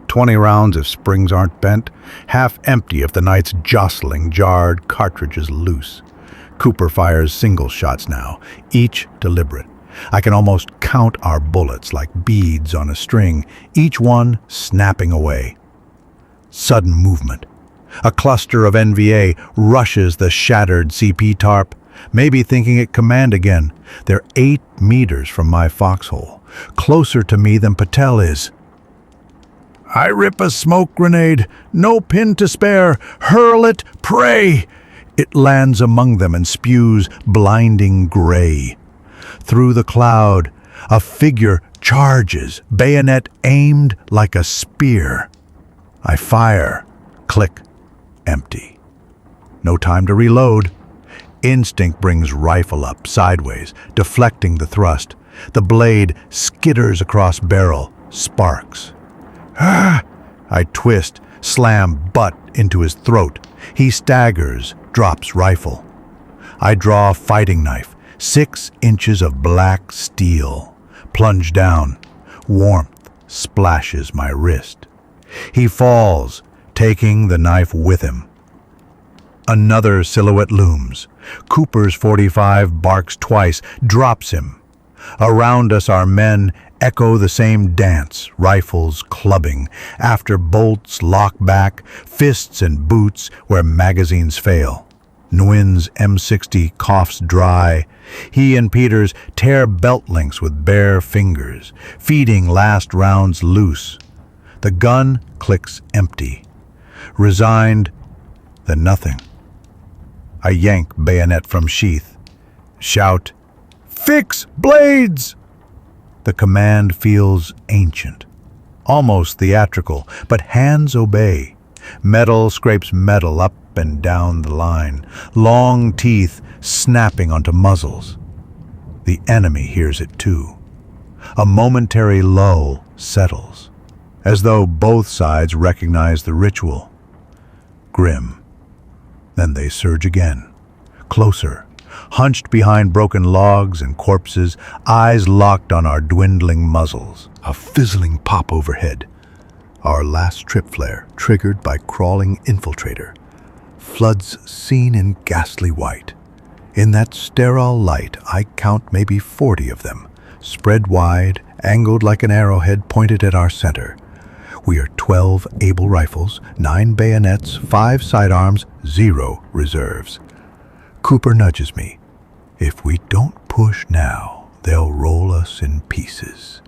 20 rounds if springs aren't bent, half empty if the night's jostling, jarred cartridges loose. Cooper fires single shots now, each deliberate. I can almost count our bullets like beads on a string, each one snapping away. Sudden movement. A cluster of NVA rushes the shattered CP tarp, maybe thinking it command again. They're 8 meters from my foxhole, closer to me than Patel is. I rip a smoke grenade, no pin to spare, hurl it, pray! It lands among them and spews blinding gray. Through the cloud, a figure charges, bayonet aimed like a spear. I fire, click, empty. No time to reload. Instinct brings rifle up, sideways, deflecting the thrust. The blade skitters across barrel, sparks. I twist, slam butt into his throat. He staggers, drops rifle. I draw fighting knife. 6 inches of black steel. Plunge down. Warmth splashes my wrist. He falls, taking the knife with him. Another silhouette looms. Cooper's 45 barks twice, drops him. Around us our men echo the same dance, rifles clubbing. After bolts lock back, fists and boots where magazines fail. Nguyen's M60 coughs dry. He and Peters tear belt links with bare fingers, feeding last rounds loose. The gun clicks empty. Resigned, then nothing. I yank bayonet from sheath. Shout, Fix blades! The command feels ancient, almost theatrical, but hands obey. Metal scrapes metal up and down the line, long teeth snapping onto muzzles. The enemy hears it too. A momentary lull settles, as though both sides recognize the ritual. Grim. Then they surge again, closer, hunched behind broken logs and corpses, eyes locked on our dwindling muzzles. A fizzling pop overhead. Our last trip flare, triggered by crawling infiltrator. Floods seen in ghastly white. In that sterile light, I count maybe 40 of them, spread wide, angled like an arrowhead pointed at our center. We are 12 able rifles, 9 bayonets, 5 sidearms, 0 reserves. Cooper nudges me. If we don't push now, they'll roll us in pieces.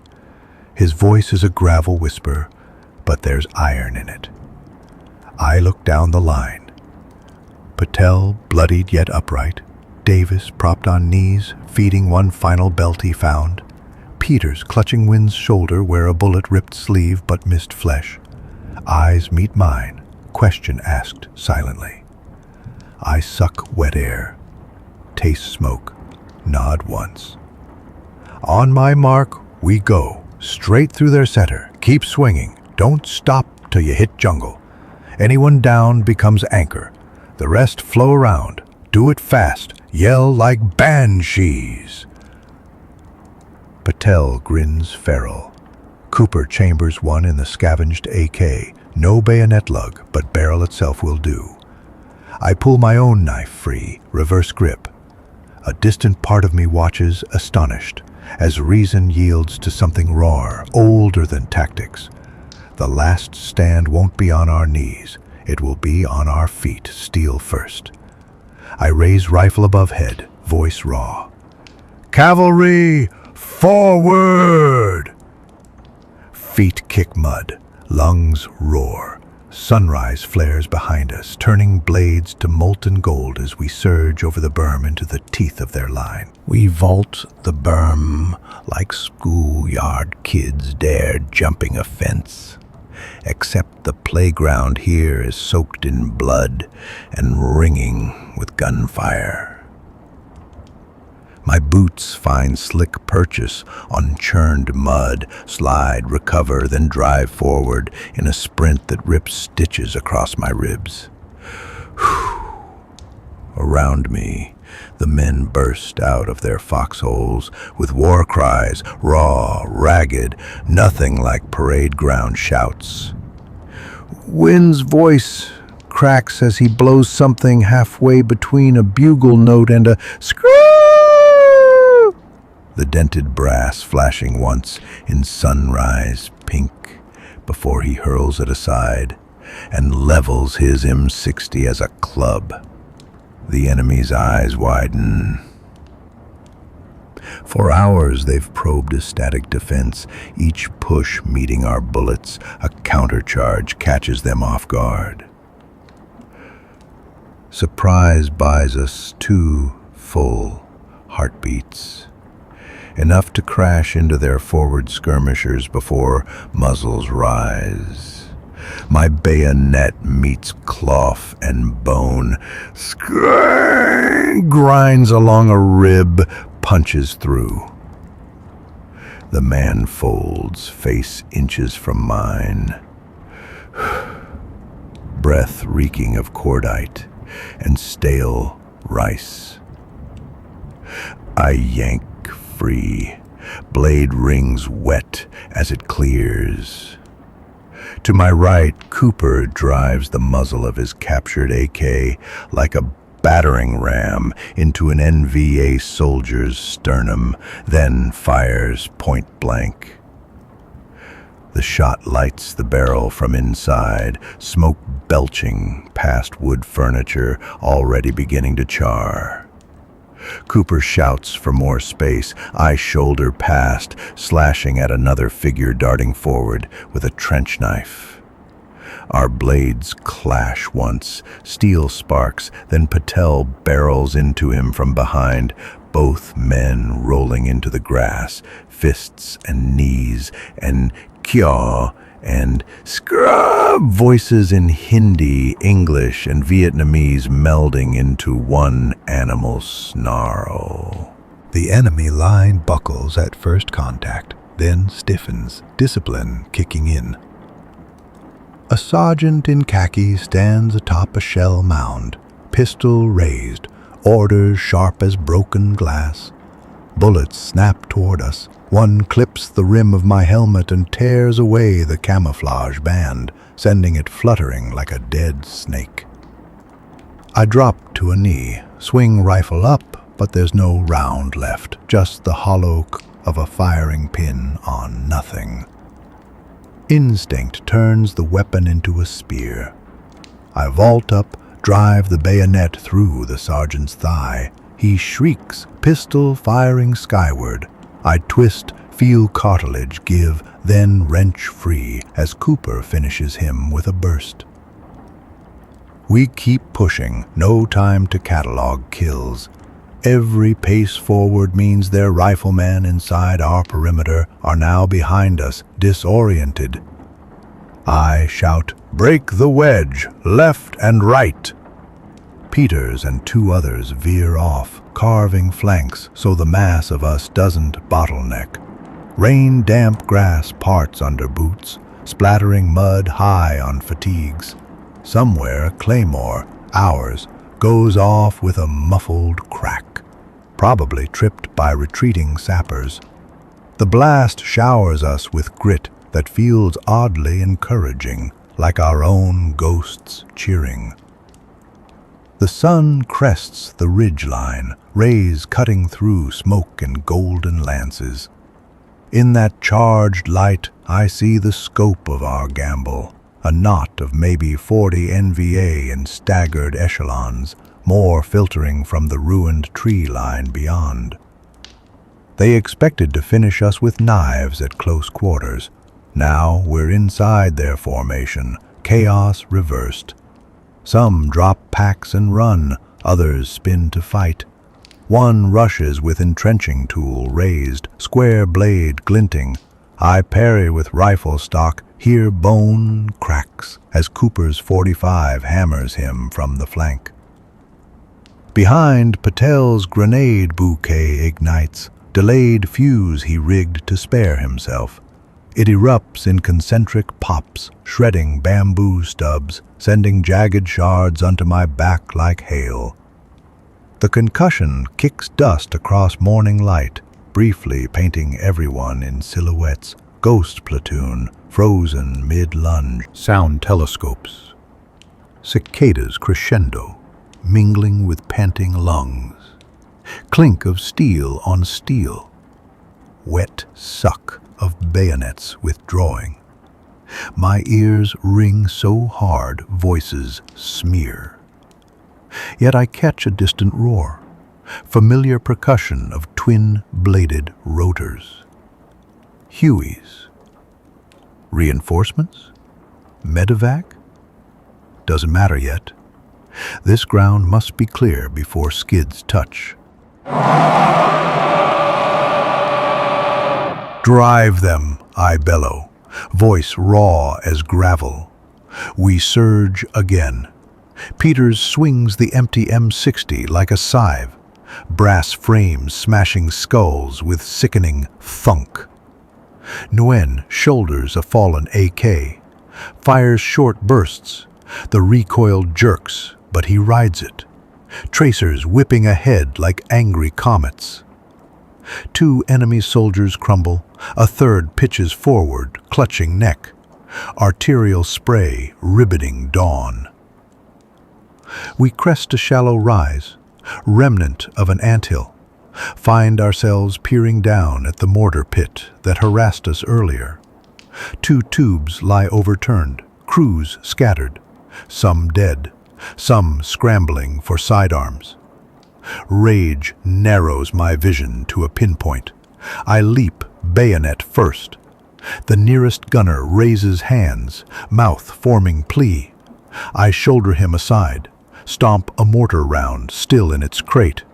His voice is a gravel whisper, but there's iron in it. I look down the line. Patel, bloodied yet upright. Davis, propped on knees, feeding one final belt he found. Peters, clutching Wynn's shoulder where a bullet ripped sleeve but missed flesh. Eyes meet mine, question asked silently. I suck wet air, taste smoke, nod once. On my mark, we go, straight through their center. Keep swinging, don't stop till you hit jungle. Anyone down becomes anchor. The rest flow around. Do it fast, yell like banshees. Patel grins feral. Cooper chambers one in the scavenged AK. No bayonet lug, but barrel itself will do. I pull my own knife free, reverse grip. A distant part of me watches, astonished, as reason yields to something rawer, older than tactics. The last stand won't be on our knees. It will be on our feet, steel first. I raise rifle above head, voice raw. Cavalry, forward! Feet kick mud, lungs roar. Sunrise flares behind us, turning blades to molten gold as we surge over the berm into the teeth of their line. We vault the berm like schoolyard kids dare jumping a fence. Except the playground here is soaked in blood and ringing with gunfire. My boots find slick purchase on churned mud, slide, recover, then drive forward in a sprint that rips stitches across my ribs. Around me, the men burst out of their foxholes with war cries, raw, ragged, nothing like parade ground shouts. Wynn's voice cracks as he blows something halfway between a bugle note and a scream. The dented brass flashing once in sunrise pink before he hurls it aside and levels his M60 as a club. The enemy's eyes widen. For hours they've probed a static defense, each push meeting our bullets. A countercharge catches them off guard. Surprise buys us 2 full heartbeats. Enough to crash into their forward skirmishers before muzzles rise. My bayonet meets cloth and bone, grinds along a rib, punches through. The man folds, face inches from mine. Breath reeking of cordite and stale rice. I yank free, blade rings wet as it clears. To my right, Cooper drives the muzzle of his captured AK like a battering ram into an NVA soldier's sternum, then fires point blank. The shot lights the barrel from inside, smoke belching past wood furniture already beginning to char. Cooper shouts for more space. I shoulder past, slashing at another figure darting forward with a trench knife. Our blades clash once, steel sparks, then Patel barrels into him from behind, both men rolling into the grass, fists and knees, and kyaw and scrub, voices in Hindi, English, and Vietnamese melding into one animal snarl. The enemy line buckles at first contact, then stiffens, discipline kicking in. A sergeant in khaki stands atop a shell mound, pistol raised, orders sharp as broken glass. Bullets snap toward us. One clips the rim of my helmet and tears away the camouflage band, sending it fluttering like a dead snake. I drop to a knee, swing rifle up, but there's no round left, just the hollow of a firing pin on nothing. Instinct turns the weapon into a spear. I vault up, drive the bayonet through the sergeant's thigh. He shrieks, pistol firing skyward. I twist, feel cartilage give, then wrench free as Cooper finishes him with a burst. We keep pushing, no time to catalog kills. Every pace forward means their riflemen inside our perimeter are now behind us, disoriented. I shout, "Break the wedge, left and right!" Peters and two others veer off, carving flanks so the mass of us doesn't bottleneck. Rain-damp grass parts under boots, splattering mud high on fatigues. Somewhere a claymore, ours, goes off with a muffled crack, probably tripped by retreating sappers. The blast showers us with grit that feels oddly encouraging, like our own ghosts cheering. The sun crests the ridgeline, rays cutting through smoke and golden lances. In that charged light, I see the scope of our gamble, a knot of maybe 40 NVA in staggered echelons, more filtering from the ruined tree line beyond. They expected to finish us with knives at close quarters. Now we're inside their formation, chaos reversed. Some drop packs and run, others spin to fight. One rushes with entrenching tool raised, square blade glinting. I parry with rifle stock, hear bone cracks as Cooper's .45 hammers him from the flank. Behind, Patel's grenade bouquet ignites, delayed fuse he rigged to spare himself. It erupts in concentric pops, shredding bamboo stubs, sending jagged shards onto my back like hail. The concussion kicks dust across morning light, briefly painting everyone in silhouettes. Ghost platoon, frozen mid-lunge. Sound telescopes. Cicadas crescendo, mingling with panting lungs. Clink of steel on steel. Wet suck of bayonets withdrawing. My ears ring so hard, voices smear. Yet I catch a distant roar, familiar percussion of twin-bladed rotors. Hueys. Reinforcements? Medevac? Doesn't matter yet. This ground must be clear before skids touch. Drive them, I bellow, voice raw as gravel. We surge again. Peters swings the empty M60 like a scythe, brass frames smashing skulls with sickening thunk. Nguyen shoulders a fallen AK, fires short bursts. The recoil jerks, but he rides it. Tracers whipping ahead like angry comets. Two enemy soldiers crumble, a third pitches forward, clutching neck. Arterial spray ribboning dawn. We crest a shallow rise, remnant of an anthill, find ourselves peering down at the mortar pit that harassed us earlier. Two tubes lie overturned, crews scattered, some dead, some scrambling for sidearms. Rage narrows my vision to a pinpoint. I leap, bayonet first. The nearest gunner raises hands, mouth forming plea. I shoulder him aside, stomp a mortar round still in its crate.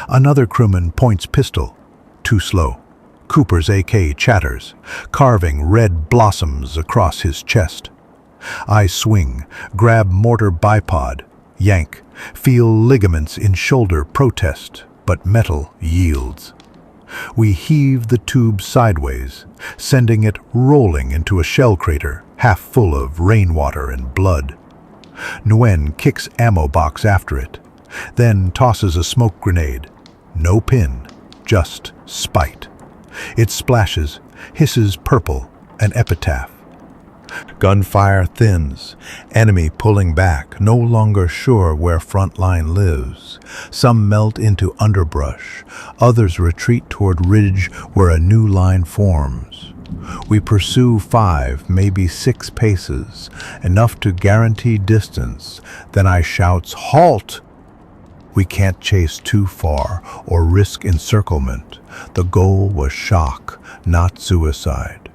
Another crewman points pistol. Too slow. Cooper's AK chatters, carving red blossoms across his chest. I swing, grab mortar bipod, yank, feel ligaments in shoulder protest, but metal yields. We heave the tube sideways, sending it rolling into a shell crater, half full of rainwater and blood. Nguyen kicks ammo box after it, then tosses a smoke grenade. No pin, just spite. It splashes, hisses purple, an epitaph. Gunfire thins, enemy pulling back, no longer sure where front line lives. Some melt into underbrush, others retreat toward ridge where a new line forms. We pursue 5, maybe 6 paces, enough to guarantee distance. Then I shouts, "Halt!" We can't chase too far or risk encirclement. The goal was shock, not suicide.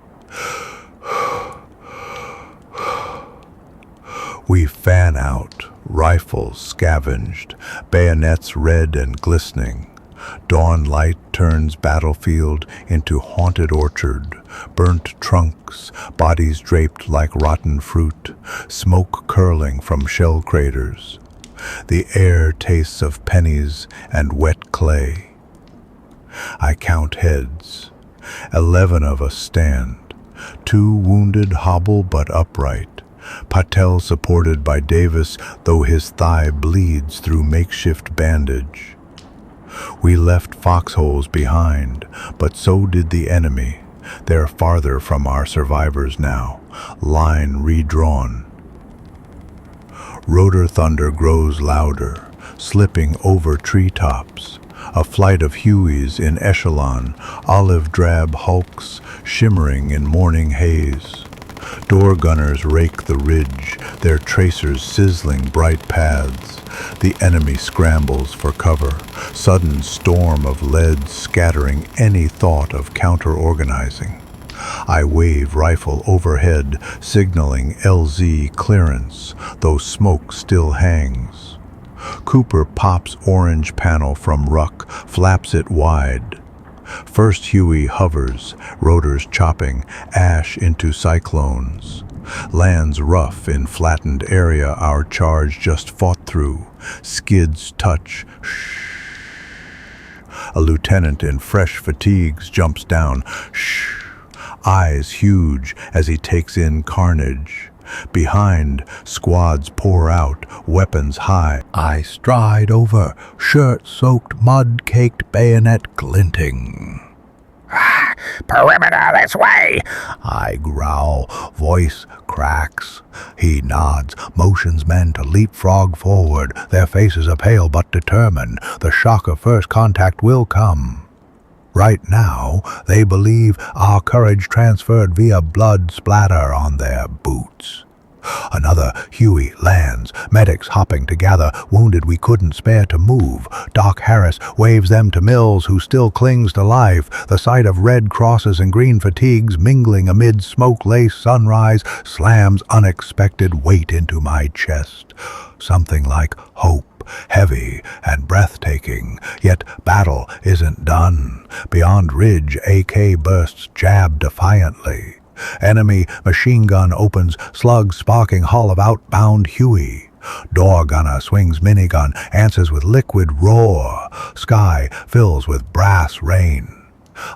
We fan out, rifles scavenged, bayonets red and glistening. Dawn light turns battlefield into haunted orchard, burnt trunks, bodies draped like rotten fruit, smoke curling from shell craters. The air tastes of pennies and wet clay. I count heads. 11 of us stand. 2 wounded hobble but upright. Patel supported by Davis, though his thigh bleeds through makeshift bandage. We left foxholes behind, but so did the enemy. They're farther from our survivors now, line redrawn. Rotor thunder grows louder, slipping over treetops. A flight of Hueys in echelon, olive-drab hulks shimmering in morning haze. Door gunners rake the ridge, their tracers sizzling bright paths. The enemy scrambles for cover, sudden storm of lead scattering any thought of counter-organizing. I wave rifle overhead, signaling LZ clearance, though smoke still hangs. Cooper pops orange panel from ruck, flaps it wide. First Huey hovers, rotors chopping, ash into cyclones. Lands rough in flattened area our charge just fought through. Skids touch. Shh. A lieutenant in fresh fatigues jumps down. Shh. Eyes huge as he takes in carnage. Behind, squads pour out, weapons high. I stride over, shirt-soaked, mud-caked bayonet glinting. Perimeter this way! I growl, voice cracks. He nods, motions men to leapfrog forward. Their faces are pale but determined. The shock of first contact will come. Right now, they believe our courage transferred via blood splatter on their boots. Another Huey lands, medics hopping to gather, wounded we couldn't spare to move. Doc Harris waves them to Mills, who still clings to life. The sight of red crosses and green fatigues mingling amid smoke-laced sunrise slams unexpected weight into my chest. Something like hope. Heavy and breathtaking, yet battle isn't done. Beyond ridge, AK bursts jab defiantly. Enemy machine gun opens, slugs sparking hull of outbound Huey. Door gunner swings minigun, answers with liquid roar. Sky fills with brass rain.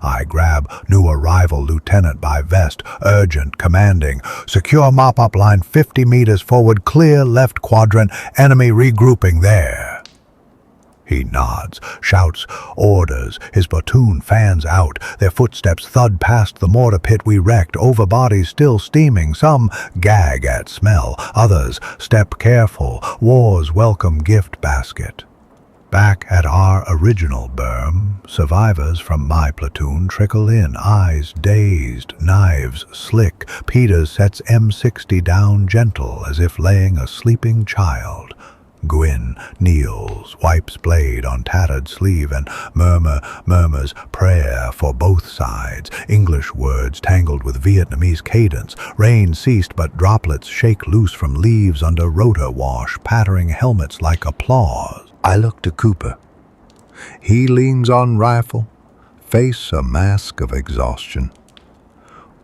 I grab new arrival lieutenant by vest, urgent, commanding. Secure mop-up line 50 meters forward, clear left quadrant, enemy regrouping there. He nods, shouts, orders. His platoon fans out. Their footsteps thud past the mortar pit we wrecked, over bodies still steaming. Some gag at smell, others step careful. War's welcome gift basket. Back at our original berm, survivors from my platoon trickle in, eyes dazed, knives slick. Peters sets M60 down gentle, as if laying a sleeping child. Gwyn kneels, wipes blade on tattered sleeve, and murmurs prayer for both sides. English words tangled with Vietnamese cadence. Rain ceased, but droplets shake loose from leaves under rotor wash, pattering helmets like applause. I look to Cooper. He leans on rifle, face a mask of exhaustion.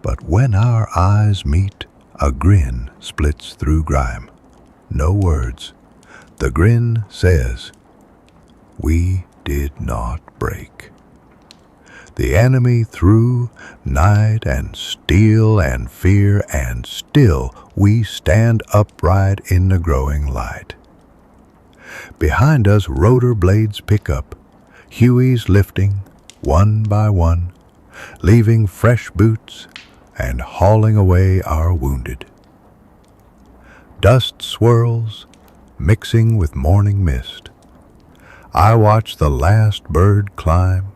But when our eyes meet, a grin splits through grime. No words. The grin says, "We did not break." The enemy threw night and steel and fear, and still we stand upright in the growing light. Behind us rotor blades pick up, Hueys lifting, one by one, leaving fresh boots and hauling away our wounded. Dust swirls, mixing with morning mist. I watch the last bird climb,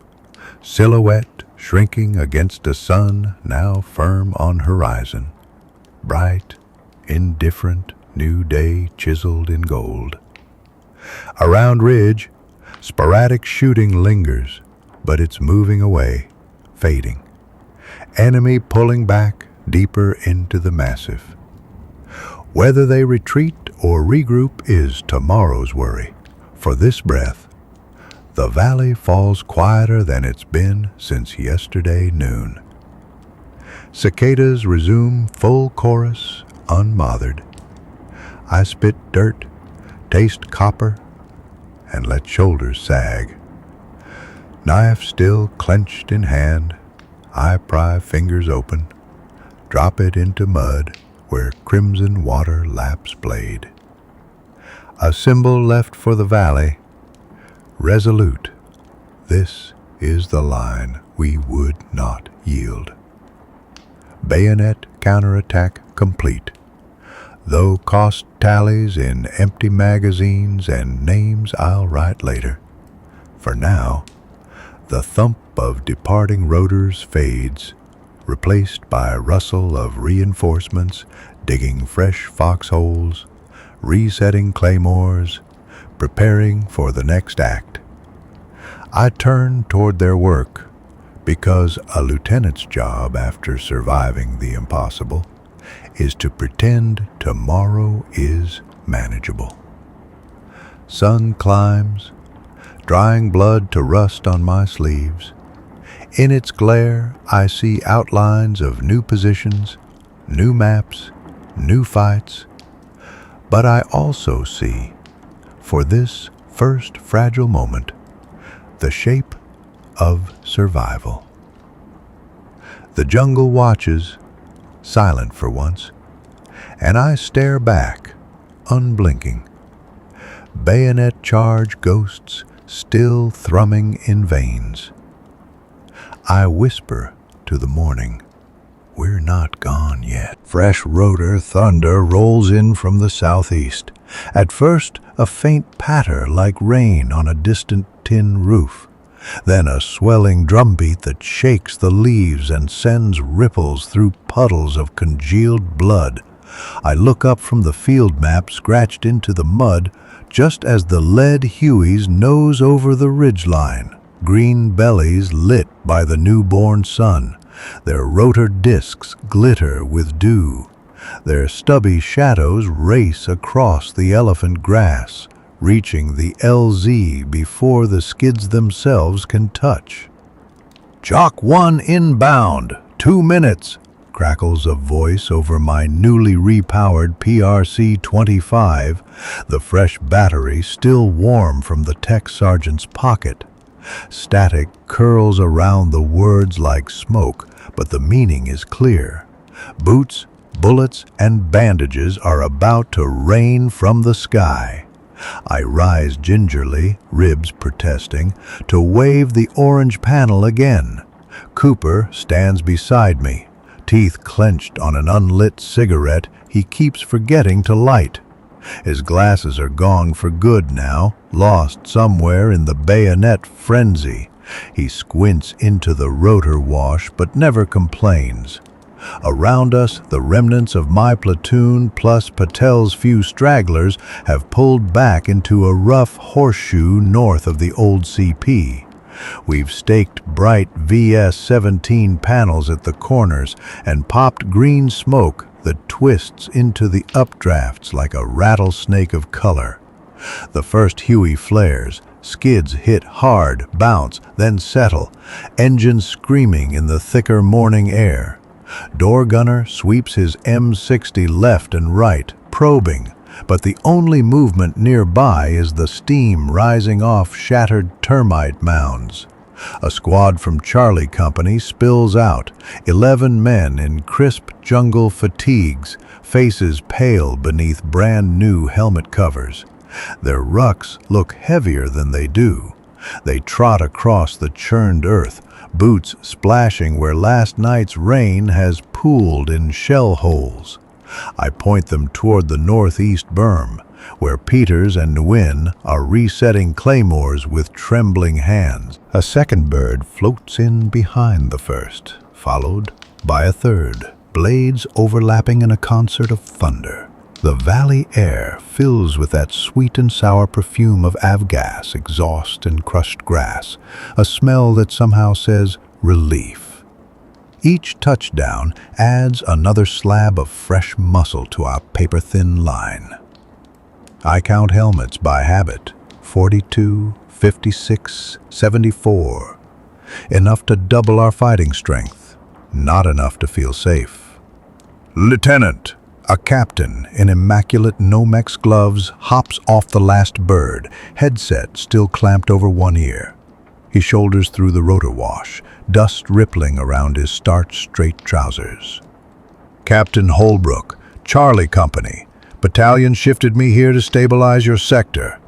silhouette shrinking against a sun now firm on horizon, bright, indifferent, new day chiseled in gold. Around ridge, sporadic shooting lingers, but it's moving away, fading. Enemy pulling back deeper into the massif. Whether they retreat or regroup is tomorrow's worry. For this breath, the valley falls quieter than it's been since yesterday noon. Cicadas resume full chorus, unmothered. I spit dirt, taste copper, and let shoulders sag. Knife still clenched in hand, I pry fingers open, drop it into mud where crimson water laps blade. A symbol left for the valley, resolute. This is the line we would not yield. Bayonet counterattack complete. Though cost tallies in empty magazines and names I'll write later. For now, the thump of departing rotors fades, replaced by rustle of reinforcements digging fresh foxholes, resetting claymores, preparing for the next act. I turn toward their work, because a lieutenant's job after surviving the impossible is to pretend tomorrow is manageable. Sun climbs, drying blood to rust on my sleeves. In its glare, I see outlines of new positions, new maps, new fights. But I also see, for this first fragile moment, the shape of survival. The jungle watches, silent for once, and I stare back, unblinking. Bayonet charge ghosts still thrumming in veins. I whisper to the morning, we're not gone yet. Fresh rotor thunder rolls in from the southeast. At first, a faint patter like rain on a distant tin roof. Then a swelling drumbeat that shakes the leaves and sends ripples through puddles of congealed blood. I look up from the field map scratched into the mud just as the lead Hueys nose over the ridgeline, green bellies lit by the newborn sun. Their rotor discs glitter with dew. Their stubby shadows race across the elephant grass, reaching the LZ before the skids themselves can touch. "Jock 1 inbound, 2 minutes, crackles a voice over my newly repowered PRC-25, the fresh battery still warm from the tech sergeant's pocket. Static curls around the words like smoke, but the meaning is clear. Boots, bullets, and bandages are about to rain from the sky. I rise gingerly, ribs protesting, to wave the orange panel again. Cooper stands beside me, teeth clenched on an unlit cigarette he keeps forgetting to light. His glasses are gone for good now, lost somewhere in the bayonet frenzy. He squints into the rotor wash but never complains. Around us, the remnants of my platoon plus Patel's few stragglers have pulled back into a rough horseshoe north of the old CP. We've staked bright VS-17 panels at the corners and popped green smoke that twists into the updrafts like a rattlesnake of color. The first Huey flares, Skids hit hard, bounce, then settle, engines screaming in the thicker morning air. Door gunner sweeps his M60 left and right, probing, but the only movement nearby is the steam rising off shattered termite mounds. A squad from Charlie Company spills out, 11 men in crisp jungle fatigues, faces pale beneath brand new helmet covers. Their rucks look heavier than they do. They trot across the churned earth, boots splashing where last night's rain has pooled in shell holes. I point them toward the northeast berm, where Peters and Nguyen are resetting claymores with trembling hands. A second bird floats in behind the first, followed by a third, blades overlapping in a concert of thunder. The valley air fills with that sweet and sour perfume of avgas, exhaust, and crushed grass, a smell that somehow says relief. Each touchdown adds another slab of fresh muscle to our paper-thin line. I count helmets by habit, 42, 56, 74. Enough to double our fighting strength, not enough to feel safe. Lieutenant! A captain in immaculate Nomex gloves hops off the last bird, headset still clamped over one ear. He shoulders through the rotor wash, dust rippling around his starch-straight trousers. Captain Holbrook, Charlie Company. Battalion shifted me here to stabilize your sector.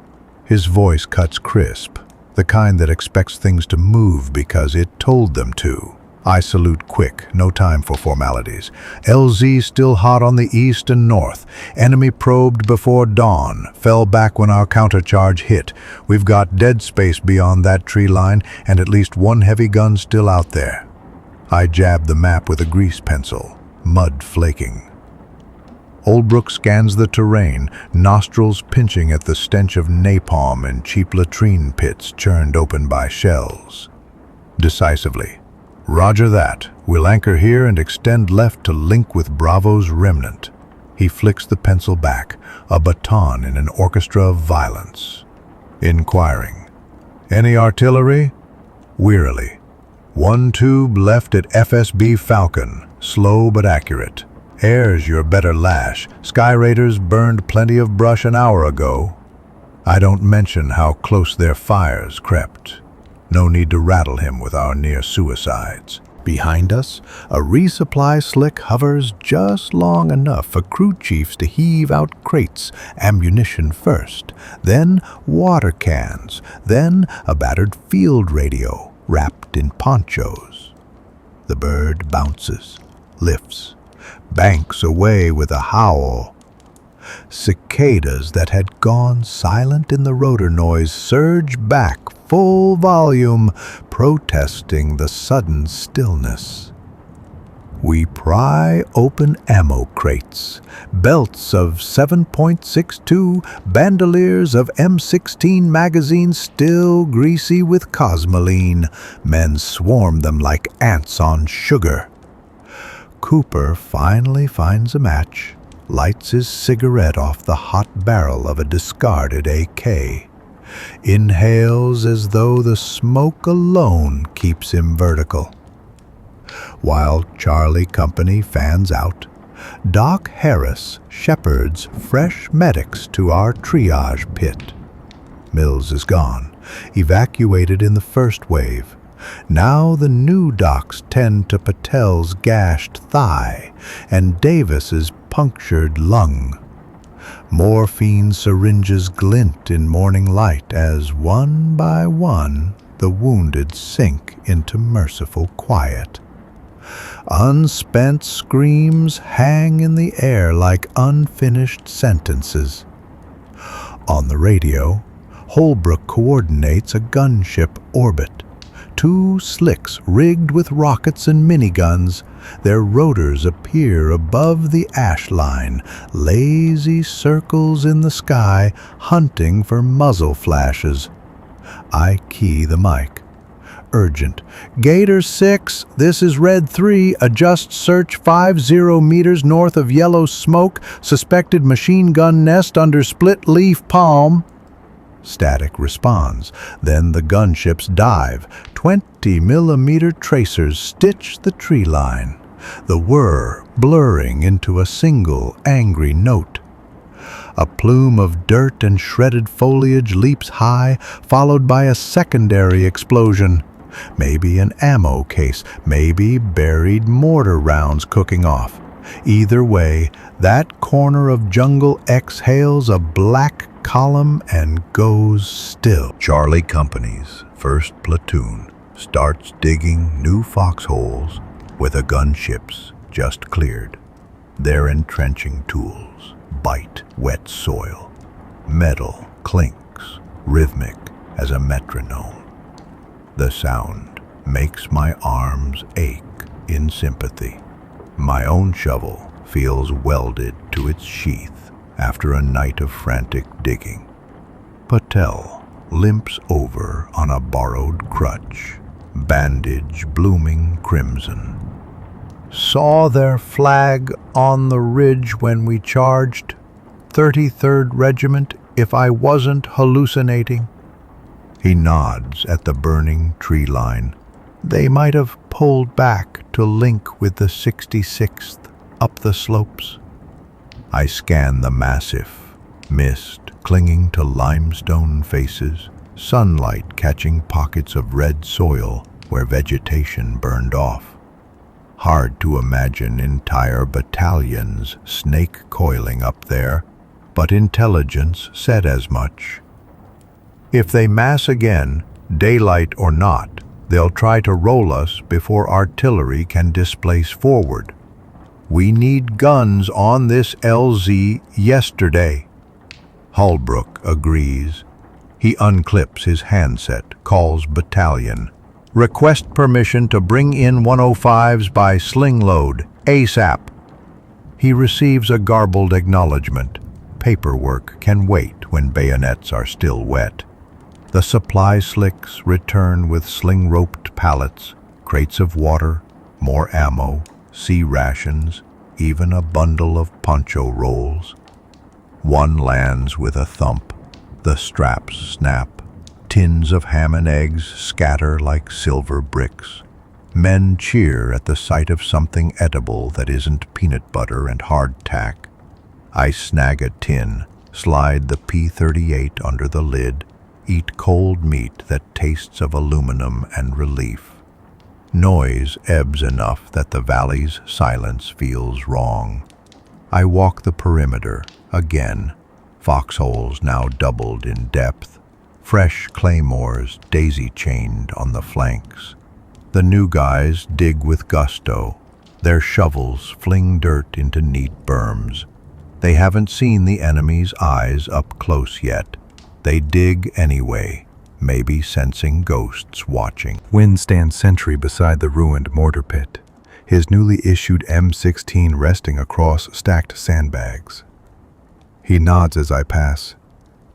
His voice cuts crisp, the kind that expects things to move because it told them to. I salute quick, no time for formalities. LZ still hot on the east and north. Enemy probed before dawn, fell back when our countercharge hit. We've got dead space beyond that tree line and at least one heavy gun still out there. I jab the map with a grease pencil, mud flaking. Holbrook scans the terrain, nostrils pinching at the stench of napalm and cheap latrine pits churned open by shells. Decisively, Roger that. We'll anchor here and extend left to link with Bravo's remnant. He flicks the pencil back, a baton in an orchestra of violence. Inquiring. Any artillery? Wearily. One tube left at FSB Falcon, slow but accurate. Air's your better lash. Sky Raiders burned plenty of brush an hour ago. I don't mention how close their fires crept. No need to rattle him with our near suicides. Behind us, a resupply slick hovers just long enough for crew chiefs to heave out crates, ammunition first, then water cans, then a battered field radio wrapped in ponchos. The bird bounces, lifts, banks away with a howl. Cicadas that had gone silent in the rotor noise surge back full volume, protesting the sudden stillness. We pry open ammo crates, belts of 7.62, bandoliers of M16 magazines still greasy with cosmoline. Men swarm them like ants on sugar. Cooper finally finds a match, lights his cigarette off the hot barrel of a discarded AK. Inhales as though the smoke alone keeps him vertical. While Charlie Company fans out, Doc Harris shepherds fresh medics to our triage pit. Mills is gone, evacuated in the first wave. Now the new docs tend to Patel's gashed thigh and Davis's punctured lung. Morphine syringes glint in morning light as one by one the wounded sink into merciful quiet. Unspent screams hang in the air like unfinished sentences. On the radio, Holbrook coordinates a gunship orbit. 2 slicks rigged with rockets and miniguns, their rotors appear above the ash line, lazy circles in the sky, hunting for muzzle flashes. I key the mic. Urgent. Gator 6, this is Red 3, adjust search 50 meters north of Yellow Smoke, suspected machine gun nest under split leaf palm. Static responds. Then the gunships dive. 20mm tracers stitch the tree line, the whir blurring into a single angry note. A plume of dirt and shredded foliage leaps high, followed by a secondary explosion. Maybe an ammo case, maybe buried mortar rounds cooking off. Either way, that corner of jungle exhales a black column and goes still. Charlie Company's 1st Platoon starts digging new foxholes where the gunships just cleared. Their entrenching tools bite wet soil. Metal clinks, rhythmic as a metronome. The sound makes my arms ache in sympathy. My own shovel feels welded to its sheath after a night of frantic digging. Patel limps over on a borrowed crutch, bandage blooming crimson. Saw their flag on the ridge when we charged. 33rd Regiment, if I wasn't hallucinating. He nods at the burning tree line. They might have pulled back to link with the 66th up the slopes. I scan the massif, mist clinging to limestone faces, sunlight catching pockets of red soil where vegetation burned off. Hard to imagine entire battalions snake coiling up there, but intelligence said as much. If they mass again, daylight or not, they'll try to roll us before artillery can displace forward. We need guns on this LZ yesterday. Holbrook agrees. He unclips his handset, calls battalion. Request permission to bring in 105s by sling load, ASAP. He receives a garbled acknowledgement. Paperwork can wait when bayonets are still wet. The supply slicks return with sling-roped pallets, crates of water, more ammo, sea rations, even a bundle of poncho rolls. One lands with a thump. The straps snap. Tins of ham and eggs scatter like silver bricks. Men cheer at the sight of something edible that isn't peanut butter and hardtack. I snag a tin, slide the P-38 under the lid, eat cold meat that tastes of aluminum and relief. Noise ebbs enough that the valley's silence feels wrong. I walk the perimeter again, foxholes now doubled in depth, fresh claymores daisy-chained on the flanks. The new guys dig with gusto. Their shovels fling dirt into neat berms. They haven't seen the enemy's eyes up close yet. They dig anyway, maybe sensing ghosts watching. Wynn stands sentry beside the ruined mortar pit, his newly issued M16 resting across stacked sandbags. He nods as I pass,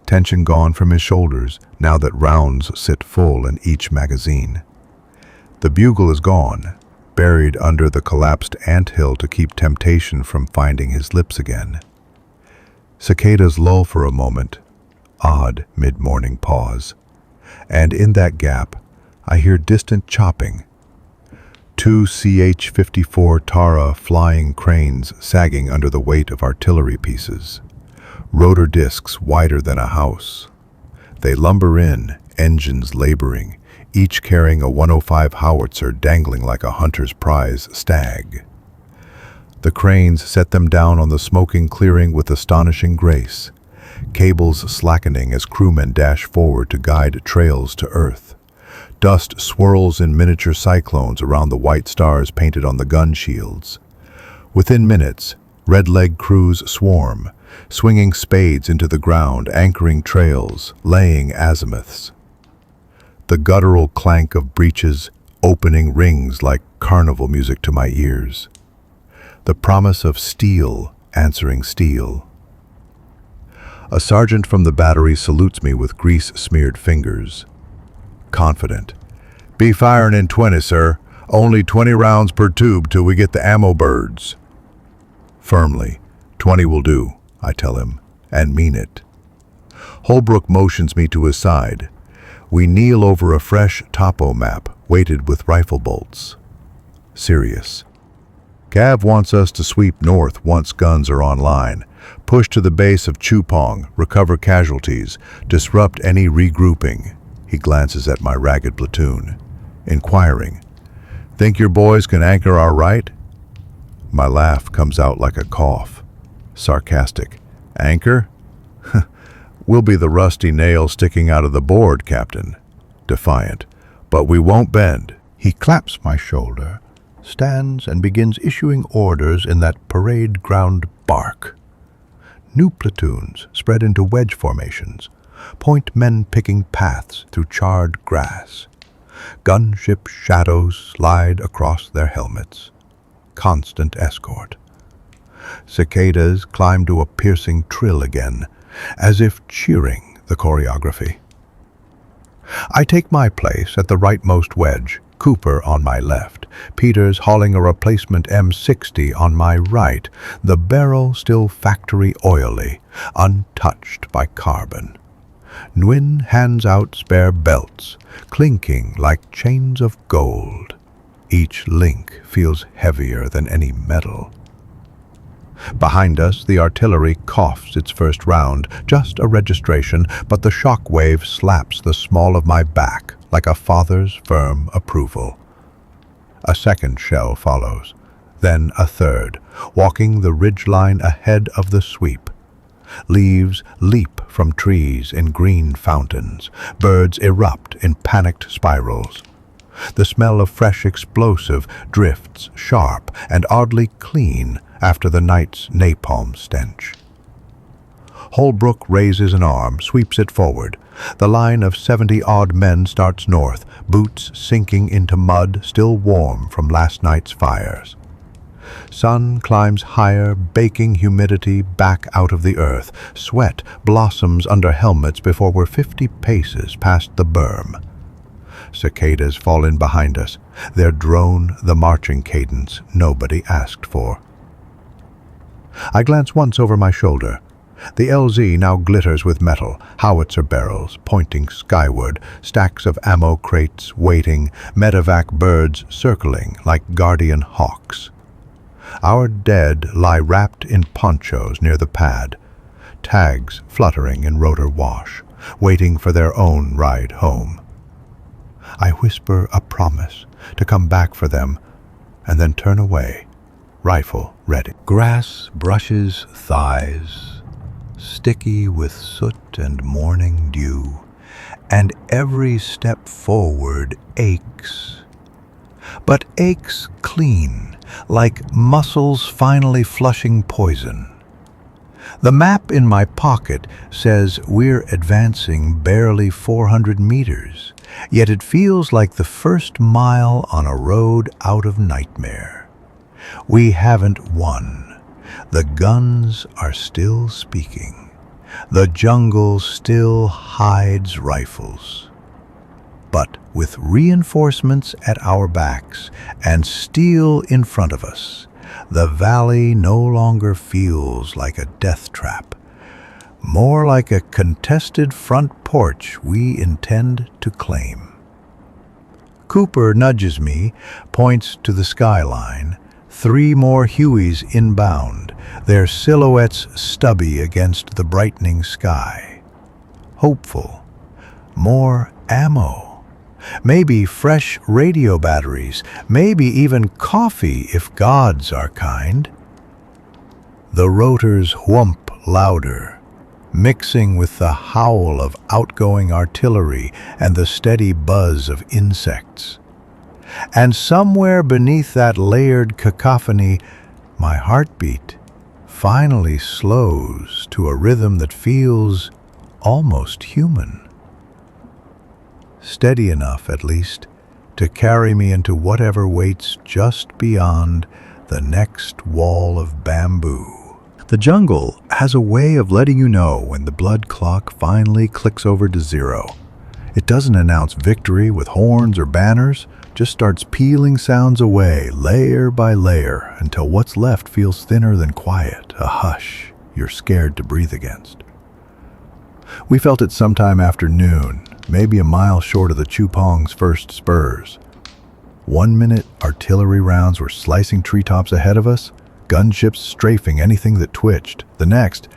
tension gone from his shoulders now that rounds sit full in each magazine. The bugle is gone, buried under the collapsed anthill to keep temptation from finding his lips again. Cicadas lull for a moment, odd mid-morning pause, and in that gap I hear distant chopping. 2 CH-54 Tara flying cranes sagging under the weight of artillery pieces, rotor discs wider than a house. They lumber in, engines laboring, each carrying a 105 howitzer dangling like a hunter's prize stag. The cranes set them down on the smoking clearing with astonishing grace, cables slackening as crewmen dash forward to guide trails to earth. Dust swirls in miniature cyclones around the white stars painted on the gun shields. Within minutes, red-leg crews swarm, swinging spades into the ground, anchoring trails, laying azimuths. The guttural clank of breeches opening rings like carnival music to my ears. The promise of steel answering steel. A sergeant from the battery salutes me with grease-smeared fingers. Confident. "Be firing in 20, sir. Only 20 rounds per tube till we get the ammo birds." Firmly, 20 will do, I tell him, and mean it. Holbrook motions me to his side. We kneel over a fresh topo map, weighted with rifle bolts. Serious. Cav wants us to sweep north once guns are online, push to the base of Chupong, recover casualties, disrupt any regrouping. He glances at my ragged platoon, inquiring, "Think your boys can anchor our right?" My laugh comes out like a cough. Sarcastic. "Anchor? We'll be the rusty nail sticking out of the board, Captain." Defiant. "But we won't bend." He claps my shoulder, stands and begins issuing orders in that parade ground bark. New platoons spread into wedge formations, point men picking paths through charred grass. Gunship shadows slide across their helmets. Constant escort. Cicadas climb to a piercing trill again, as if cheering the choreography. I take my place at the rightmost wedge, Cooper on my left, Peters hauling a replacement M60 on my right, the barrel still factory oily, untouched by carbon. Nguyen hands out spare belts, clinking like chains of gold. Each link feels heavier than any metal. Behind us, the artillery coughs its first round, just a registration, but the shock wave slaps the small of my back like a father's firm approval. A second shell follows, then a third, walking the ridgeline ahead of the sweep. Leaves leap from trees in green fountains. Birds erupt in panicked spirals. The smell of fresh explosive drifts sharp and oddly clean after the night's napalm stench. Holbrook raises an arm, sweeps it forward. The line of 70-odd men starts north, boots sinking into mud still warm from last night's fires. Sun climbs higher, baking humidity back out of the earth. Sweat blossoms under helmets before we're 50 paces past the berm. Cicadas fall in behind us. Their drone the marching cadence nobody asked for. I glance once over my shoulder. The LZ now glitters with metal, howitzer barrels pointing skyward, stacks of ammo crates waiting, medevac birds circling like guardian hawks. Our dead lie wrapped in ponchos near the pad, tags fluttering in rotor wash, waiting for their own ride home. I whisper a promise to come back for them, and then turn away, rifle ready. Grass brushes thighs, sticky with soot and morning dew, and every step forward aches. But aches clean, like muscles finally flushing poison. The map in my pocket says we're advancing barely 400 meters, yet it feels like the first mile on a road out of nightmare. We haven't won. The guns are still speaking. The jungle still hides rifles. But with reinforcements at our backs and steel in front of us, the valley no longer feels like a death trap, more like a contested front porch we intend to claim. Cooper nudges me, points to the skyline. 3 more Hueys inbound, their silhouettes stubby against the brightening sky. Hopeful. More ammo. Maybe fresh radio batteries, maybe even coffee if gods are kind. The rotors whump louder, mixing with the howl of outgoing artillery and the steady buzz of insects. And somewhere beneath that layered cacophony, my heartbeat finally slows to a rhythm that feels almost human. Steady enough, at least, to carry me into whatever waits just beyond the next wall of bamboo. The jungle has a way of letting you know when the blood clock finally clicks over to 0. It doesn't announce victory with horns or banners, just starts peeling sounds away, layer by layer, until what's left feels thinner than quiet, a hush you're scared to breathe against. We felt it sometime after noon, maybe a mile short of the Chupong's first spurs. 1 minute, artillery rounds were slicing treetops ahead of us, gunships strafing anything that twitched. The next,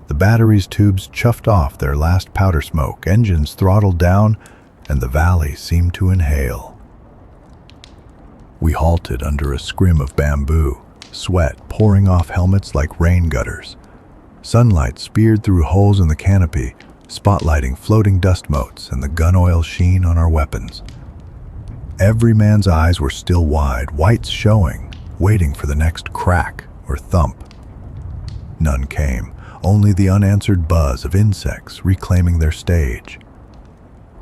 the battery's tubes chuffed off their last powder smoke, engines throttled down, and the valley seemed to inhale. We halted under a scrim of bamboo, sweat pouring off helmets like rain gutters. Sunlight speared through holes in the canopy, spotlighting floating dust motes and the gun oil sheen on our weapons. Every man's eyes were still wide, whites showing, waiting for the next crack or thump. None came, only the unanswered buzz of insects reclaiming their stage.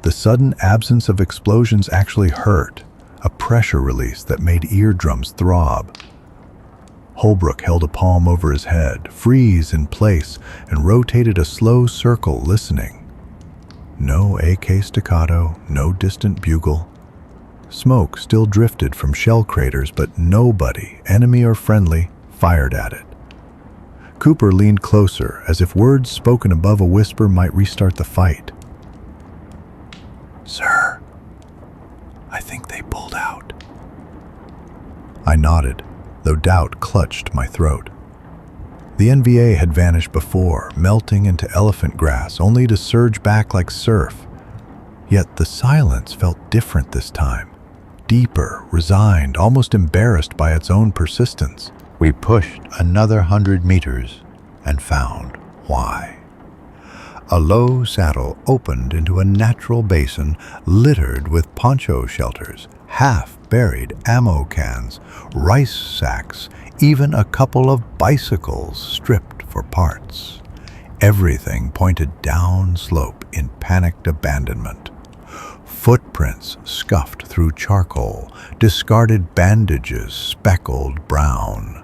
The sudden absence of explosions actually hurt, a pressure release that made eardrums throb. Holbrook held a palm over his head, freeze in place, and rotated a slow circle listening. No AK staccato, no distant bugle. Smoke still drifted from shell craters, but nobody, enemy or friendly, fired at it. Cooper leaned closer, as if words spoken above a whisper might restart the fight. "Sir, I think they pulled out." I nodded, though doubt clutched my throat. The NVA had vanished before, melting into elephant grass, only to surge back like surf. Yet the silence felt different this time. Deeper, resigned, almost embarrassed by its own persistence. We pushed another 100 meters and found why. A low saddle opened into a natural basin littered with poncho shelters, half-buried ammo cans, rice sacks, even a couple of bicycles stripped for parts. Everything pointed down slope in panicked abandonment. Footprints scuffed through charcoal, discarded bandages speckled brown.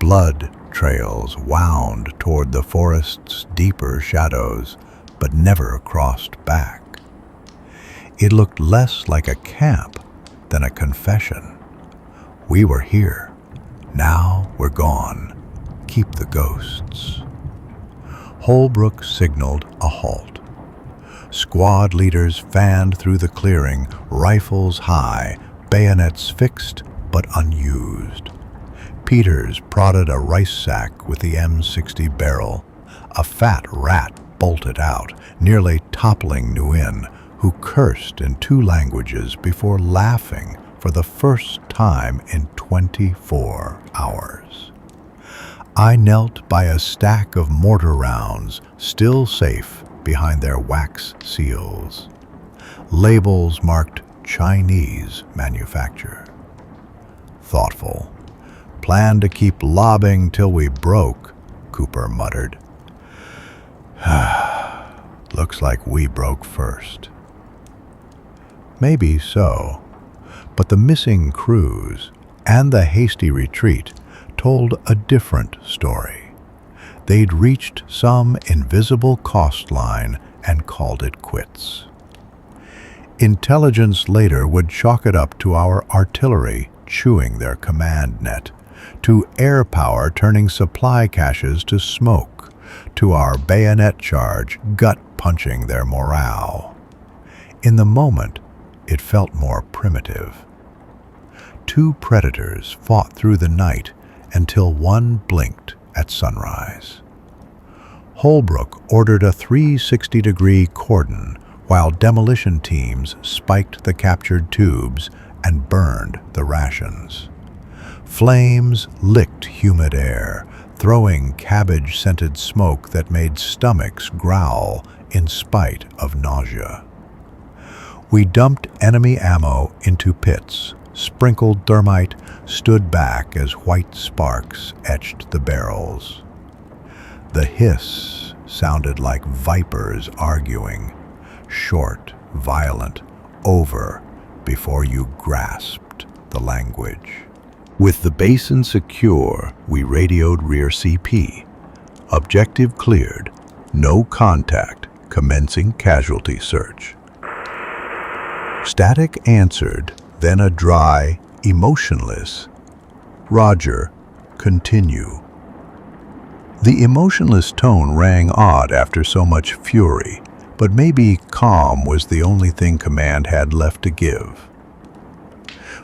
Blood trails wound toward the forest's deeper shadows, but never crossed back. It looked less like a camp than a confession. We were here. Now we're gone. Keep the ghosts. Holbrook signaled a halt. Squad leaders fanned through the clearing, rifles high, bayonets fixed but unused. Peters prodded a rice sack with the M60 barrel. A fat rat bolted out, nearly toppling Nguyen, who cursed in 2 languages before laughing for the first time in 24 hours. I knelt by a stack of mortar rounds, still safe behind their wax seals. Labels marked Chinese manufacture. Thoughtful. "Plan to keep lobbing till we broke," Cooper muttered. "Looks like we broke first." Maybe so, but the missing crews and the hasty retreat told a different story. They'd reached some invisible coastline and called it quits. Intelligence later would chalk it up to our artillery chewing their command net, to air power turning supply caches to smoke, to our bayonet charge gut-punching their morale. In the moment, it felt more primitive. 2 predators fought through the night until one blinked at sunrise. Holbrook ordered a 360-degree cordon while demolition teams spiked the captured tubes and burned the rations. Flames licked humid air, throwing cabbage-scented smoke that made stomachs growl in spite of nausea. We dumped enemy ammo into pits, sprinkled thermite, stood back as white sparks etched the barrels. The hiss sounded like vipers arguing, short, violent, over before you grasped the language. With the basin secure, we radioed rear CP. Objective cleared. No contact. Commencing casualty search. Static answered, then a dry, emotionless, "Roger, continue." The emotionless tone rang odd after so much fury, but maybe calm was the only thing command had left to give.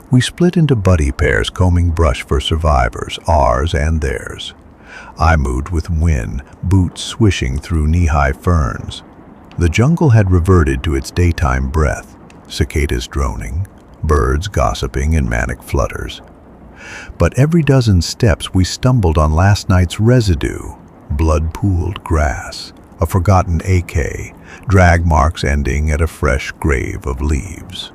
We split into buddy pairs, combing brush for survivors, ours and theirs. I moved with Win, boots swishing through knee-high ferns. The jungle had reverted to its daytime breath, cicadas droning, birds gossiping in manic flutters. But every dozen steps we stumbled on last night's residue, blood-pooled grass, a forgotten AK, drag marks ending at a fresh grave of leaves.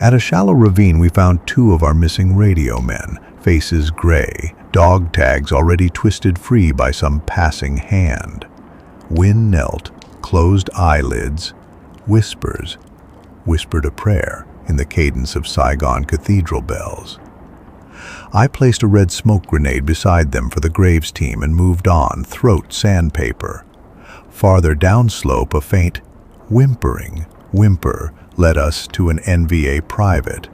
At a shallow ravine we found 2 of our missing radio men, faces gray, dog tags already twisted free by some passing hand. Win knelt, closed eyelids, whispered a prayer in the cadence of Saigon cathedral bells. I placed a red smoke grenade beside them for the graves team and moved on, throat sandpaper. Farther downslope, a faint whimper led us to an NVA private,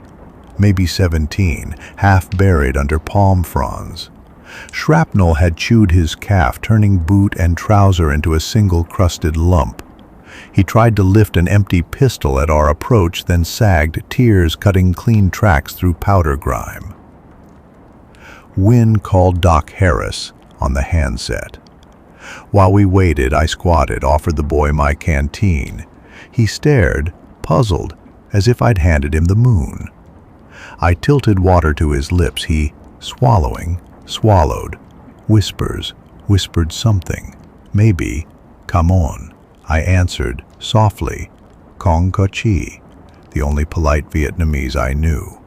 maybe 17, half buried under palm fronds. Shrapnel had chewed his calf, turning boot and trouser into a single crusted lump. He tried to lift an empty pistol at our approach, then sagged, tears cutting clean tracks through powder grime. Win called Doc Harris on the handset. While we waited, I squatted, offered the boy my canteen. He stared, puzzled, as if I'd handed him the moon. I tilted water to his lips. He, swallowed, whispered something. Maybe, come on. I answered, softly, Kong Ka Chi, the only polite Vietnamese I knew.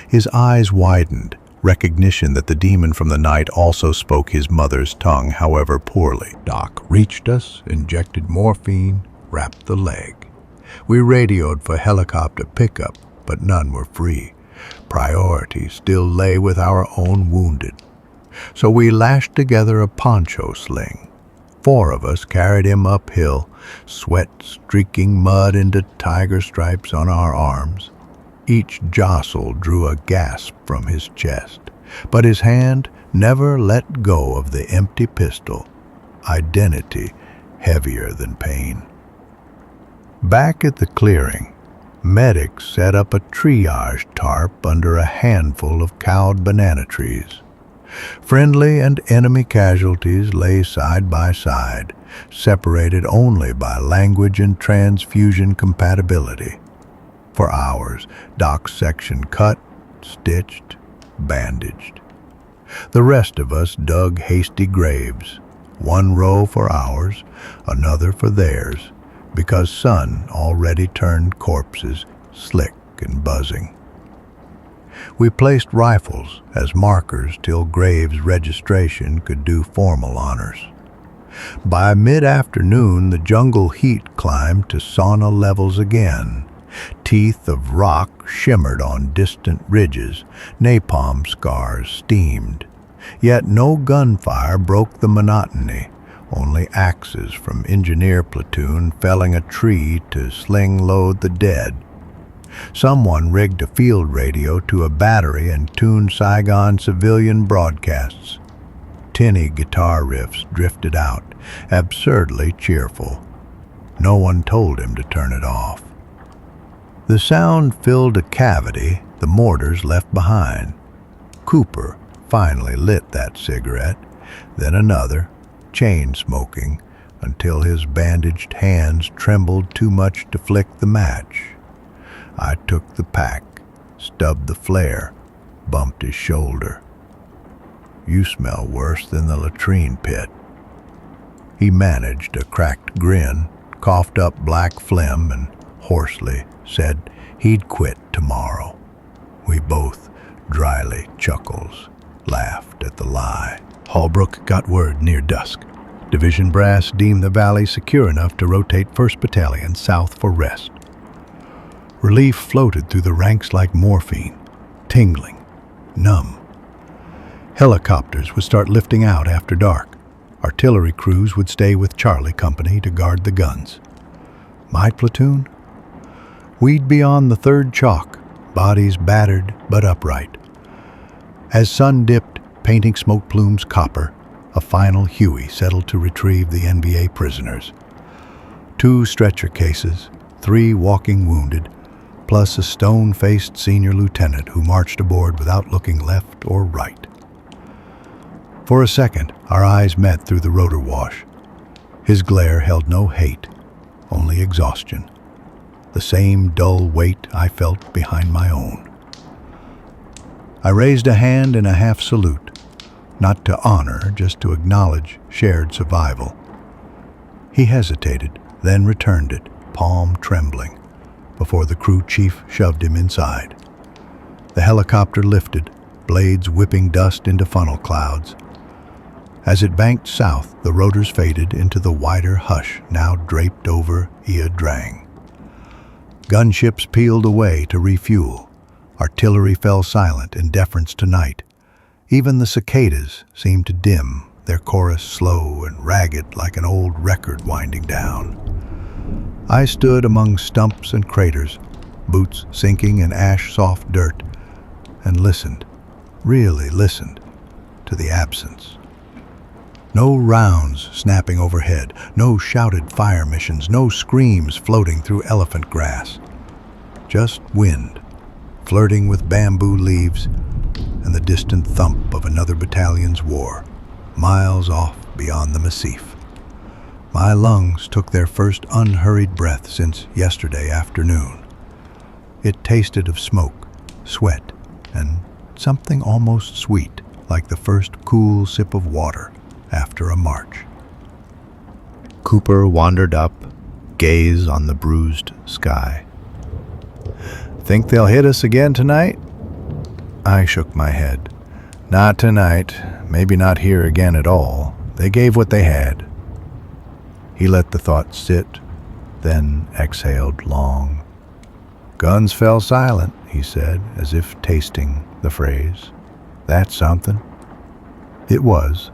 His eyes widened, recognition that the demon from the night also spoke his mother's tongue, however poorly. Doc reached us, injected morphine, wrapped the leg. We radioed for helicopter pickup, but none were free. Priority still lay with our own wounded. So we lashed together a poncho sling. 4 of us carried him uphill, sweat streaking mud into tiger stripes on our arms. Each jostle drew a gasp from his chest, but his hand never let go of the empty pistol, identity heavier than pain. Back at the clearing, medics set up a triage tarp under a handful of cowed banana trees. Friendly and enemy casualties lay side by side, separated only by language and transfusion compatibility. For hours, Doc's section cut, stitched, bandaged. The rest of us dug hasty graves, 1 row for ours, another for theirs, because sun already turned corpses slick and buzzing. We placed rifles as markers till graves registration could do formal honors. By mid-afternoon, the jungle heat climbed to sauna levels again. Teeth of rock shimmered on distant ridges, napalm scars steamed. Yet no gunfire broke the monotony, only axes from engineer platoon felling a tree to sling-load the dead. Someone rigged a field radio to a battery and tuned Saigon civilian broadcasts. Tinny guitar riffs drifted out, absurdly cheerful. No one told him to turn it off. The sound filled a cavity the mortars left behind. Cooper finally lit that cigarette, then another, chain-smoking, until his bandaged hands trembled too much to flick the match. I took the pack, stubbed the flare, bumped his shoulder. You smell worse than the latrine pit. He managed a cracked grin, coughed up black phlegm, and hoarsely said he'd quit tomorrow. We both, dryly chuckles, laughed at the lie. Holbrook got word near dusk. Division brass deemed the valley secure enough to rotate 1st Battalion south for rest. Relief floated through the ranks like morphine, tingling, numb. Helicopters would start lifting out after dark. Artillery crews would stay with Charlie Company to guard the guns. My platoon? We'd be on the 3rd chalk, bodies battered but upright. As sun dipped, painting smoke plumes copper, a final Huey settled to retrieve the NBA prisoners. 2 stretcher cases, 3 walking wounded, plus a stone-faced senior lieutenant who marched aboard without looking left or right. For a second, our eyes met through the rotor wash. His glare held no hate, only exhaustion. The same dull weight I felt behind my own. I raised a hand in a half salute, not to honor, just to acknowledge shared survival. He hesitated, then returned it, palm trembling, before the crew chief shoved him inside. The helicopter lifted, blades whipping dust into funnel clouds. As it banked south, the rotors faded into the wider hush now draped over Ia Drang. Gunships peeled away to refuel. Artillery fell silent in deference to night. Even the cicadas seemed to dim, their chorus slow and ragged like an old record winding down. I stood among stumps and craters, boots sinking in ash-soft dirt, and listened, really listened, to the absence. No rounds snapping overhead, no shouted fire missions, no screams floating through elephant grass. Just wind, flirting with bamboo leaves, and the distant thump of another battalion's war, miles off beyond the massif. My lungs took their first unhurried breath since yesterday afternoon. It tasted of smoke, sweat, and something almost sweet, like the first cool sip of water after a march. Cooper wandered up, gaze on the bruised sky. Think they'll hit us again tonight? I shook my head. Not tonight, maybe not here again at all. They gave what they had. He let the thought sit, then exhaled long. Guns fell silent, he said, as if tasting the phrase. That's something. It was.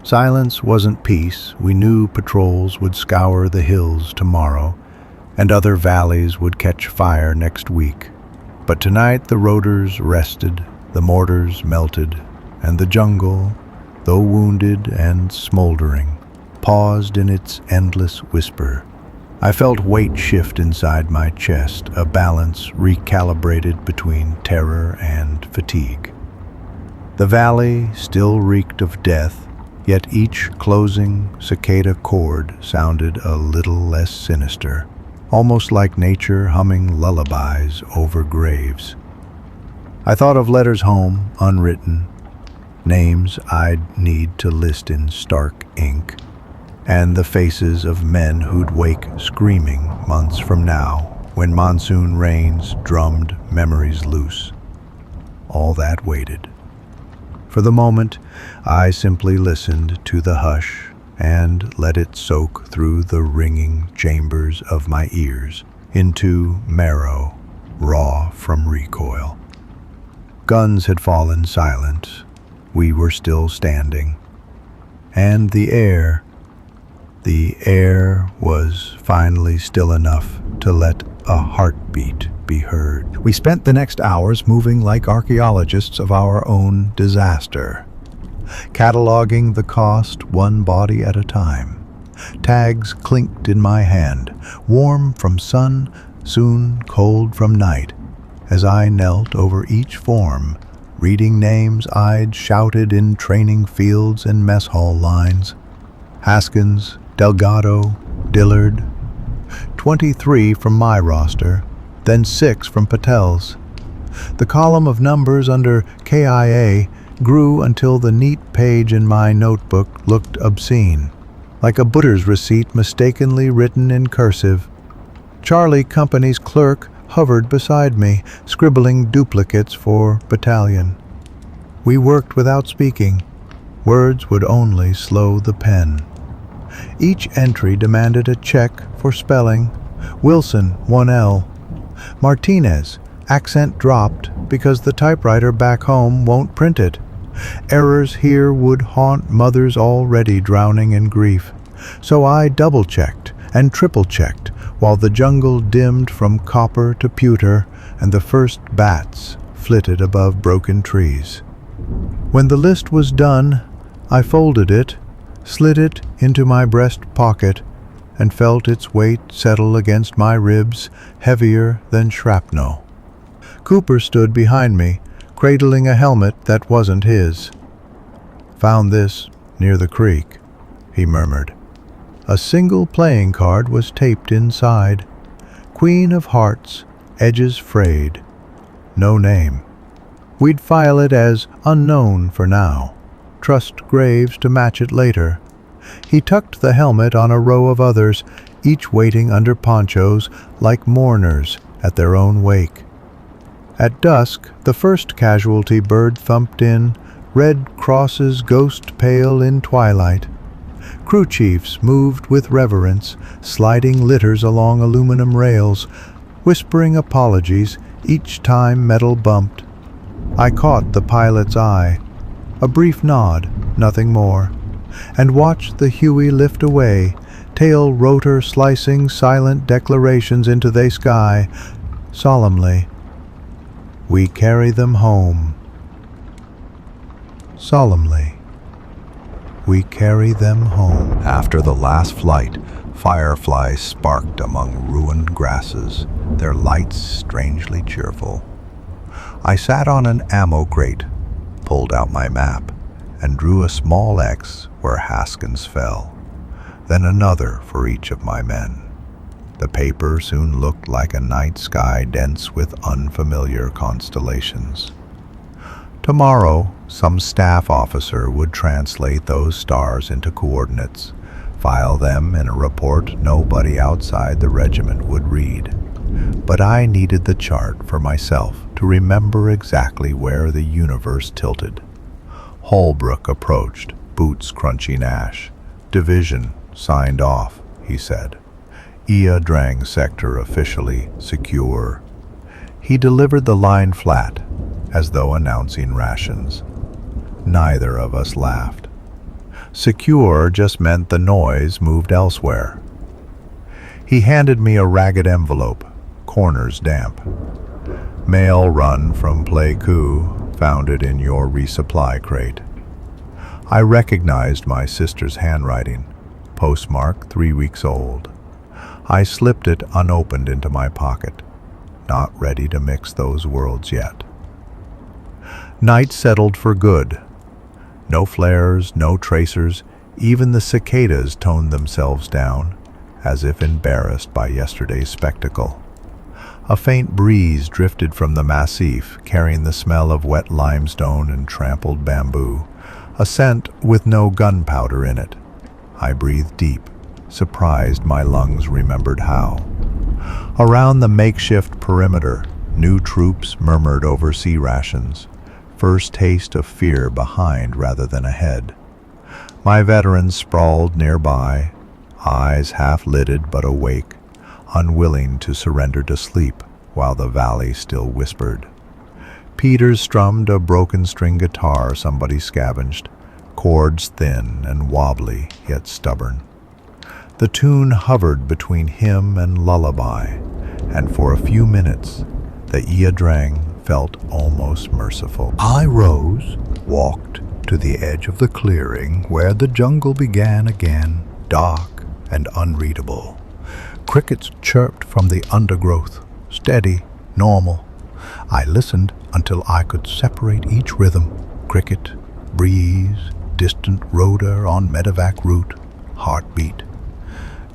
Silence wasn't peace. We knew patrols would scour the hills tomorrow, and other valleys would catch fire next week. But tonight the rotors rested, the mortars melted, and the jungle, though wounded and smoldering, paused in its endless whisper. I felt weight shift inside my chest, a balance recalibrated between terror and fatigue. The valley still reeked of death, yet each closing cicada chord sounded a little less sinister, almost like nature humming lullabies over graves. I thought of letters home, unwritten, names I'd need to list in stark ink, and the faces of men who'd wake screaming months from now when monsoon rains drummed memories loose. All that waited. For the moment, I simply listened to the hush and let it soak through the ringing chambers of my ears into marrow, raw from recoil. Guns had fallen silent. We were still standing. And the air was finally still enough to let a heartbeat be heard. We spent the next hours moving like archaeologists of our own disaster, cataloging the cost one body at a time. Tags clinked in my hand, warm from sun, soon cold from night, as I knelt over each form, reading names I'd shouted in training fields and mess hall lines. Haskins, Delgado, Dillard. 23 from my roster, then 6 from Patel's. The column of numbers under KIA grew until the neat page in my notebook looked obscene, like a butcher's receipt mistakenly written in cursive. Charlie Company's clerk hovered beside me, scribbling duplicates for battalion. We worked without speaking. Words would only slow the pen. Each entry demanded a check for spelling. Wilson, 1L. Martinez, accent dropped because the typewriter back home won't print it. Errors here would haunt mothers already drowning in grief. So I double-checked and triple-checked while the jungle dimmed from copper to pewter and the first bats flitted above broken trees. When the list was done, I folded it, slid it into my breast pocket, and felt its weight settle against my ribs, heavier than shrapnel. Cooper stood behind me, cradling a helmet that wasn't his. "Found this near the creek," he murmured. A single playing card was taped inside. Queen of Hearts, edges frayed. No name. We'd file it as unknown for now. Trust Graves to match it later. He tucked the helmet on a row of others, each waiting under ponchos like mourners at their own wake. At dusk, the first casualty bird thumped in, red crosses ghost pale in twilight. Crew chiefs moved with reverence, sliding litters along aluminum rails, whispering apologies each time metal bumped. I caught the pilot's eye, a brief nod, nothing more, and watched the Huey lift away, tail rotor slicing silent declarations into the sky, solemnly. We carry them home. Solemnly. We carry them home. After the last flight, fireflies sparked among ruined grasses, their lights strangely cheerful. I sat on an ammo crate, pulled out my map, and drew a small X where Haskins fell, then another for each of my men. The paper soon looked like a night sky dense with unfamiliar constellations. Tomorrow, some staff officer would translate those stars into coordinates, file them in a report nobody outside the regiment would read. But I needed the chart for myself to remember exactly where the universe tilted. Holbrook approached, boots crunching ash. Division signed off, he said. Ia Drang sector officially secure. He delivered the line flat, as though announcing rations. Neither of us laughed. Secure just meant the noise moved elsewhere. He handed me a ragged envelope, corners damp. Mail run from Pleiku, found it in your resupply crate. I recognized my sister's handwriting, postmark 3 weeks old. I slipped it unopened into my pocket, not ready to mix those worlds yet. Night settled for good. No flares, no tracers, even the cicadas toned themselves down, as if embarrassed by yesterday's spectacle. A faint breeze drifted from the massif, carrying the smell of wet limestone and trampled bamboo, a scent with no gunpowder in it. I breathed deep, surprised my lungs remembered how. Around the makeshift perimeter, new troops murmured over sea rations, first taste of fear behind rather than ahead. My veterans sprawled nearby, eyes half-lidded but awake, unwilling to surrender to sleep while the valley still whispered. Peters strummed a broken-string guitar somebody scavenged, chords thin and wobbly yet stubborn. The tune hovered between hymn and lullaby, and for a few minutes the Ia Drang felt almost merciful. I rose, walked to the edge of the clearing where the jungle began again, dark and unreadable. Crickets chirped from the undergrowth, steady, normal. I listened until I could separate each rhythm, cricket, breeze, distant rotor on medevac route, heartbeat.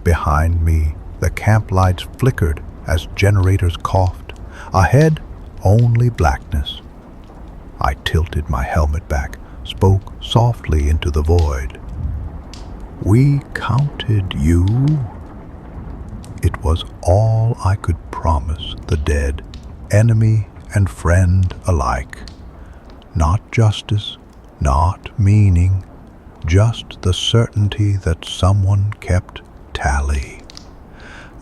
Behind me, the camp lights flickered as generators coughed. Ahead, only blackness. I tilted my helmet back, spoke softly into the void. We counted you. It was all I could promise the dead, enemy and friend alike. Not justice, not meaning, just the certainty that someone kept tally.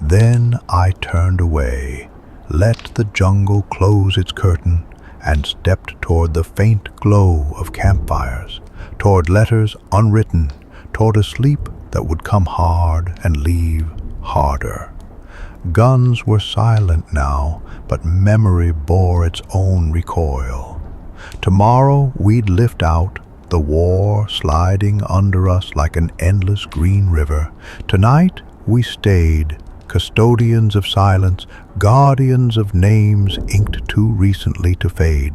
Then I turned away, let the jungle close its curtain, and stepped toward the faint glow of campfires, toward letters unwritten, toward a sleep that would come hard and leave harder. Guns were silent now, but memory bore its own recoil. Tomorrow we'd lift out the war sliding under us like an endless green river. Tonight we stayed, custodians of silence, guardians of names inked too recently to fade.